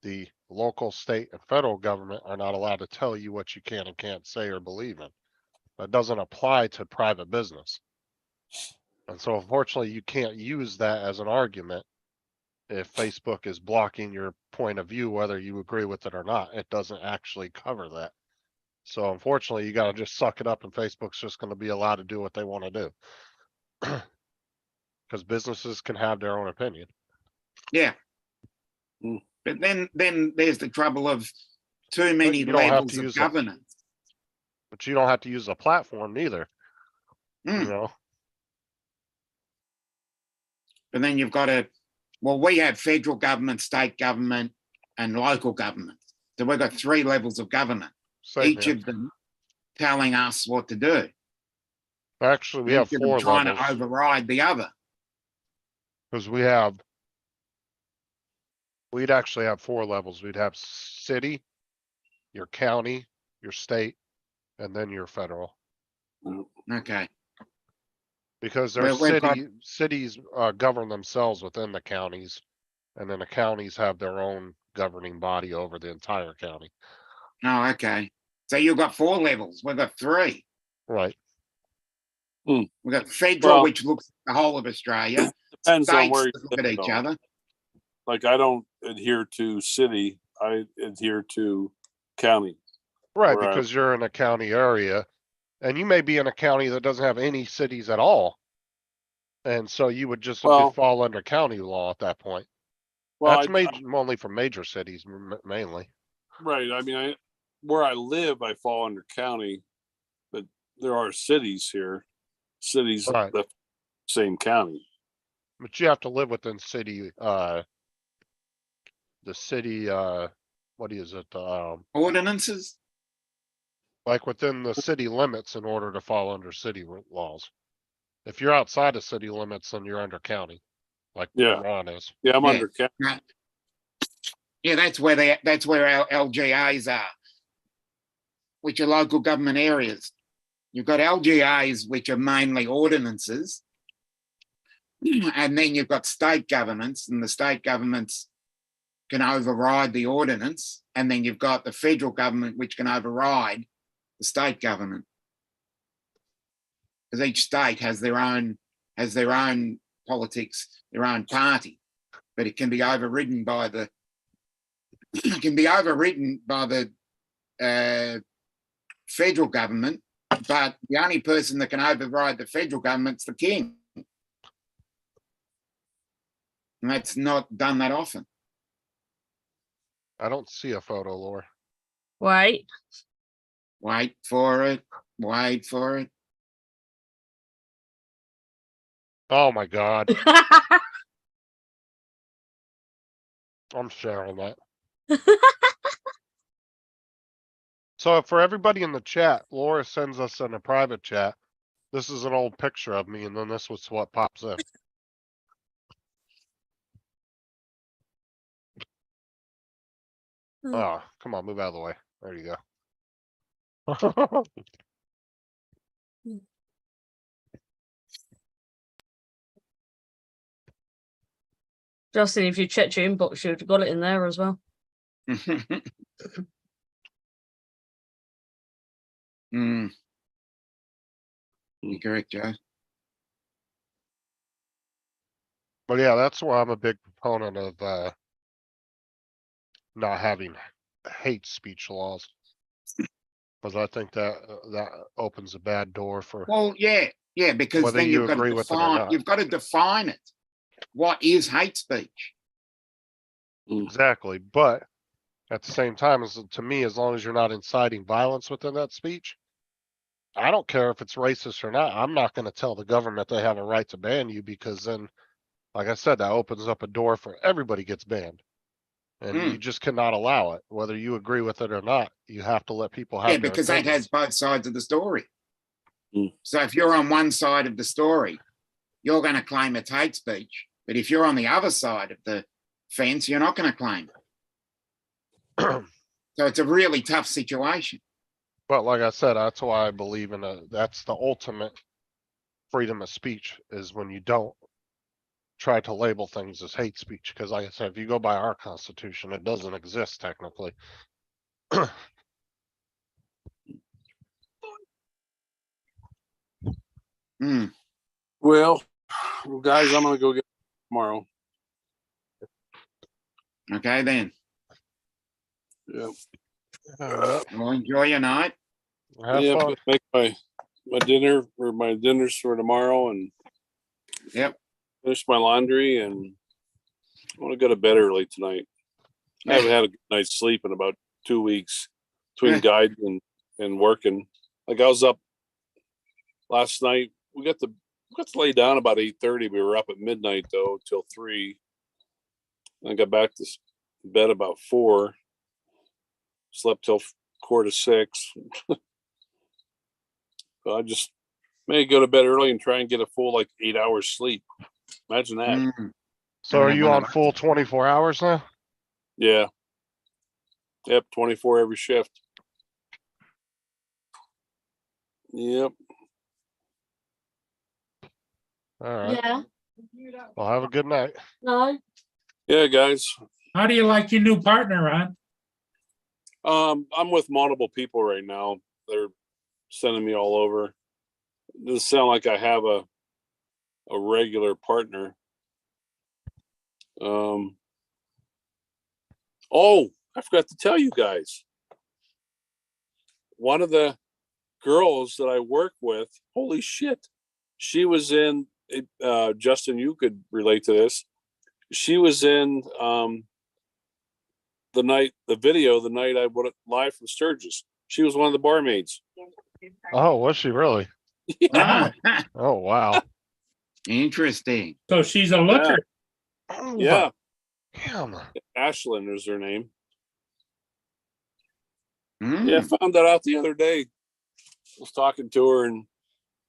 [SPEAKER 1] the local, state, and federal government are not allowed to tell you what you can and can't say or believe in. That doesn't apply to private business. And so unfortunately, you can't use that as an argument. If Facebook is blocking your point of view, whether you agree with it or not, it doesn't actually cover that. So unfortunately, you got to just suck it up, and Facebook's just going to be allowed to do what they want to do. Because businesses can have their own opinion.
[SPEAKER 4] Yeah.
[SPEAKER 9] Mm.
[SPEAKER 4] But then there's the trouble of too many
[SPEAKER 1] you don't have
[SPEAKER 4] levels
[SPEAKER 1] to
[SPEAKER 4] of
[SPEAKER 1] use a-
[SPEAKER 4] governance.
[SPEAKER 1] But you don't have to use the platform neither.
[SPEAKER 4] Mm.
[SPEAKER 1] You know,
[SPEAKER 4] But then you've got to, well, we have federal government, state government, and local government. So we've got 3 levels of government,
[SPEAKER 1] same
[SPEAKER 4] each
[SPEAKER 1] here.
[SPEAKER 4] of them telling us what to do.
[SPEAKER 1] Actually, we
[SPEAKER 4] Each
[SPEAKER 1] have
[SPEAKER 4] of them
[SPEAKER 1] 4
[SPEAKER 4] trying
[SPEAKER 1] levels,
[SPEAKER 4] to override the other.
[SPEAKER 1] because we'd actually have 4 levels. We'd have city, your county, your state, and then your federal.
[SPEAKER 4] Okay.
[SPEAKER 1] Because
[SPEAKER 4] Well,
[SPEAKER 1] there's
[SPEAKER 4] we've got-
[SPEAKER 1] cities govern themselves within the counties, and then the counties have their own governing body over the entire county.
[SPEAKER 4] Oh, okay. So you've got 4 levels. We've got 3.
[SPEAKER 1] Right.
[SPEAKER 4] We've got federal,
[SPEAKER 9] Well-
[SPEAKER 4] which looks at the whole of Australia.
[SPEAKER 9] Depends on
[SPEAKER 4] States
[SPEAKER 9] where you
[SPEAKER 4] that look at
[SPEAKER 9] live,
[SPEAKER 4] each
[SPEAKER 9] though.
[SPEAKER 4] other.
[SPEAKER 9] Like I don't adhere to city, I adhere to county.
[SPEAKER 1] Right,
[SPEAKER 9] Right.
[SPEAKER 1] because you're in a county area, and you may be in a county that doesn't have any cities at all. And so you would just
[SPEAKER 9] Well-
[SPEAKER 1] fall under county law at that point.
[SPEAKER 9] Well,
[SPEAKER 1] That's
[SPEAKER 9] I-
[SPEAKER 1] only for major cities mainly.
[SPEAKER 9] right. I mean, where I live, I fall under county, but there are cities here, cities
[SPEAKER 1] Right.
[SPEAKER 9] that same county.
[SPEAKER 1] But you have to live within city, the city, what is it?
[SPEAKER 4] Ordinances.
[SPEAKER 1] Like within the city limits in order to fall under city laws. If you're outside of city limits, then you're under county, like
[SPEAKER 9] Yeah.
[SPEAKER 1] Ron is.
[SPEAKER 9] Yeah, I'm
[SPEAKER 4] Yeah.
[SPEAKER 9] under county.
[SPEAKER 4] Yeah, that's where our LGAs are, which are local government areas. You've got LGAs, which are mainly ordinances, and then you've got state governments, and the state governments can override the ordinance, and then you've got the federal government, which can override the state government, because each state has their own politics, their own party, but it can be overridden by the federal government, but the only person that can override the federal government's the king. And that's not done that often.
[SPEAKER 1] I don't see a photo, Laura.
[SPEAKER 5] Wait.
[SPEAKER 4] Wait for it. Wait for it.
[SPEAKER 1] Oh my God, I'm sharing that. So for everybody in the chat, Laura sends us in a private chat. This is an old picture of me, and then this was what pops in.
[SPEAKER 5] Hmm.
[SPEAKER 1] Oh, come on, move out of the way. There you go.
[SPEAKER 5] Justin, if you checked your inbox, you'd have got it in there as well.
[SPEAKER 4] Mm. You're correct, Joe.
[SPEAKER 1] But yeah, that's why I'm a big proponent of not having hate speech laws. Cause I think that that opens a bad door for,
[SPEAKER 4] Well, yeah, because
[SPEAKER 1] Whether
[SPEAKER 4] then
[SPEAKER 1] you
[SPEAKER 4] you've got to
[SPEAKER 1] agree with it or
[SPEAKER 4] define,
[SPEAKER 1] not.
[SPEAKER 4] you've got to define it. What is hate speech?
[SPEAKER 1] exactly, but at the same time, to me, as long as you're not inciting violence within that speech, I don't care if it's racist or not. I'm not gonna tell the government they have a right to ban you because then, like I said, that opens up a door for everybody gets banned. And you just cannot allow it, whether you agree with it or not. You have to let people have
[SPEAKER 4] Yeah,
[SPEAKER 1] their
[SPEAKER 4] because that
[SPEAKER 1] opinions.
[SPEAKER 4] has both sides of the story.
[SPEAKER 9] Mm.
[SPEAKER 4] So if you're on one side of the story, you're going to claim it's hate speech. But if you're on the other side of the fence, you're not going to claim it. So it's a really tough situation.
[SPEAKER 1] But like I said, that's why I believe in that's the ultimate freedom of speech is when you don't try to label things as hate speech. Cause like I said, if you go by our constitution, it doesn't exist technically.
[SPEAKER 4] Mm.
[SPEAKER 9] Well, guys, I'm gonna go get tomorrow.
[SPEAKER 4] Okay, then.
[SPEAKER 9] Yeah.
[SPEAKER 4] Well, enjoy your night.
[SPEAKER 1] Have
[SPEAKER 9] Yeah,
[SPEAKER 1] fun.
[SPEAKER 9] make my dinner or my dinners for tomorrow and
[SPEAKER 4] Yep.
[SPEAKER 9] finish my laundry, and I want to go to bed early tonight. I haven't had a good night's sleep in about 2 weeks between
[SPEAKER 4] Yeah.
[SPEAKER 9] guiding and working. Like I was up last night. We got to lay down about 8:30. We were up at midnight though till 3. I got back to bed about 4. Slept till 4 to 6. So I just may go to bed early and try and get a full like 8 hours sleep. Imagine that.
[SPEAKER 4] Mm.
[SPEAKER 1] So are
[SPEAKER 4] Yeah,
[SPEAKER 1] you
[SPEAKER 4] well,
[SPEAKER 1] on full 24 hours now?
[SPEAKER 9] Yeah. Yep. 24 every shift. Yep.
[SPEAKER 1] All right.
[SPEAKER 5] Yeah.
[SPEAKER 1] Well, have a good night.
[SPEAKER 5] No.
[SPEAKER 9] Yeah, guys.
[SPEAKER 2] How do you like your new partner, Ron?
[SPEAKER 9] I'm with multiple people right now. They're sending me all over. It doesn't sound like I have a regular partner. Oh, I forgot to tell you guys. One of the girls that I work with, holy shit, she was in. Justin, you could relate to this. She was in the video the night I went live from Sturgis. She was one of the barmaids.
[SPEAKER 1] Oh, was she really?
[SPEAKER 2] Wow.
[SPEAKER 1] Oh, wow.
[SPEAKER 4] Interesting.
[SPEAKER 2] So she's a looker.
[SPEAKER 1] Oh,
[SPEAKER 9] Yeah,
[SPEAKER 1] damn.
[SPEAKER 9] Ashlyn is her name.
[SPEAKER 4] Mm.
[SPEAKER 9] Yeah, I found that out the other day. I was talking to her and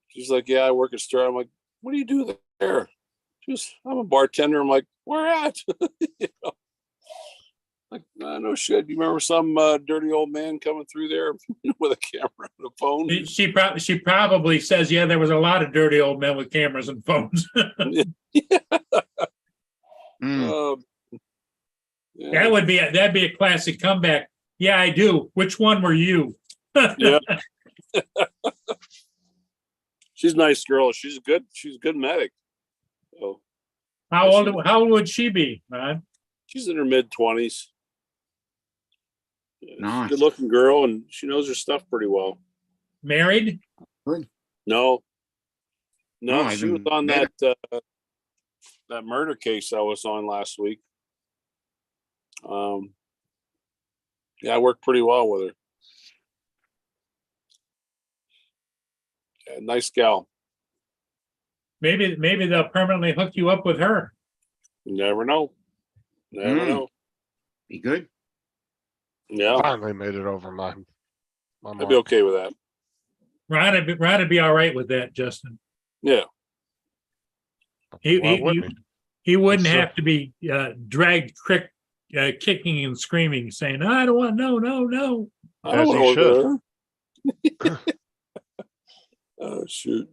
[SPEAKER 9] she's like, "Yeah, I work at Sturgis." I'm like, "What do you do there?" She's, "I'm a bartender." I'm like, "Where at?" You know? Like, no shit. You remember some dirty old man coming through there with a camera and a phone?
[SPEAKER 2] She probably says, yeah, there was a lot of dirty old men with cameras and phones.
[SPEAKER 4] Mm.
[SPEAKER 9] Yeah.
[SPEAKER 2] That'd be a classic comeback. Yeah, I do. Which one were you?
[SPEAKER 9] Yeah. She's a nice girl. She's a good medic. So
[SPEAKER 2] How old would she be, man?
[SPEAKER 9] she's in her mid-20s.
[SPEAKER 4] Nice.
[SPEAKER 9] Good looking girl, and she knows her stuff pretty well.
[SPEAKER 2] Married?
[SPEAKER 9] No,
[SPEAKER 4] Oh,
[SPEAKER 9] she was
[SPEAKER 4] even
[SPEAKER 9] on
[SPEAKER 4] better.
[SPEAKER 9] that murder case I was on last week. Yeah, I worked pretty well with her. Yeah, nice gal.
[SPEAKER 2] Maybe they'll permanently hook you up with her.
[SPEAKER 9] You never know. Never
[SPEAKER 4] Mm.
[SPEAKER 9] know.
[SPEAKER 4] Be good.
[SPEAKER 9] Yeah.
[SPEAKER 1] Finally made it over mine.
[SPEAKER 9] I'd be okay with that.
[SPEAKER 2] Ron would be all right with that, Justin.
[SPEAKER 9] Yeah.
[SPEAKER 1] Why wouldn't
[SPEAKER 2] He wouldn't
[SPEAKER 1] Yes, sir.
[SPEAKER 2] have to be dragged kicking and screaming, saying, I don't want, no.
[SPEAKER 9] I don't
[SPEAKER 1] As he
[SPEAKER 9] know there. Oh, shoot.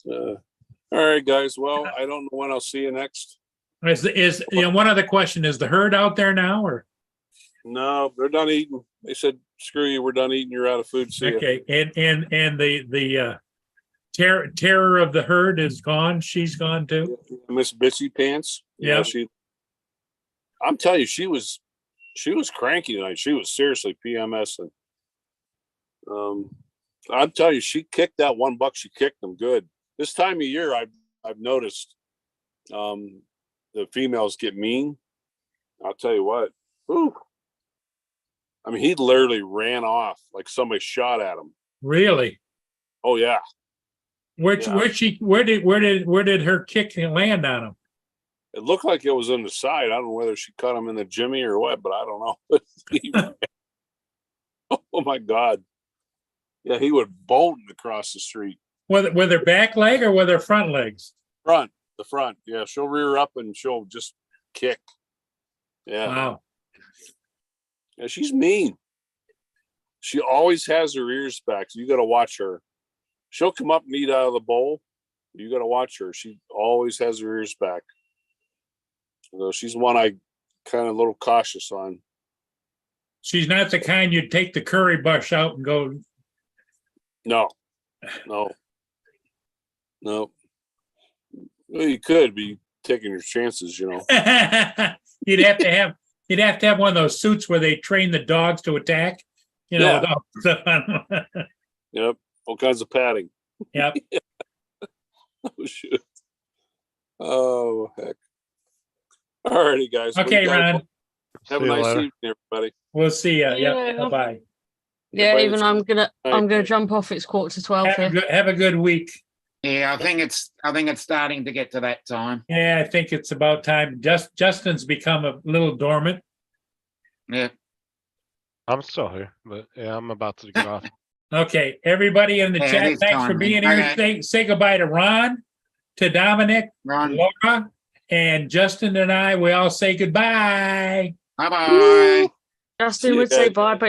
[SPEAKER 9] All right, guys. Well, I don't know when I'll see you next.
[SPEAKER 2] One other question, is the herd out there now or?
[SPEAKER 9] No, they're done eating. They said, screw you, we're done eating. You're out of food. See ya.
[SPEAKER 2] Okay, and the terror of the herd is gone. She's gone too.
[SPEAKER 9] Miss Bitsy Pants.
[SPEAKER 2] Yeah.
[SPEAKER 9] I'm telling you, she was cranky tonight. She was seriously PMSing. I'm telling you, she kicked that one buck. She kicked them good. This time of year, I've noticed the females get mean. I'll tell you what. Whew. I mean, he literally ran off like somebody shot at him.
[SPEAKER 2] Really?
[SPEAKER 9] Oh yeah.
[SPEAKER 2] Where did her kick land on him?
[SPEAKER 9] It looked like it was on the side. I don't know whether she caught him in the jimmy or what, but I don't know. Oh my God. Yeah, he would bolt across the street.
[SPEAKER 2] With her back leg or with her front legs?
[SPEAKER 9] The front. Yeah, she'll rear up and she'll just kick. Yeah.
[SPEAKER 2] Wow.
[SPEAKER 9] Yeah, she's mean. She always has her ears back. So you got to watch her. She'll come up and eat out of the bowl. You got to watch her. She always has her ears back. So she's one I kind of a little cautious on.
[SPEAKER 2] She's not the kind you'd take the curry bush out and go.
[SPEAKER 9] No. Well, you could be taking your chances, you know.
[SPEAKER 2] You'd have to have one of those suits where they train the dogs to attack. You know,
[SPEAKER 9] Yeah.
[SPEAKER 2] with all the stuff on.
[SPEAKER 9] Yep. All kinds of padding.
[SPEAKER 2] Yep.
[SPEAKER 9] Oh, shoot. Oh, heck. All righty, guys.
[SPEAKER 2] Okay, Ron.
[SPEAKER 9] Have
[SPEAKER 1] See
[SPEAKER 9] a
[SPEAKER 1] you
[SPEAKER 9] nice
[SPEAKER 1] later.
[SPEAKER 9] evening, everybody.
[SPEAKER 2] We'll see ya.
[SPEAKER 5] Yeah.
[SPEAKER 2] Yep. Bye-bye.
[SPEAKER 5] Yeah,
[SPEAKER 9] Everybody
[SPEAKER 5] even
[SPEAKER 9] that's-
[SPEAKER 5] I'm gonna jump off. It's 11:45 here.
[SPEAKER 2] Have a good week.
[SPEAKER 4] Yeah, I think it's starting to get to that time.
[SPEAKER 2] Yeah, I think it's about time. Justin's become a little dormant.
[SPEAKER 4] Yeah.
[SPEAKER 1] I'm still here, but yeah, I'm about to get off.
[SPEAKER 2] Okay, everybody in the
[SPEAKER 4] Yeah, it
[SPEAKER 2] chat,
[SPEAKER 4] is
[SPEAKER 2] thanks for
[SPEAKER 4] time,
[SPEAKER 2] being
[SPEAKER 4] man.
[SPEAKER 2] here.
[SPEAKER 4] Okay.
[SPEAKER 2] Say goodbye to Ron, to Dominic,
[SPEAKER 4] Ron,
[SPEAKER 2] Laura, and Justin and I. We all say goodbye.
[SPEAKER 4] bye-bye.
[SPEAKER 5] Justin
[SPEAKER 9] See you
[SPEAKER 5] would say
[SPEAKER 9] guys.
[SPEAKER 5] bye, but